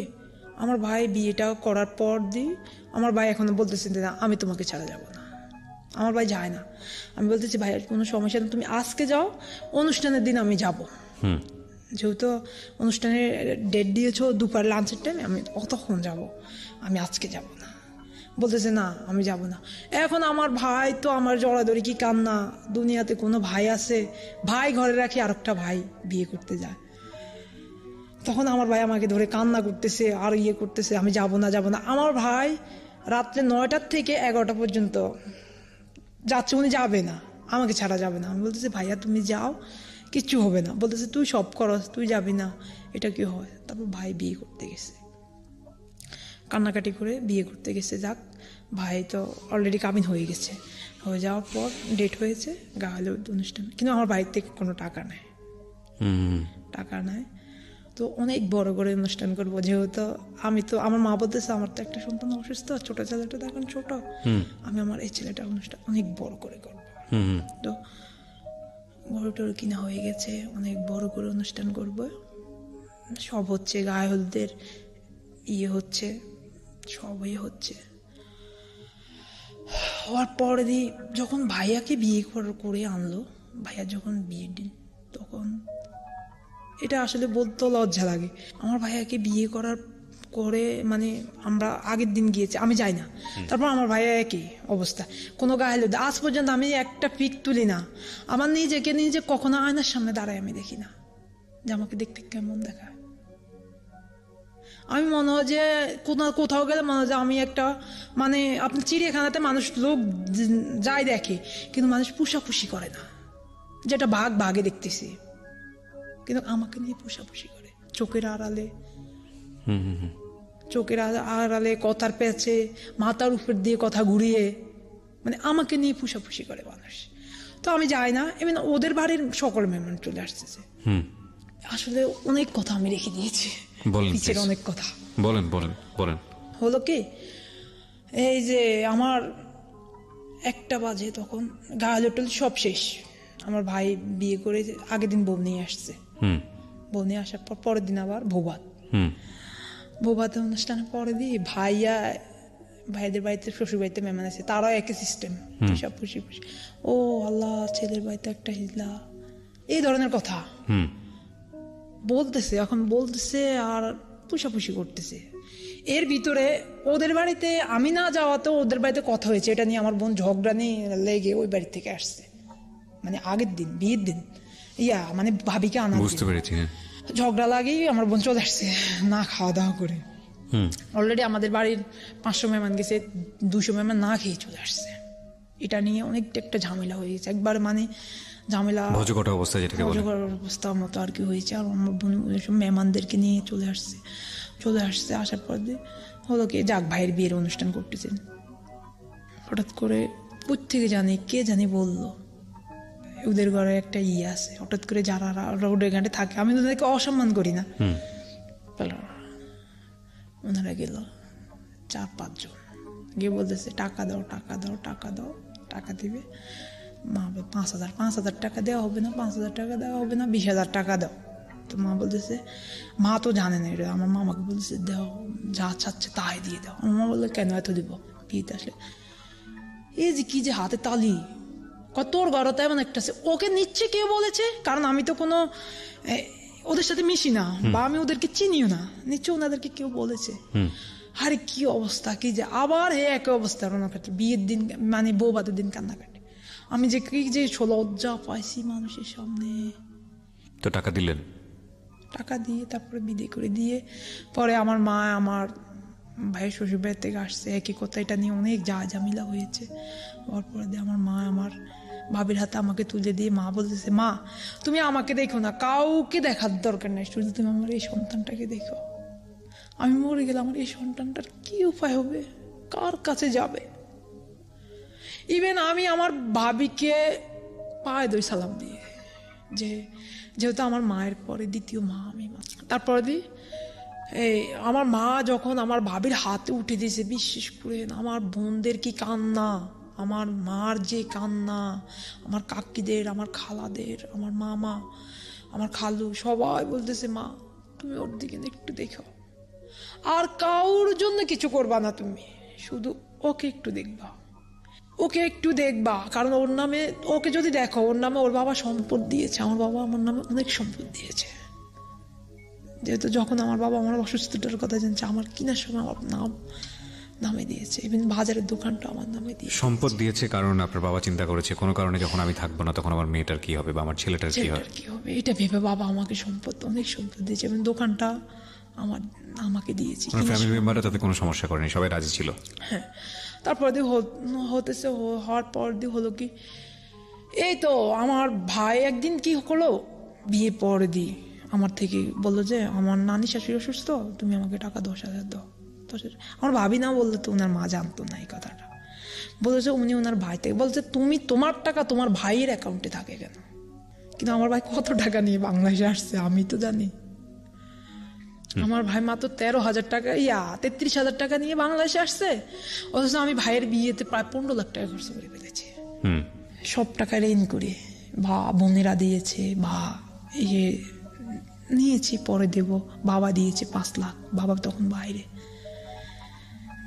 আমার ভাই বিয়েটা করার পর দিয়ে আমার ভাই এখনো বলতেছে না আমি তোমাকে ছাড়া যাব না। আমার ভাই যায় না। আমি বলতেছি ভাই কোনো সমস্যা নেই, তুমি আজকে যাও, অনুষ্ঠানের দিন আমি যাব। যেহেতু অনুষ্ঠানের ডেট দিয়েছো দুপুর লাঞ্চের টাইমে, আমি তখন যাব, আমি আজকে যাব না। বলতেছে না আমি যাব না। এখন আমার ভাই তো আমার জড়াদড়ি কি কান্না, দুনিয়াতে কোনো ভাই আছে, ভাই ঘরে রাখি আরেকটা ভাই বিয়ে করতে যায়। তখন আমার ভাই আমাকে ধরে কান্না করতেছে আর করতেছে, আমি যাব না যাব না। আমার ভাই রাত্রে 9টা থেকে 11টা পর্যন্ত যাচ্ছে, উনি যাবে না, আমাকে ছাড়া যাবে না। আমি বলতেছি ভাইয়া তুমি যাও, কিচ্ছু হবে না। বলতেছে তুই সব করস, তুই যাবি না, এটা কি হয়? তারপর ভাই বিয়ে করতে গেছে, কান্নাকাটি করে বিয়ে করতে গেছে। যাক, ভাই তো অলরেডি কাবিন হয়ে গেছে। হয়ে যাওয়ার পর ডেট হয়েছে, গা হলুদ অনুষ্ঠান, কিন্তু আমার বাড়ির থেকে কোনো টাকা নেই, টাকা নেয়। তো অনেক বড় করে অনুষ্ঠান করবো, যেহেতু আমার মা বলতেছে আমার তো একটা সন্তান অসুস্থ, ছোট ছেলেটা এখন ছোট, আমি আমার এই ছেলেটা অনুষ্ঠান অনেক বড় করে করবো। তো গরু টরু কিনা হয়ে গেছে, অনেক বড় করে অনুষ্ঠান করবো, সব হচ্ছে, গায়ে হলুদের হচ্ছে, সবই হচ্ছে। হওয়ার পরে যখন ভাইয়াকে বিয়ে করে আনলো, ভাইয়া যখন বিয়ের দিন, তখন এটা আসলে বলতে লজ্জা লাগে। আমার ভাইয়াকে বিয়ে করে আমরা আগের দিন গিয়েছি, আমি যাই না। তারপর আমার ভাইয়া একই অবস্থা, কোনো গায়ে হলুদ। আজ পর্যন্ত আমি একটা পিক তুলি না, আমার নিজে কখনো আয়নার সামনে দাঁড়ায় আমি দেখি না যে আমাকে দেখতে কেমন দেখায়। আমি মনে হয় যে কোথাও গেলে মনে হয় যে আমি একটা আপনি চিড়িয়াখানাতে মানুষ লোক যাই দেখে, কিন্তু মানুষ পুষাপুষি করে না, যেটা বাঘে দেখতেছি, কিন্তু আমাকে নিয়ে পুষাপুষি করে চোখের আড়ালে কথার পেছে, মাথার উপর দিয়ে কথা ঘুরিয়ে, আমাকে নিয়ে পুষাপুষি করে মানুষ। তো আমি যাই না। এমনি ওদের বাড়ির সকল মেহমান চলে আসতেছে, আসলে অনেক কথা আমি রেখে দিয়েছি, পিছের অনেক কথা। বলেন। হলো কি, এই যে আমার 1টা বাজে, তখন গায়ে সব শেষ। আমার ভাই বিয়ে করে আগের দিন বউ নিয়ে আসছে, বউ নিয়ে আসার পর পরের দিন আবার বৌভাত অনুষ্ঠানের পরে ভাইদের বাড়িতে শ্বশুর বাড়িতে মেহমান আছে, তারাও একই সিস্টেম, সব পুষি ও আল্লাহ ছেলের বাড়িতে একটা হিজলা, এই ধরনের কথা বলতেছে আর পুষাপুষি করতেছে। এর ভিতরে ওদের বাড়িতে আমি না যাওয়াতেও ওদের বাড়িতে কথা হয়েছে, এটা নিয়ে আমার বোন ঝগড়া নিয়ে লেগে ওই বাড়ি থেকে আসছে, আগের দিন বিয়ের দিন ভাবিকে আনা, বুঝতে পেরেছি। ঝগড়া লাগেই আমার বোন চলে আসছে না খাওয়া দাওয়া করে। অলরেডি আমাদের বাড়ির 500 মেহমান গেছে, 200 মেহমান না খেয়ে চলে আসছে। এটা নিয়ে অনেকটা একটা ঝামেলা হয়ে গেছে, একবার ঝামেলা ভজঘট অবস্থা, যেটাকে বলে অবস্থার মতো আর কি হয়েছে। আর আমার বোন মেহমানদেরকে নিয়ে চলে আসছে। আসার পর হলো কি, যাক ভাইয়ের বিয়ের অনুষ্ঠান করতেছেন, হঠাৎ করে প্রত্যেকে কে জানি বললো ওদের ঘরে একটা আছে, হঠাৎ করে যারা রোডের ঘাটে থাকে, আমি ওদেরকে অসম্মান করি না, ওনারা গেল 4-5 জন গিয়ে বলতেছে টাকা দাও, টাকা দিবে। মা 5,000 টাকা দেওয়া হবে না, 5,000 টাকা দেওয়া হবে না, 20,000 টাকা দাও। তো মা বলতেছে, মা তো জানে না এটা, আমার মামাকে বলতেছে দাও, যা চাচ্ছে তাই দিয়ে দাও। আমার মা বললো কেন এত দিব, বিয়েতে আসলে এই যে কি যে হাতে তালি, তোর ঘরে তো এমন একটা আছে, ওকে নিচ্ছে কে বলেছে? কারণ আমি তো কোনো ওদের সাথে মিশি না, বা আমি ওদেরকে চিনিও না, নিচ্ছে ওনাদেরকে কেউ বলেছে। আরে কি অবস্থা, কি যে আবার একই অবস্থা রান্নাঘাটে বিয়ের দিন, বৌভাতের দিন কান্নাকাটি। আমি যে কি যে লজ্জা পাইছি মানুষের সামনে। তো টাকা দিলেন? টাকা দিয়ে তারপরে বিদায় করে দিয়ে পরে আমার মা আমার ভাইয়ের শ্বশুর বাড়ি থেকে আসছে, একই কথা, এটা নিয়ে অনেক ঝামেলা হয়েছে। হওয়ার পরে দিয়ে আমার মা আমার ভাবির হাতে আমাকে তুলে দিয়ে মা বলতেছে, মা তুমি আমাকে দেখো না, কাউকে দেখার দরকার নেই, শুধু তুমি আমার এই সন্তানটাকে দেখো। আমি মরে গেলে আমার এই সন্তানটার কি উপায় হবে, কার কাছে যাবে? ইভেন আমি আমার ভাবিকে পায়ে দই সালাম দিয়ে, যেহেতু আমার মায়ের পরে দ্বিতীয় মা আমি। তারপরে দিই এই আমার মা যখন আমার ভাবির হাতে উঠে দিয়েছে, বিশ্বাস করেন আমার বোনদের কি কান্না, আমার মার যে কান্না, আমার কাকিদের, আমার খালাদের, আমার মামা, আমার খালু সবাই বলতেছে মা তুমি ওর দিকে একটু দেখো, আর কাউর জন্য কিছু করবা না তুমি, শুধু ওকে একটু দেখবা, ওকে একটু দেখবা, কারণ ওর নামে, ওকে যদি দেখো ওর নামে ওর বাবা সম্পদ দিয়েছে, আমার বাবা আমার নামে অনেক সম্পদ দিয়েছে। যেহেতু যখন আমার বাবা আমার অসুস্থতার কথা জানছে, আমার কেনার সময় আমার নামে দিয়েছে, ইভেন বাজারের দোকানটা আমার নামে দিয়েছে। সম্পদ দিয়েছে কারণ আপনার বাবা চিন্তা করেছে কোনো কারণে যখন আমি থাকবো না তখন আমার মেয়েটার কি হবে বা আমার ছেলেটার কি হবে, এটা ভেবে বাবা আমাকে অনেক সম্পদ দিয়েছে, এবং দোকানটা আমাকে দিয়েছে। ফ্যামিলি মেম্বাররা তাতে কোনো সমস্যা করেনি, সবাই রাজি ছিল। হ্যাঁ, তারপর দিয়ে হওয়ার পর দিয়ে হলো কি, এই তো আমার ভাই একদিন কি হলো, বিয়ে পরে দিয়ে আমার থেকে বললো যে আমার নানি শাশুড়ি অসুস্থ, তুমি আমাকে টাকা 10,000 দাও। আমার ভাবি না বললো তো, ওনার মা জানতো না এই কথাটা, বলেছে উনি ওনার ভাই থেকে বলছে তুমি তোমার টাকা তোমার ভাইয়ের অ্যাকাউন্টে থাকে কেন, কিন্তু আমার ভাই কত টাকা নিয়ে বাংলাদেশে আসছে আমি তো জানি। আমার ভাই মাত্র 13,000 টাকা 33,000 টাকা নিয়ে বাংলাদেশে আসছে, অথচ আমি ভাইয়ের বিয়েতে প্রায় 15 লাখ টাকা খরচ করে ফেলেছি, সব টাকা ঋণ করে, বা বোনেরা দিয়েছে বা নিয়েছি পরে দেব, বাবা দিয়েছে 5 লাখ, বাবা তখন বাইরে,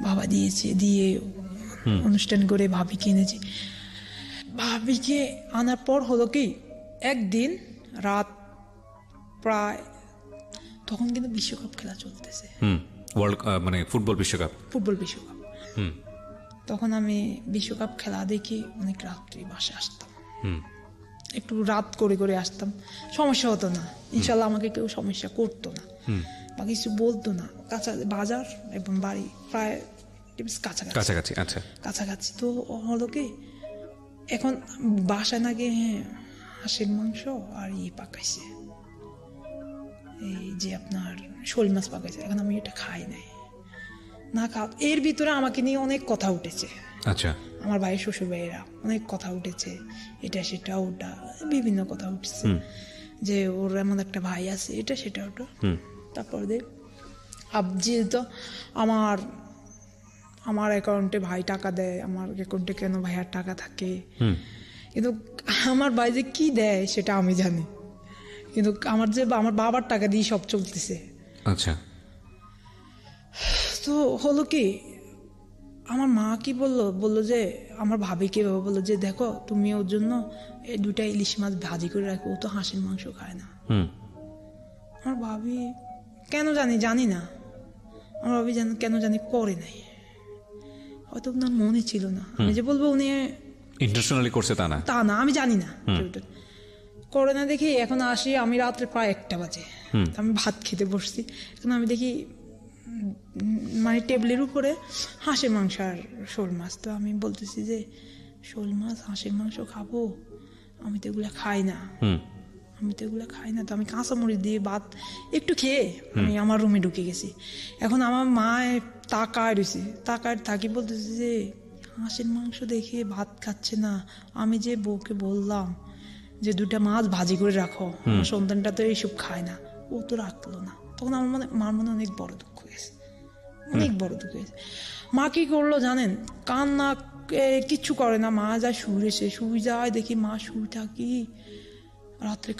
বাবা দিয়েছে, দিয়ে অনুষ্ঠান করে ভাবিকে এনেছি। ভাবিকে আনার পর হলো কি, একদিন রাত প্রায়, তখন কিন্তু বিশ্বকাপ খেলা চলতেছে, ওয়ার্ল্ড মানে ফুটবল বিশ্বকাপ, তখন আমি বিশ্বকাপ খেলা দেখি অনেক রাত্রি বাসে আসতাম, একটু রাত করে করে আসতাম, সমস্যা হতো না, ইনশাল্লাহ আমাকে কেউ সমস্যা করতো না বা কিছু বলতো না। বাজার এবং বাড়ি প্রায় কাছাকাছি। আচ্ছা, কাছাকাছি তো হলো কি, এখন বাসায় না গিয়ে হাঁসের মাংস আর পাকাইছে, এই যে আপনার শোল মাছ পাকাইছে, এখন আমি এটা খাই নাই, না এর ভিতরে আমাকে নিয়ে অনেক কথা উঠেছে। আচ্ছা, আমার ভাইয়ের শ্বশুর ভাইয়েরা অনেক কথা উঠেছে, এটা সেটা ওটা বিভিন্ন কথা উঠছে, যে ওর এমন একটা ভাই আছে, এটা সেটা ওটা। তারপর যেহেতু আমার অ্যাকাউন্টে ভাই টাকা দেয়, আমার অ্যাকাউন্টে কেন ভাইয়ার টাকা থাকে, কিন্তু আমার ভাই যে কি দেয় সেটা আমি জানি, কিন্তু আমার বাবার টাকা দিয়ে সব চলতেছে। আচ্ছা, তো হলো কি, আমার মা কি বললো যে আমার ভাবিকে বললো যে দেখো তুমি ওর জন্য 2টা ইলিশ মাছ ভাজি করে রাখো, ও তো হাঁসের মাংস খায় না। আমার ভাবি কেন জানি না, আমার ভাবি কেন জানি করে নাই, হয়তো ওনার মনে ছিল না, আমি যে বলবো উনি ইন্টেনশনালি করছে তা না, আমি জানি না, করে না দেখি। এখন আসি আমি রাত্রে প্রায় 1টা বাজে, আমি ভাত খেতে বসছি, এখন আমি দেখি মানে টেবিলের উপরে হাঁসের মাংস আর শোল মাছ। তো আমি বলতেছি যে শোল মাছ হাঁসের মাংস খাবো, আমি তো এগুলা খাই না, তো আমি কাঁচামরিচ দিয়ে ভাত একটু খেয়ে আমি আমার রুমে ঢুকে গেছি। এখন আমার মায় তাকায় থাকি, বলতেছে যে হাঁসের মাংস দেখে ভাত খাচ্ছে না, আমি যে বউকে বললাম যে 2টা মাছ ভাজি করে রাখো, আমার সন্তানটা তো এইসব খায় না, ও তো রাখলো না। তখন আমার মার মনে অনেক বড় দুঃখ হয়েছে, মা কি করলো জানেন, কান্না কিচ্ছু করে না, মা যায় শুয়ে যায়, দেখি মা শুয়ে থাকি, রাত্রে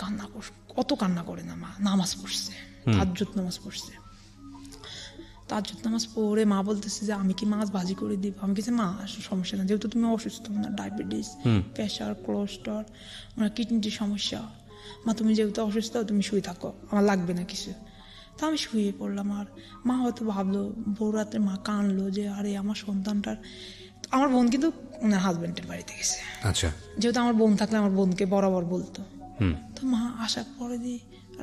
অত কান্না করে না, মা নামাজ পড়ছে, তাহাজ্জুদ নামাজ পড়ে মা বলতেছে যে আমি কি মাছ ভাজি করে দিব, আমি কিছু মা সমস্যা না, যেহেতু তুমি অসুস্থ, না ডায়াবেটিস, প্রেশার, কোলেস্ট্রল, ওনার কিডনির সমস্যা, মা তুমি যেহেতু অসুস্থ তুমি শুয়ে থাকো, আমার লাগবে না কিছু। তা আমি শুয়ে পড়লাম, আর মা হয়তো ভাবলো, ভোর রাত্রে মা কানলো যে আরে আমার সন্তানটার, আমার বোন কিন্তু ওনার হাজবেন্ডের বাড়িতে গেছে, আচ্ছা, যেহেতু আমার বোন থাকলে আমার বোনকে বরাবর বলতো। তো মা আসার পরে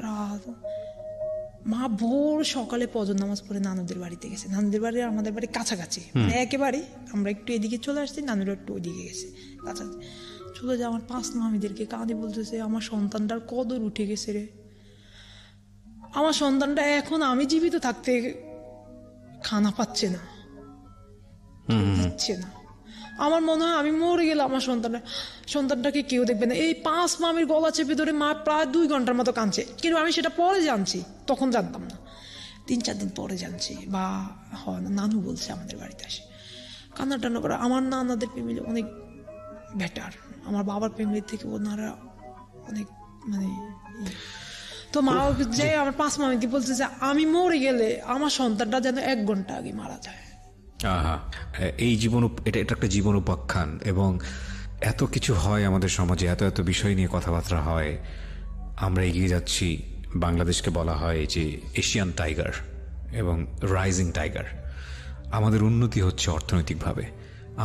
রাত, মা ভোর সকালে ফজর নামাজ পড়ে নানুদের বাড়িতে গেছে, নানুদের বাড়ি আমাদের বাড়ি কাছাকাছি, মানে একেবারে আমরা একটু এদিকে চলে আসছি, নানুরা একটু ওইদিকে গেছে, কাছাকাছি চলে যায়। আমার 5 মামিদেরকে কাঁদে বলতেছে আমার সন্তানটার কদর উঠে গেছে রে, আমার সন্তানটা এখন আমি জীবিত থাকতে খানা পাচ্ছে না, দিচ্ছে না, আমার মনে হয় আমি মরে গেলে আমার সন্তানটাকে কেউ দেখবে না। এই 5 মামির গলা চেপে ধরে মা প্রায় 2 ঘন্টার মতো কাঁদছে, কিন্তু আমি সেটা পরে জানছি, তখন জানতাম না, 3-4 দিন পরে জানছি, বা হয় না নানু বলছে আমাদের বাড়িতে আসে কান্না টান্না করে। আমার নানাদের ফ্যামিলি অনেক বেটার, আমার বাবার ফ্যামিলি থেকে ওনারা অনেক মানে তো মা যে আমার 5 মামিকে বলছে যে আমি মরে গেলে আমার সন্তানটা যেন 1 ঘন্টা আগে মারা যায়। আহা, এই জীবন, এটা একটা জীবন উপাখ্যান, এবং এত কিছু হয় আমাদের সমাজে, এত এত বিষয় নিয়ে কথাবার্তা হয়। আমরা এগিয়ে যাচ্ছি, বাংলাদেশকে বলা হয় যে এশিয়ান টাইগার এবং রাইজিং টাইগার। আমাদের উন্নতি হচ্ছে অর্থনৈতিকভাবে,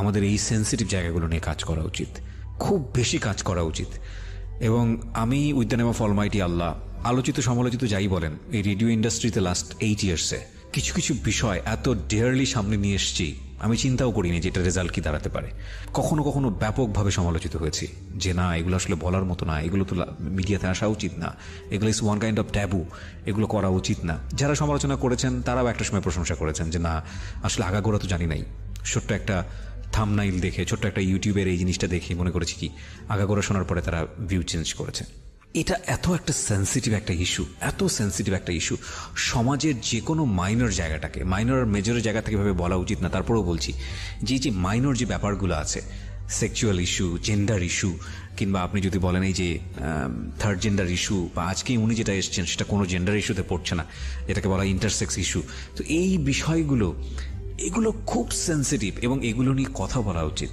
আমাদের এই সেন্সিটিভ জায়গাগুলো নিয়ে কাজ করা উচিত, খুব বেশি কাজ করা উচিত। এবং আমি with the name of almighty Allah, আলোচিত সমালোচিত যাই বলেন, এই রেডিও ইন্ডাস্ট্রিতে লাস্ট 8 ইয়ার্সে কিছু কিছু বিষয় এত ডেয়ারলি সামনে নিয়ে এসেছি, আমি চিন্তাও করিনি যে এটা রেজাল্ট কি দাঁড়াতে পারে। কখনো কখনো ব্যাপকভাবে সমালোচিত হয়েছি যে না, এগুলো আসলে বলার মতো না, এগুলো তো মিডিয়াতে আসা উচিত না, এগুলো is one kind of taboo, এগুলো করা উচিত না। যারা সমালোচনা করেছেন তারাও একটা সময় প্রশংসা করেছেন যে না, আসলে আগাগোড়া তো জানি নাই, ছোট্ট একটা থাম্বনেইল দেখে, ছোট্ট একটা ইউটিউবের এই জিনিসটা দেখে মনে করেছি কি, আগাগোড়া শোনার পরে তারা ভিউ চেঞ্জ করেছে। এটা এত একটা সেন্সিটিভ একটা ইস্যু, এত সেন্সিটিভ একটা ইস্যু, সমাজের যে কোনো মাইনর জায়গাটাকে মাইনর আর মেজরের জায়গা থেকে ভাবে বলা উচিত না। তারপরেও বলছি যে মাইনর যে ব্যাপারগুলো আছে, সেক্সুয়াল ইস্যু, জেন্ডার ইস্যু, কিংবা আপনি যদি বলেন এই যে থার্ড জেন্ডার ইস্যু, বা আজকেই উনি যেটা এসছেন সেটা কোনো জেন্ডার ইস্যুতে পড়ছে না, যেটাকে বলা ইন্টারসেক্স ইস্যু। তো এই বিষয়গুলো, এগুলো খুব সেন্সিটিভ এবং এগুলো নিয়ে কথা বলা উচিত।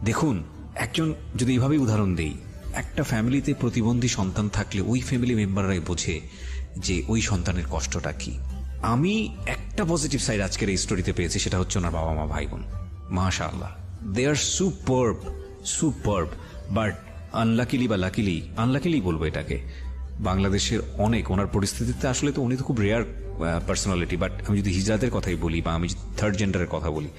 দেখুন, একজন যদি এইভাবেই উদাহরণ দেই, একটা ফ্যামিলিতে প্রতিবন্ধী সন্তান থাকলে ওই ফ্যামিলি মেম্বাররাই বোঝে যে ওই সন্তানের কষ্টটা কি। আমি একটা পজিটিভ সাইড আজকের এই স্টোরিতে পেয়েছি, সেটা হচ্ছে ওনার বাবা মা ভাই বোন, মাশাআল্লাহ, দে আর সুপারব। বাট আনলাকিলি বা আনলাকিলি বলবো এটাকে, বাংলাদেশের অনেক, ওনার পরিস্থিতিতে আসলে তো উনি তো খুব রেয়ার পার্সোনালিটি, বাট আমি যদি হিজড়াদের কথাই বলি বা আমি থার্ড জেন্ডারের কথা বলি,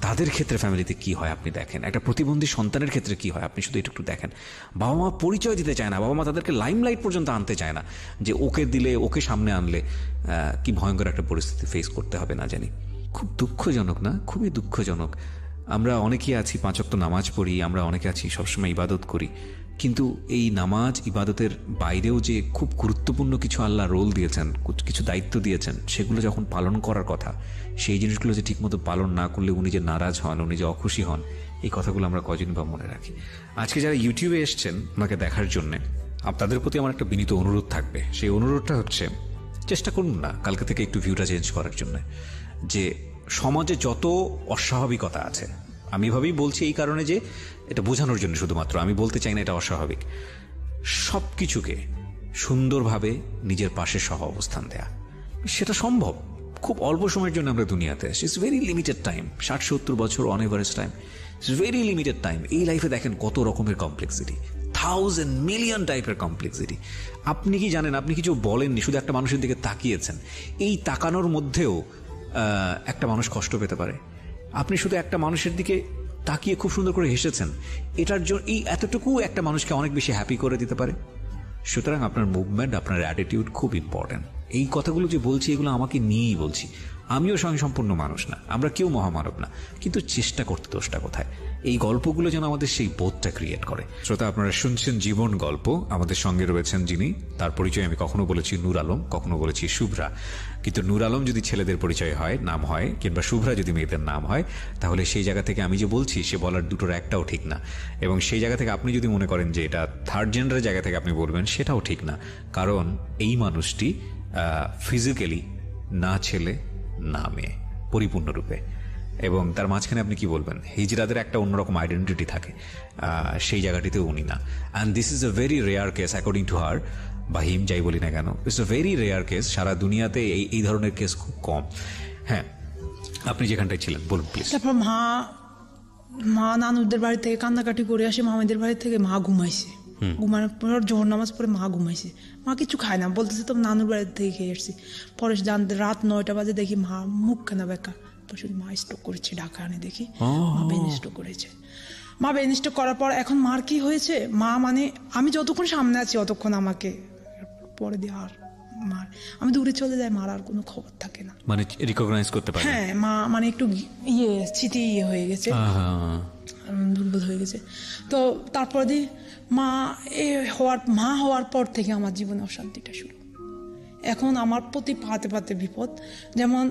তাদের ক্ষেত্রে ফ্যামিলিতে কি হয় আপনি দেখেন, একটা প্রতিবন্ধী সন্তানের ক্ষেত্রে কি হয় আপনি শুধু একটু দেখেন। বাবা মা পরিচয় দিতে চায় না, বাবা মা তাদেরকে লাইমলাইট পর্যন্ত আনতে চায় না, যে ওকে দিলে, ওকে সামনে আনলে কি ভয়ঙ্কর একটা পরিস্থিতি ফেস করতে হবে না জানি। খুব দুঃখজনক না? খুবই দুঃখজনক। আমরা অনেকেই আছি 5 ওয়াক্ত নামাজ পড়ি, আমরা অনেকে আছি সবসময় ইবাদত করি, কিন্তু এই নামাজ ইবাদতের বাইরেও যে খুব গুরুত্বপূর্ণ কিছু আল্লাহ রোল দিয়েছেন, কিছু দায়িত্ব দিয়েছেন, সেগুলো যখন পালন করার কথা, সেই জিনিসগুলো যে ঠিকমতো পালন না করলে উনি যে নারাজ হন, উনি যে অখুশি হন, এই কথাগুলো আমরা কজন বা মনে রাখি। আজকে যারা ইউটিউবে এসছেন আমাকে দেখার জন্যে, তাদের প্রতি আমার একটা বিনীত অনুরোধ থাকবে। সেই অনুরোধটা হচ্ছে, চেষ্টা করুন না কালকে থেকে একটু ভিউটা চেঞ্জ করার জন্য। যে সমাজে যত অস্বাভাবিকতা আছে, আমি এভাবেই বলছি এই কারণে যে এটা বোঝানোর জন্য শুধুমাত্র, আমি বলতে চাই না এটা অস্বাভাবিক, সব কিছুকে সুন্দরভাবে নিজের পাশে সহ অবস্থান দেয়া, সেটা সম্ভব। খুব অল্প সময়ের জন্য আমরা দুনিয়াতে আসি, ইটস ভেরি লিমিটেড টাইম, 60-70 বছর on average time, it's very limited time. এই লাইফে দেখেন কত রকমের কমপ্লেক্সিটি, 1000 মিলিয়ন টাইপের কমপ্লেক্সিটি। আপনি কি জানেন, আপনি কিছু বলেননি, শুধু একটা মানুষের দিকে তাকিয়েছেন, এই তাকানোর মধ্যেও একটা মানুষ কষ্ট পেতে পারে। আপনি শুধু একটা মানুষের দিকে তাকিয়ে খুব সুন্দর করে হেসেছেন, এটার জন্য এই এতটুকু একটা মানুষকে অনেক বেশি হ্যাপি করে দিতে পারে। সুতরাং আপনার মুভমেন্ট, আপনার অ্যাটিটিউড খুব ইম্পর্টেন্ট। এই কথাগুলো যে বলছি, এগুলো আমাকে নিয়েই বলছি। আমিও স্বয়ংসম্পূর্ণ মানুষ না, আমরা কেউ মহামানব না, কিন্তু চেষ্টা করতে দোষটা কোথায়? এই গল্পগুলো যেন আমাদের সেই বোধটা ক্রিয়েট করে। শ্রোতা, আপনারা শুনছেন জীবন গল্প। আমাদের সঙ্গে রয়েছেন যিনি, তার পরিচয় আমি কখনো বলেছি নূর আলম, কখনো বলেছি শুভ্রা, কিন্তু নূর আলম যদি ছেলেদের পরিচয় হয়, নাম হয়, কিংবা শুভ্রা যদি মেয়েদের নাম হয়, তাহলে সেই জায়গা থেকে আমি যে বলছি সে বলার দুটোর একটাও ঠিক না। এবং সেই জায়গা থেকে আপনি যদি মনে করেন যে এটা থার্ড জেন্ডারের জায়গা থেকে আপনি বলবেন, সেটাও ঠিক না। কারণ এই মানুষটি ফিজিক্যালি না ছেলে না মেয়ে, পরিপূর্ণরূপে, এবং তার মাঝখানে আপনি কি বলবেন, হিজড়াদের একটা অন্যরকম আইডেন্টিটি থাকে, সেই জায়গাটিতেও উনি না। And this is a very rare case according to her, বা হিম, যাই বলি না কেন, it's a very rare case. সারা দুনিয়াতে এই ধরনের কেস খুব কম। হ্যাঁ, আপনি যেখানটায় ছিলেন বলুন প্লিজ। তারপর মা নানুদের বাড়ি থেকে কান্নাকাটি করে আসে, মামাদের বাড়ি থেকে মা ঘুমাইছে, ঘুমানোর পর জোহর নামাজ পরে মা ঘুমাইছে, মা কিছু খায় না, বলতেছে তো নানুর বাড়ি থেকে খেয়ে এসছি। পরে জানতে রাত 9টা বাজে দেখি মা মুখখানা বেকা, শুধু মা স্ট্রোক করেছে, ঢাকা আনে দেখি মা ব্রেন স্ট্রোক করেছে। মা ব্রেন স্ট্রোক করার পর এখন মার কি হয়েছে, মা মানে আমি যতক্ষণ সামনে আছি অতক্ষণ আমাকে পরে দিয়ে আর মার। আমি দূরে চলে যাই, মার আর কোনো খবর থাকে না। মানে রিকগনাইজ করতে পারে? হ্যাঁ, মা মানে একটু স্মৃতি হয়ে গেছে, দুর্বল হয়ে গেছে। তো তারপর দিয়ে মা হওয়ার পর থেকে আমার জীবনে অশান্তিটা শুরু। এখন আমার প্রতি পাতে পাতে বিপদ। যেমন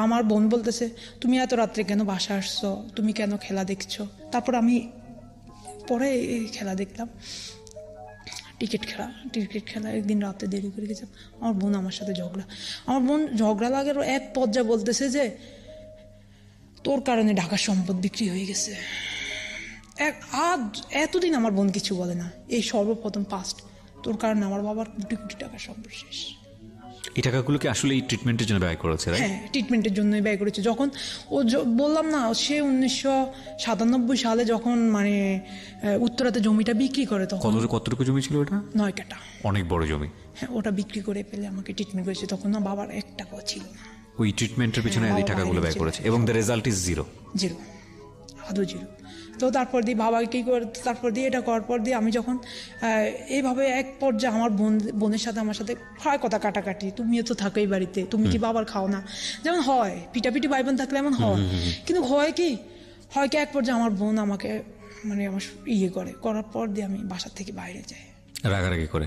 আমার বোন বলতেছে, তুমি এত রাত্রে কেন বাসা আসছো, তুমি কেন খেলা দেখছো? তারপর আমি পরে খেলা দেখলাম, ক্রিকেট খেলা। একদিন রাতে দেরি করে গেছে, আমার বোন আমার সাথে ঝগড়া লাগার এক পর্যায়ে বলতেছে যে তোর কারণে ঢাকার সম্পদ বিক্রি হয়ে গেছে। এতদিন আমার বোন কিছু বলে না, এই সর্বপ্রথম ফার্স্ট তোর কারণে আমার বাবার কোটি কোটি টাকার সম্পদ শেষ। এই টাকাগুলোকে আসলে এই ট্রিটমেন্টের জন্য ব্যয় করেছে? হ্যাঁ, ট্রিটমেন্টের জন্যই ব্যয় করেছে। যখন বললাম না, সে 1997 সালে যখন মানে উত্তরাতে জমিটা বিক্রি করে, তখন কতটুকু জমি ছিল ওটা? 9 কাঠা, অনেক বড় জমি। হ্যাঁ, ওটা বিক্রি করে ফেলে আমাকে ট্রিটমেন্ট করেছে। তখন না বাবার 1 টাকাও ছিল না। ওই ট্রিটমেন্টের পিছনে এই টাকাগুলো ব্যয় করেছে এবং দ্য রেজাল্ট ইজ জিরো, আদৌ জিরো। তো তারপর দিয়ে বাবাকে কী করে, তারপর দিয়ে এটা করার পর দিয়ে আমি যখন এইভাবে এক পর্যায়ে আমার বোনের সাথে আমার সাথে হয় কথা কাটাকাটি, তুমিও তো থাকো এই বাড়িতে, তুমি কি বাবার খাও না, যেমন হয় পিটাপিটি ভাই বোন থাকলে এমন হয়। কিন্তু হয় কি এক পর্যায়ে আমার বোন আমাকে মানে আমার করার পর দিয়ে আমি বাসার থেকে বাইরে যাই রাগারাগি করে।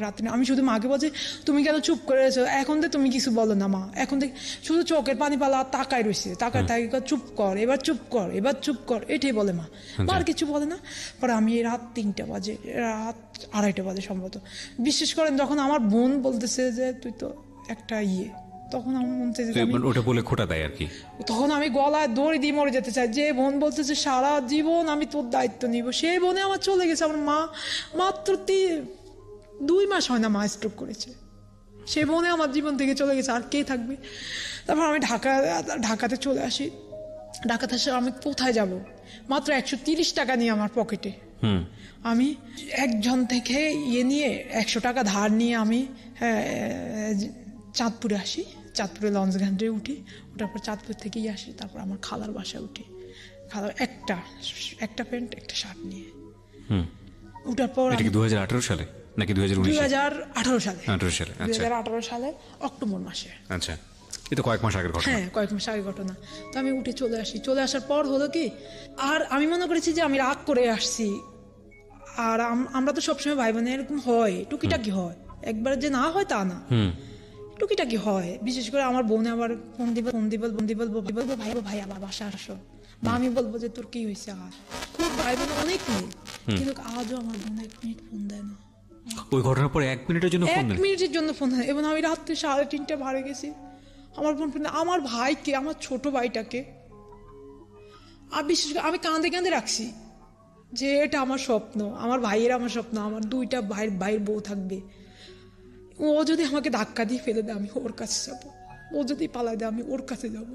রাত্রে আমি শুধু মাকে বলছি, তুমি কেন চুপ করে রয়েছো, এখন তো তুমি কিছু বলো না মা, এখন থেকে শুধু চোখের পানি পালা তাকায় রয়েছে, তাকায় চুপ কর, এবার চুপ কর, এটাই বলে মা। আর কিছু বলে না। পরে আমি রাত 3টা বাজে, রাত 2:30 বাজে সম্ভবত, বিশ্বাস করেন, যখন আমার বোন বলতেছে যে তুই তো একটা তখন আমার মন চাইছে ওটা বলে খোটা দেয় আর কি। তখন আমি গলায় দড়ি দিয়ে মরে যেতে চাই। যে বোন বলতেছে সারা জীবন আমি তোর দায়িত্ব নিব, সেই বোনে আমার চলে গেছে। আমার মা মাত্র 2 মাস হয় না মা স্ট্রোক করেছে, সেই বোনে আমার জীবন থেকে চলে গেছে, আর কে থাকবে? তারপর আমি ঢাকাতে চলে আসি। ঢাকাতে এসে আমি কোথায় যাব? মাত্র 130 টাকা নিয়ে আমার পকেটে। আমি একজন থেকে নিয়ে 100 টাকা ধার নিয়ে আমি চাঁদপুরে আসি। চাঁদপুরে লঞ্চঘাটে উঠি, ওঠার পর চাঁদপুর থেকেই আসি। তারপর আমার খালার বাসায় উঠি, খালার একটা প্যান্ট একটা শার্ট নিয়ে উঠার পর 2018 সালে নাকি 2019? 2018 সালে। 2018 সালে অক্টোবর মাসে। আচ্ছা, এটা কয়েক মাস আগের ঘটনা। হ্যাঁ, কয়েক মাস আগের ঘটনা। তো আমি উঠে চলে আসি। চলে আসার পর হলো কি, আর আমি মনে করেছি যে আমি রাগ করে আসছি। আর আমরা তো সবসময় ভাই বোনে এরকম হয়, টুকিটাকি হয়, একবার যে না হয় তা না, টুকিটাকি হয়। বিশেষ করে আমার বোনে আবার ফোন বলবো ভাই আবার বাসা আসো, বা আমি বলবো যে তোর কি হয়েছে। আর খুব ভাই বোন অনেক নেই, কিন্তু আজও আমার বোন 1 মিনিট ফোন দেয় না। ওই ঘটনার পরে 1 মিনিটের জন্য ফোন 1 মিনিটের জন্য ফোন দেয়। এবং আমি রাত্রে 3:30 বাড়ি গেছি, আমার বোন আমার ভাইকে, আমার ছোট ভাইটাকে, আর বিশেষ করে আমি কাঁদে রাখছি যে এটা আমার স্বপ্ন, আমার ভাইয়ের আমার স্বপ্ন, আমার 2টা ভাইয়ের বউ থাকবে। ও যদি আমাকে ধাক্কা দিয়ে ফেলে দেয় আমি ওর কাছে যাব, ও যদি পালায় দেয় আমি ওর কাছে যাব।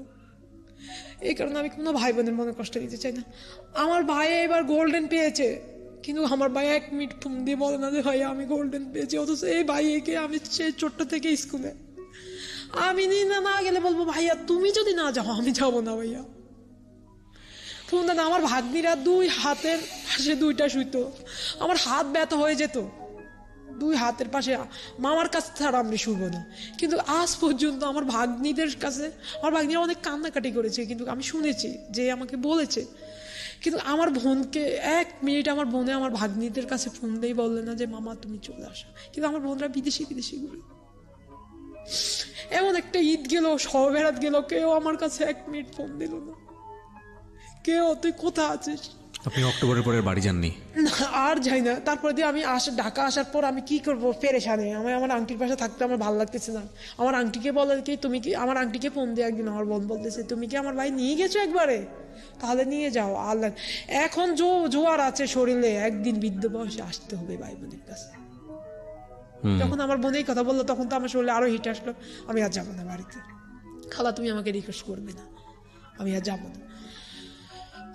এই কারণে আমি কোনো ভাই বোনের মনে কষ্ট দিতে চাই না। আমার ভাই এবার গোল্ডেন পেয়েছে, কিন্তু আমার ভাই 1 মিনিট ফোন দিয়ে বলে না যে ভাই আমি গোল্ডেন পেয়েছি। অথচ এই ভাইকে আমি সেই ছোট্ট থেকে স্কুলে আমি না গেলে বলবো ভাইয়া তুমি যদি না যাও আমি যাবো না ভাইয়া। ফোন দেন। আমার ভাগ্নিরা 2 হাতের পাশে 2টা শুইতো, আমার হাত ব্যথা হয়ে যেত। 2 হাতের পাশে মামার কাছে ছাড়া আমি শুবো না। কিন্তু আজ পর্যন্ত আমার ভাগ্নিদের কাছে, আমার ভাগ্নিরা অনেক কান্নাকাটি করেছে, কিন্তু আমি শুনেছি যে আমাকে বলেছে। কিন্তু আমার বোনকে 1 মিনিট আমার বোনে আমার ভাগ্নিদের কাছে ফোন দিয়ে বললে না যে মামা তুমি চলে আসো। কিন্তু আমার বোনরা বিদেশি ঘুরে। এমন একটা ঈদ গেল, সবেরাত গেল, কেউ আমার কাছে 1 মিনিট ফোন দিল না। কেউ তুই কোথা আছিস? আপনি অক্টোবরের পরে বাড়ি যাননি? আর যাই না। তারপর দিয়ে আমি ঢাকা আসার পর আমি কি করবো, পেরেশানে। আমার আংটির পাশে থাকতে আমার ভালো লাগতেছে না। আমার আংটিকে বলে কি তুমি কি, আমার আংটিকে ফোন দিয়ে একদিন আমার বোন বলতেছে তুমি কি আমার ভাই নিয়ে গেছো একবারে, তাহলে নিয়ে যাও। আল্লাহ, এখন জোয়ার আছে শরীরে, একদিন বৃদ্ধ বয়সে আসতে হবে ভাই বোনের কাছে। যখন আমার বোন এই কথা বললো তখন তো আমার শরীরে আরো হিট আসলো। আমি আর যাবো না বাড়িতে, খালা তুমি আমাকে রিকোয়েস্ট করবে না, আমি আর যাবো না।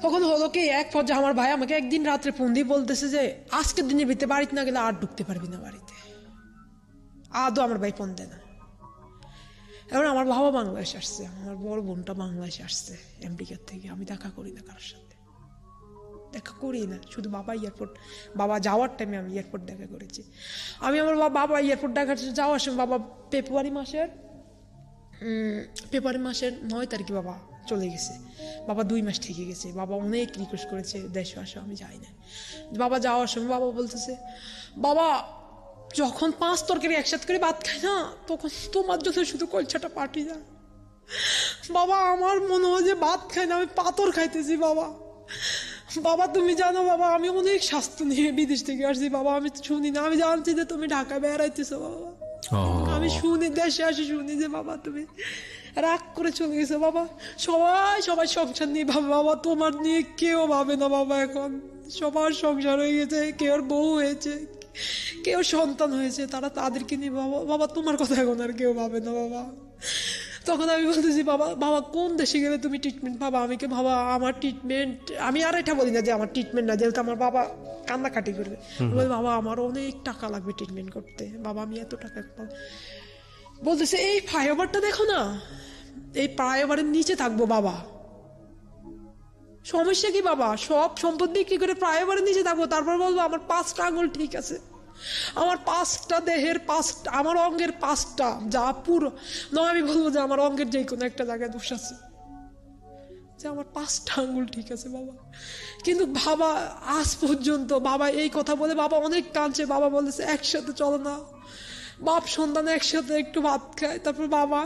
তখন হলো কি, এক পর্যায়ে আমার ভাই আমাকে একদিন রাত্রে ফোন দিয়ে বলতেছে যে আজকের দিনের ভিতরে বাড়িতে না গেলে আর ঢুকতে পারবি না বাড়িতে। আদৌ আমার ভাই ফোন দেয় না। এবার আমার বাবা বাংলাদেশ আসছে, আমার বড় বোনটা বাংলাদেশে আসছে আমেরিকার থেকে। আমি দেখা করি না কারোর সাথে। দেখা করি না, শুধু বাবা এয়ারপোর্ট, বাবা যাওয়ার টাইমে আমি এয়ারপোর্ট দেখা করেছি। আমি আমার বাবা এয়ারপোর্ট দেখা যাওয়ার সময় বাবা ফেব্রুয়ারি মাসের 9 তারিখে বাবা চলে গেছে। বাবা 2 মাস থেকে গেছে। বাবা অনেক রিকোয়েস্ট করেছে দেশে আসো, আমি যাই না। বাবা যাওয়ার সময় বাবা বলতেছে, বাবা যখন 5 তরকারি একসাথে করে ভাত খাই না, তখন তোমার জন্য শুধু কলছাটা পাঠিয়ে যায়। বাবা আমার মনে হয় যে ভাত খাই না, আমি পাথর খাইতেছি। বাবা তুমি জানো বাবা, আমি অনেক স্বাস্থ্য নিয়ে বিদেশ থেকে আসছি বাবা, আমি শুনি না, আমি জানছি যে তুমি ঢাকায় বেড়াইতেছো বাবা, আমি শুনি দেশে আসি শুনি যে বাবা তুমি রাগ করে চলে গেছে বাবা। সবাই সংসার নিয়ে ভাবে বাবা, তোমার নিয়ে কেউ ভাবে না বাবা। এখন সবার সংসার হয়ে গেছে, কেউ বউ হয়েছে, কেউ সন্তান হয়েছে, তাদেরকে নিয়ে বাবা তোমার কথা এখন আর কেউ ভাবে না বাবা। তখন আমি বলতেছি, বাবা কোন দেশে গেলে তুমি ট্রিটমেন্ট পাবা? বাবা আমার ট্রিটমেন্ট, আমি আর এটা বলি না যে আমার ট্রিটমেন্ট না, যেহেতু আমার বাবা কান্নাকাটি করবে, বাবা আমার অনেক টাকা লাগবে ট্রিটমেন্ট করতে, বাবা আমি এত টাকা পাবো। বলতেছে এই ফ্লাইওভারটা দেখো না, এই ফ্লাইওভারের নিচে থাকবো বাবা, সমস্যা কি বাবা? সব সম্পদ বিক্রি করে ফ্লাইওভারের নিচে থাকবো, তারপর বলবো আমার 5টা আঙুল ঠিক আছে, আমার 5টা দেহের 5টা, আমার অঙ্গের 5টা যা পুরো নয়, আমি বলবো যে আমার অঙ্গের যে কোনো একটা জায়গায় দোষ আছে, যে আমার 5টা আঙ্গুল ঠিক আছে বাবা। কিন্তু বাবা আজ পর্যন্ত বাবা এই কথা বলে বাবা অনেক কাঁদছে। বাবা বলেছে একসাথে চলো না, বাপ সন্তান একসাথে একটু ভাত খায়। তারপর বাবা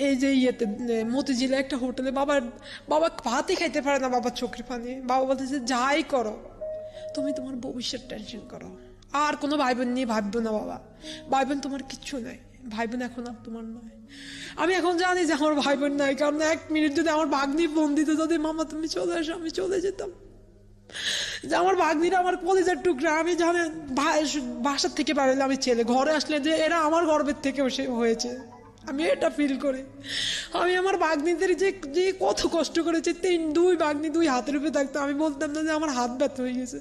এই যে মতিঝিলে একটা হোটেলে বাবা ভাতই খাইতে পারে না, বাবা চোখের পানি। বাবা বলতেছে যাই করো তুমি তোমার ভবিষ্যৎ টেনশন করো, আর কোনো ভাই বোন নিয়ে ভাববো না বাবা, ভাই বোন তোমার কিচ্ছু নাই, ভাই বোন এখন আর তোমার নয়। আমি এখন জানি যে আমার ভাই বোন নাই, কারণ 1 মিনিট যদি আমার ভাগ্নি ফোন দিত, যদি মামা তুমি চলে আসো, আমি চলে যেতাম। যে আমার ভাগ্নিরা আমার কলিজার টুকরা, আমি জানেন বাসার থেকে বেরোলে আমি ছেলে, ঘরে আসলে যে এরা আমার গর্বের থেকে হয়েছে, আমি এটা ফিল করি। আমি আমার ভাগ্নিদের যে কত কষ্ট করেছে, 2 ভাগ্নি 2 হাতের উপরে থাকতো, আমি বলতাম না যে আমার হাত ব্যথা হয়ে গেছে,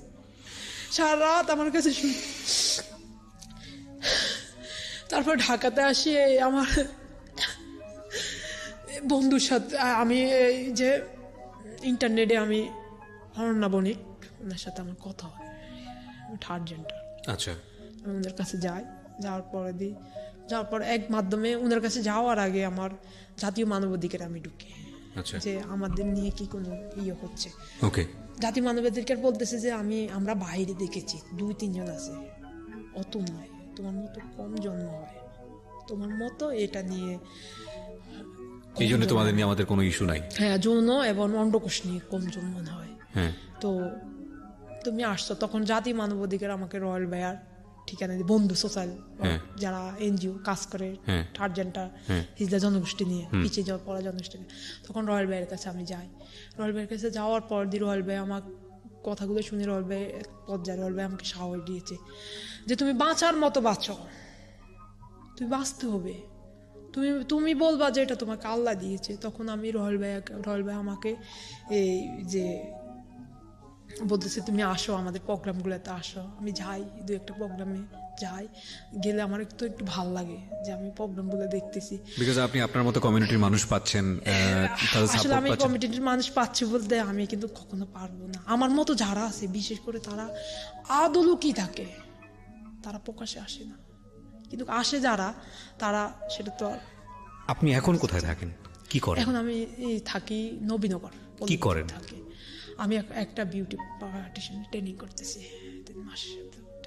সারা রাত আমার কাছে তারপর ঢাকাতে আসি, আমার বন্ধুর সাথে আমি এই যে ইন্টারনেটে আমি অনন্যা বণিক, ওনার সাথে আমার কথা হয়, 3rd জেন্ডার। আচ্ছা, আমি ওনার কাছে যাওয়ার পর এক মাধ্যমে ওনার কাছে যাওয়ার আগে আমার জাতীয় মানবাধিকার আমি ঢুকি, যে আমাদের নিয়ে কি কোনো হচ্ছে। ওকে, জাতীয় মানবাধিকার বলতেছে যে আমরা বাইরে দেখেছি 2-3 জন আছে, অত নয়, তোমার মতো কম জন্ম হয়, তোমার মতো এটা নিয়ে, এই জন্য তোমাদের নিয়ে আমাদের কোনো ইস্যু নাই। হ্যাঁ, যৌন এবং অন্ডকোষ নিয়ে কম জন্ম হয়। হ্যাঁ, তো তুমি আসছো, তখন জাতীয় মানবাধিকার আমাকে রয়্যাল বেয়ার ঠিকানা দিয়ে, বন্ধু সোশ্যাল যারা এনজিও কাজ করে 3rd জেন্ডার হিজড়া জনগোষ্ঠী নিয়ে, পিছিয়ে যাওয়ার পড়া জনগোষ্ঠী নিয়ে, তখন রয়্যাল বেয়ারের কাছে আমি যাই। রয়্যাল বেয়ারের কাছে যাওয়ার পর রয়্যাল বেয়ার আমার কথাগুলো শুনে রয়্যাল বেয়ার আমাকে সাহস দিয়েছে যে তুমি বাঁচার মতো বাঁচো, তুমি বাঁচতে হবে, তুমি বলবা যে এটা তোমাকে আল্লাহ দিয়েছে। তখন আমি রয়্যাল বেয়ার আমাকে এই যে বলতেছে তুমি আসো আমাদের প্রোগ্রামগুলোতে আসো। আমি যাই, 2-1টা প্রোগ্রামে যাই, গেলে আমার একটু ভাল লাগে যে আমি প্রোগ্রামগুলো দেখতেছি, বিকজ আপনি আপনার মতো কমিউনিটির মানুষ পাচ্ছেন। আসলে আমি কমিউনিটির মানুষ পাচ্ছি বলতে আমি কিন্তু কখনো পারবো না, আমার মতো যারা আছে বিশেষ করে তারা আদলও কি থাকে, তারা প্রকাশে আসে না, কিন্তু আসে যারা, তারা সেটা তো। আপনি এখন কোথায় থাকেন, কি করেন? এখন আমি থাকি নবীনগর। কি করেন? আমি একটা বিউটি পার্টিশিয়ান ট্রেনিং করতেছি 3 মাস।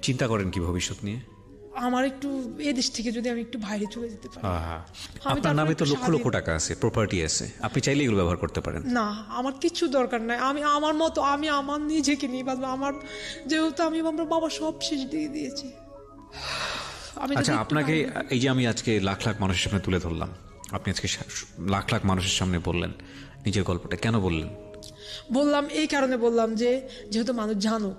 চিন্তা করেন কি ভবিষ্যৎ নিয়ে? আমার একটু এদেশ থেকে যদি আমি একটু বাইরে চলে যেতে পারি। আপনার নামে তো লক্ষ লক্ষ টাকা আছে, প্রপার্টি আছে, আপনি চাইলে এগুলো ব্যবহার করতে পারেন। না, আমার কিছু দরকার নাই, আমি আমার মতো, আমি আমার নিজেকে নিয়ে বাঁচবো। আমার যেহেতু আমি আমার বাবা সব শেষ দিয়ে দিয়েছি। আচ্ছা, আপনাকে এই যে আমি আজকে লাখ লাখ মানুষের সামনে তুলে ধরলাম, আপনি আজকে লাখ লাখ মানুষের সামনে বললেন নিজের গল্পটা, কেন বললেন? বললাম এই কারণে বললাম যে যেহেতু মানুষ জানুক,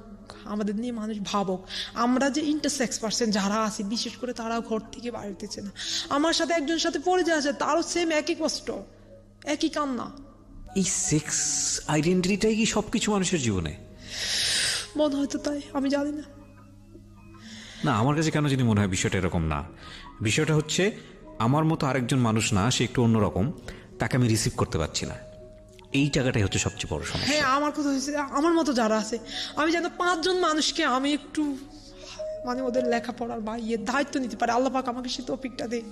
আমাদের নিয়ে মানুষ ভাবুক, আমরা যে ইন্টারসেক্স পার্সন যারা আছি বিশেষ করে তারাও ঘর থেকে বাইরেতেছে না। আমার সাথে একজন সাথে পরিচয় আছে, তারও সেম একই কষ্ট, একই কান্না। এই সেক্স আইডেন্টিটিটাই কি সবকিছু মানুষের জীবনে? মনে হয়তো তাই, আমি জানি না। না, আমার কাছে কেন যদি মনে হয় বিষয়টা এরকম না। বিষয়টা হচ্ছে আমার মতো আরেকজন মানুষ না, সে একটু অন্যরকম, তাকে আমি রিসিভ করতে পারছি না। এই জায়গাটাই হচ্ছে সবচেয়ে বড় সমস্যা। হ্যাঁ, আমার কথা হয়েছে আমার মতো যারা আছে, আমি যেন 5 জন মানুষকে আমি একটু মানে ওদের লেখাপড়ার বা দায়িত্ব নিতে পারে, আল্লাহ পাক আমাকে সে তৌফিকটা দেখ।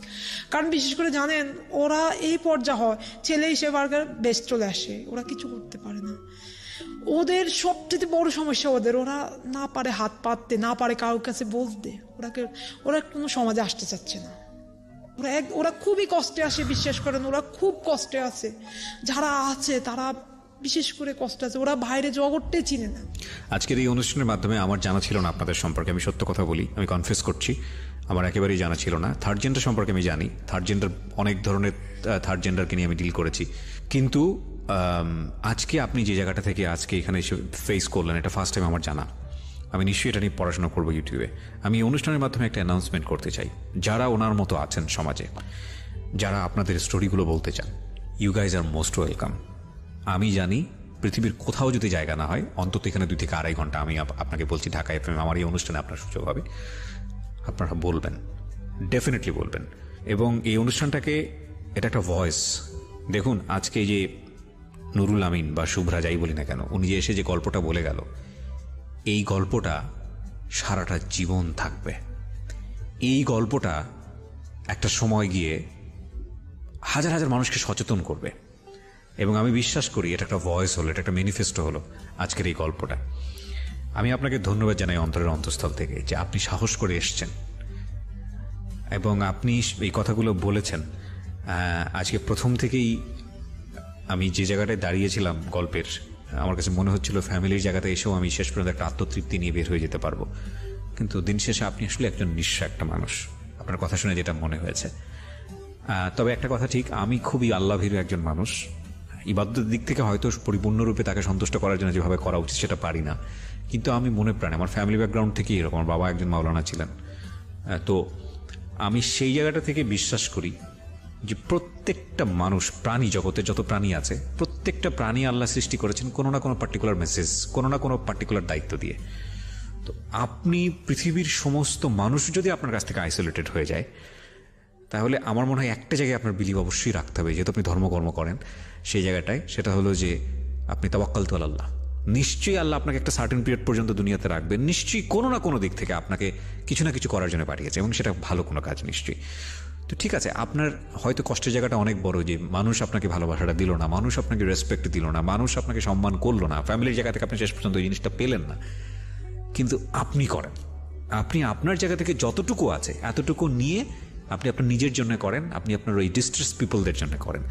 কারণ বিশেষ করে জানেন ওরা এই পর্যায়ে হয়, ছেলে হিসেবে বেশ চলে আসে, ওরা কিছু করতে পারে না। ওদের সবচেয়ে বড় সমস্যা ওরা না পারে হাত পাততে, না পারে কারোর কাছে বলতে, ওরা কোনো সমাজে আসতে চাচ্ছে না। ওরা খুবই কষ্টে আসে, বিশ্বাস করেন ওরা খুব কষ্টে আছে। যারা আছে তারা বিশেষ করে কষ্ট আছে, ওরা বাইরে জগৎটাই চিনে না। আজকের এই অনুষ্ঠানের মাধ্যমে আমার জানা ছিল না আপনাদের সম্পর্কে, আমি সত্য কথা বলি, আমি কনফেস করছি, আমার একেবারেই জানা ছিল না। থার্ড জেন্ডার সম্পর্কে আমি জানি, থার্ড জেন্ডার অনেক ধরনের থার্ড জেন্ডারকে নিয়ে আমি ডিল করেছি, কিন্তু আজকে আপনি যে জায়গাটা থেকে আজকে এখানে এসে ফেস করলেন, এটা ফার্স্ট টাইম আমার জানা। আমি নিশ্চয়ই এটা নিয়ে পড়াশোনা করবো ইউটিউবে। আমি এই অনুষ্ঠানের মাধ্যমে একটা অ্যানাউন্সমেন্ট করতে চাই, যারা ওনার মতো আছেন সমাজে, যারা আপনাদের স্টোরিগুলো বলতে চান, you guys are most welcome. আমি জানি পৃথিবীর কোথাও যদি জায়গা না হয়, অন্তত এখানে 2 থেকে 2.5 ঘন্টা আমি আপনাকে বলছি, ঢাকা এফএম আমার এই অনুষ্ঠানে আপনার সুযোগ হবে, আপনারা বলবেন, ডেফিনেটলি বলবেন। এবং এই অনুষ্ঠানটাকে এটা একটা ভয়েস। দেখুন আজকে যে নুরুল আমিন বা শুভ্রা যাই বলি না কেন, উনি যে এসে যে গল্পটা বলে গেল, এই গল্পটা সারাটা জীবন থাকবে। এই গল্পটা একটা সময় গিয়ে হাজার হাজার মানুষকে সচেতন করবে, এবং আমি বিশ্বাস করি এটা একটা ভয়েস হলো, এটা একটা ম্যানিফেস্টো হলো আজকের এই গল্পটা। আমি আপনাকে ধন্যবাদ জানাই অন্তরের অন্তঃস্থল থেকে যে আপনি সাহস করে এসছেন এবং আপনি এই কথাগুলো বলেছেন। আজকে প্রথম থেকেই আমি যে জায়গাটায় দাঁড়িয়েছিলাম গল্পের, আমার কাছে মনে হচ্ছিল ফ্যামিলির জায়গাতে এসেও আমি শেষ পর্যন্ত একটা আত্মতৃপ্তি নিয়ে বের হয়ে যেতে পারবো, কিন্তু দিন শেষে আপনি আসলে একজন নিঃস্ব একটা মানুষ, আপনার কথা শুনে যেটা মনে হয়েছে। তবে একটা কথা ঠিক, আমি খুবই আল্লাহভীরু একজন মানুষ। ইবাদতের দিক থেকে হয়তো পরিপূর্ণরূপে তাকে সন্তুষ্ট করার জন্য যেভাবে করা উচিত সেটা পারি না, কিন্তু আমি মনে প্রাণে, আমার ফ্যামিলি ব্যাকগ্রাউন্ড থেকেই এরকম, আমার বাবা একজন মাওলানা ছিলেন, তো আমি সেই জায়গাটা থেকে বিশ্বাস করি যে প্রত্যেকটা মানুষ, প্রাণী জগতে যত প্রাণী আছে, প্রত্যেকটা প্রাণী আল্লাহ সৃষ্টি করেছেন কোনো না কোনো পার্টিকুলার মেসেজ, কোনো না কোনো পার্টিকুলার দায়িত্ব দিয়ে। তো আপনি পৃথিবীর সমস্ত মানুষ যদি আপনার কাছ থেকে আইসোলেটেড হয়ে যায়, তাহলে আমার মনে হয় একটা জায়গায় আপনার বিলিভ অবশ্যই রাখতে হবে, যেহেতু আপনি ধর্মকর্ম করেন সেই জায়গাটায়, সেটা হলো যে আপনি তাওয়াক্কালতু আলাল্লাহ। নিশ্চয়ই আল্লাহ আপনাকে একটা সার্টেন পিরিয়ড পর্যন্ত দুনিয়াতে রাখবেন, নিশ্চয়ই কোনো না কোনো দিক থেকে আপনাকে কিছু না কিছু করার জন্য পাঠিয়েছে, এবং সেটা ভালো কোনো কাজ নিশ্চয়ই। তো ঠিক আছে, আপনার হয়তো কষ্টের জায়গাটা অনেক বড়, যে মানুষ আপনাকে ভালোবাসাটা দিল না, মানুষ আপনাকে রেসপেক্ট দিল না, মানুষ আপনাকে সম্মান করলো না, ফ্যামিলির জায়গা থেকে আপনি শেষ পর্যন্ত এই জিনিসটা পেলেন না, কিন্তু আপনি করেন, আপনি আপনার জায়গা থেকে যতটুকু আছে এতটুকু নিয়ে আপনি আপনার নিজের জন্য করেন, আপনি আপনার ওই ডিস্ট্রেস পিপলদের জন্য করেন।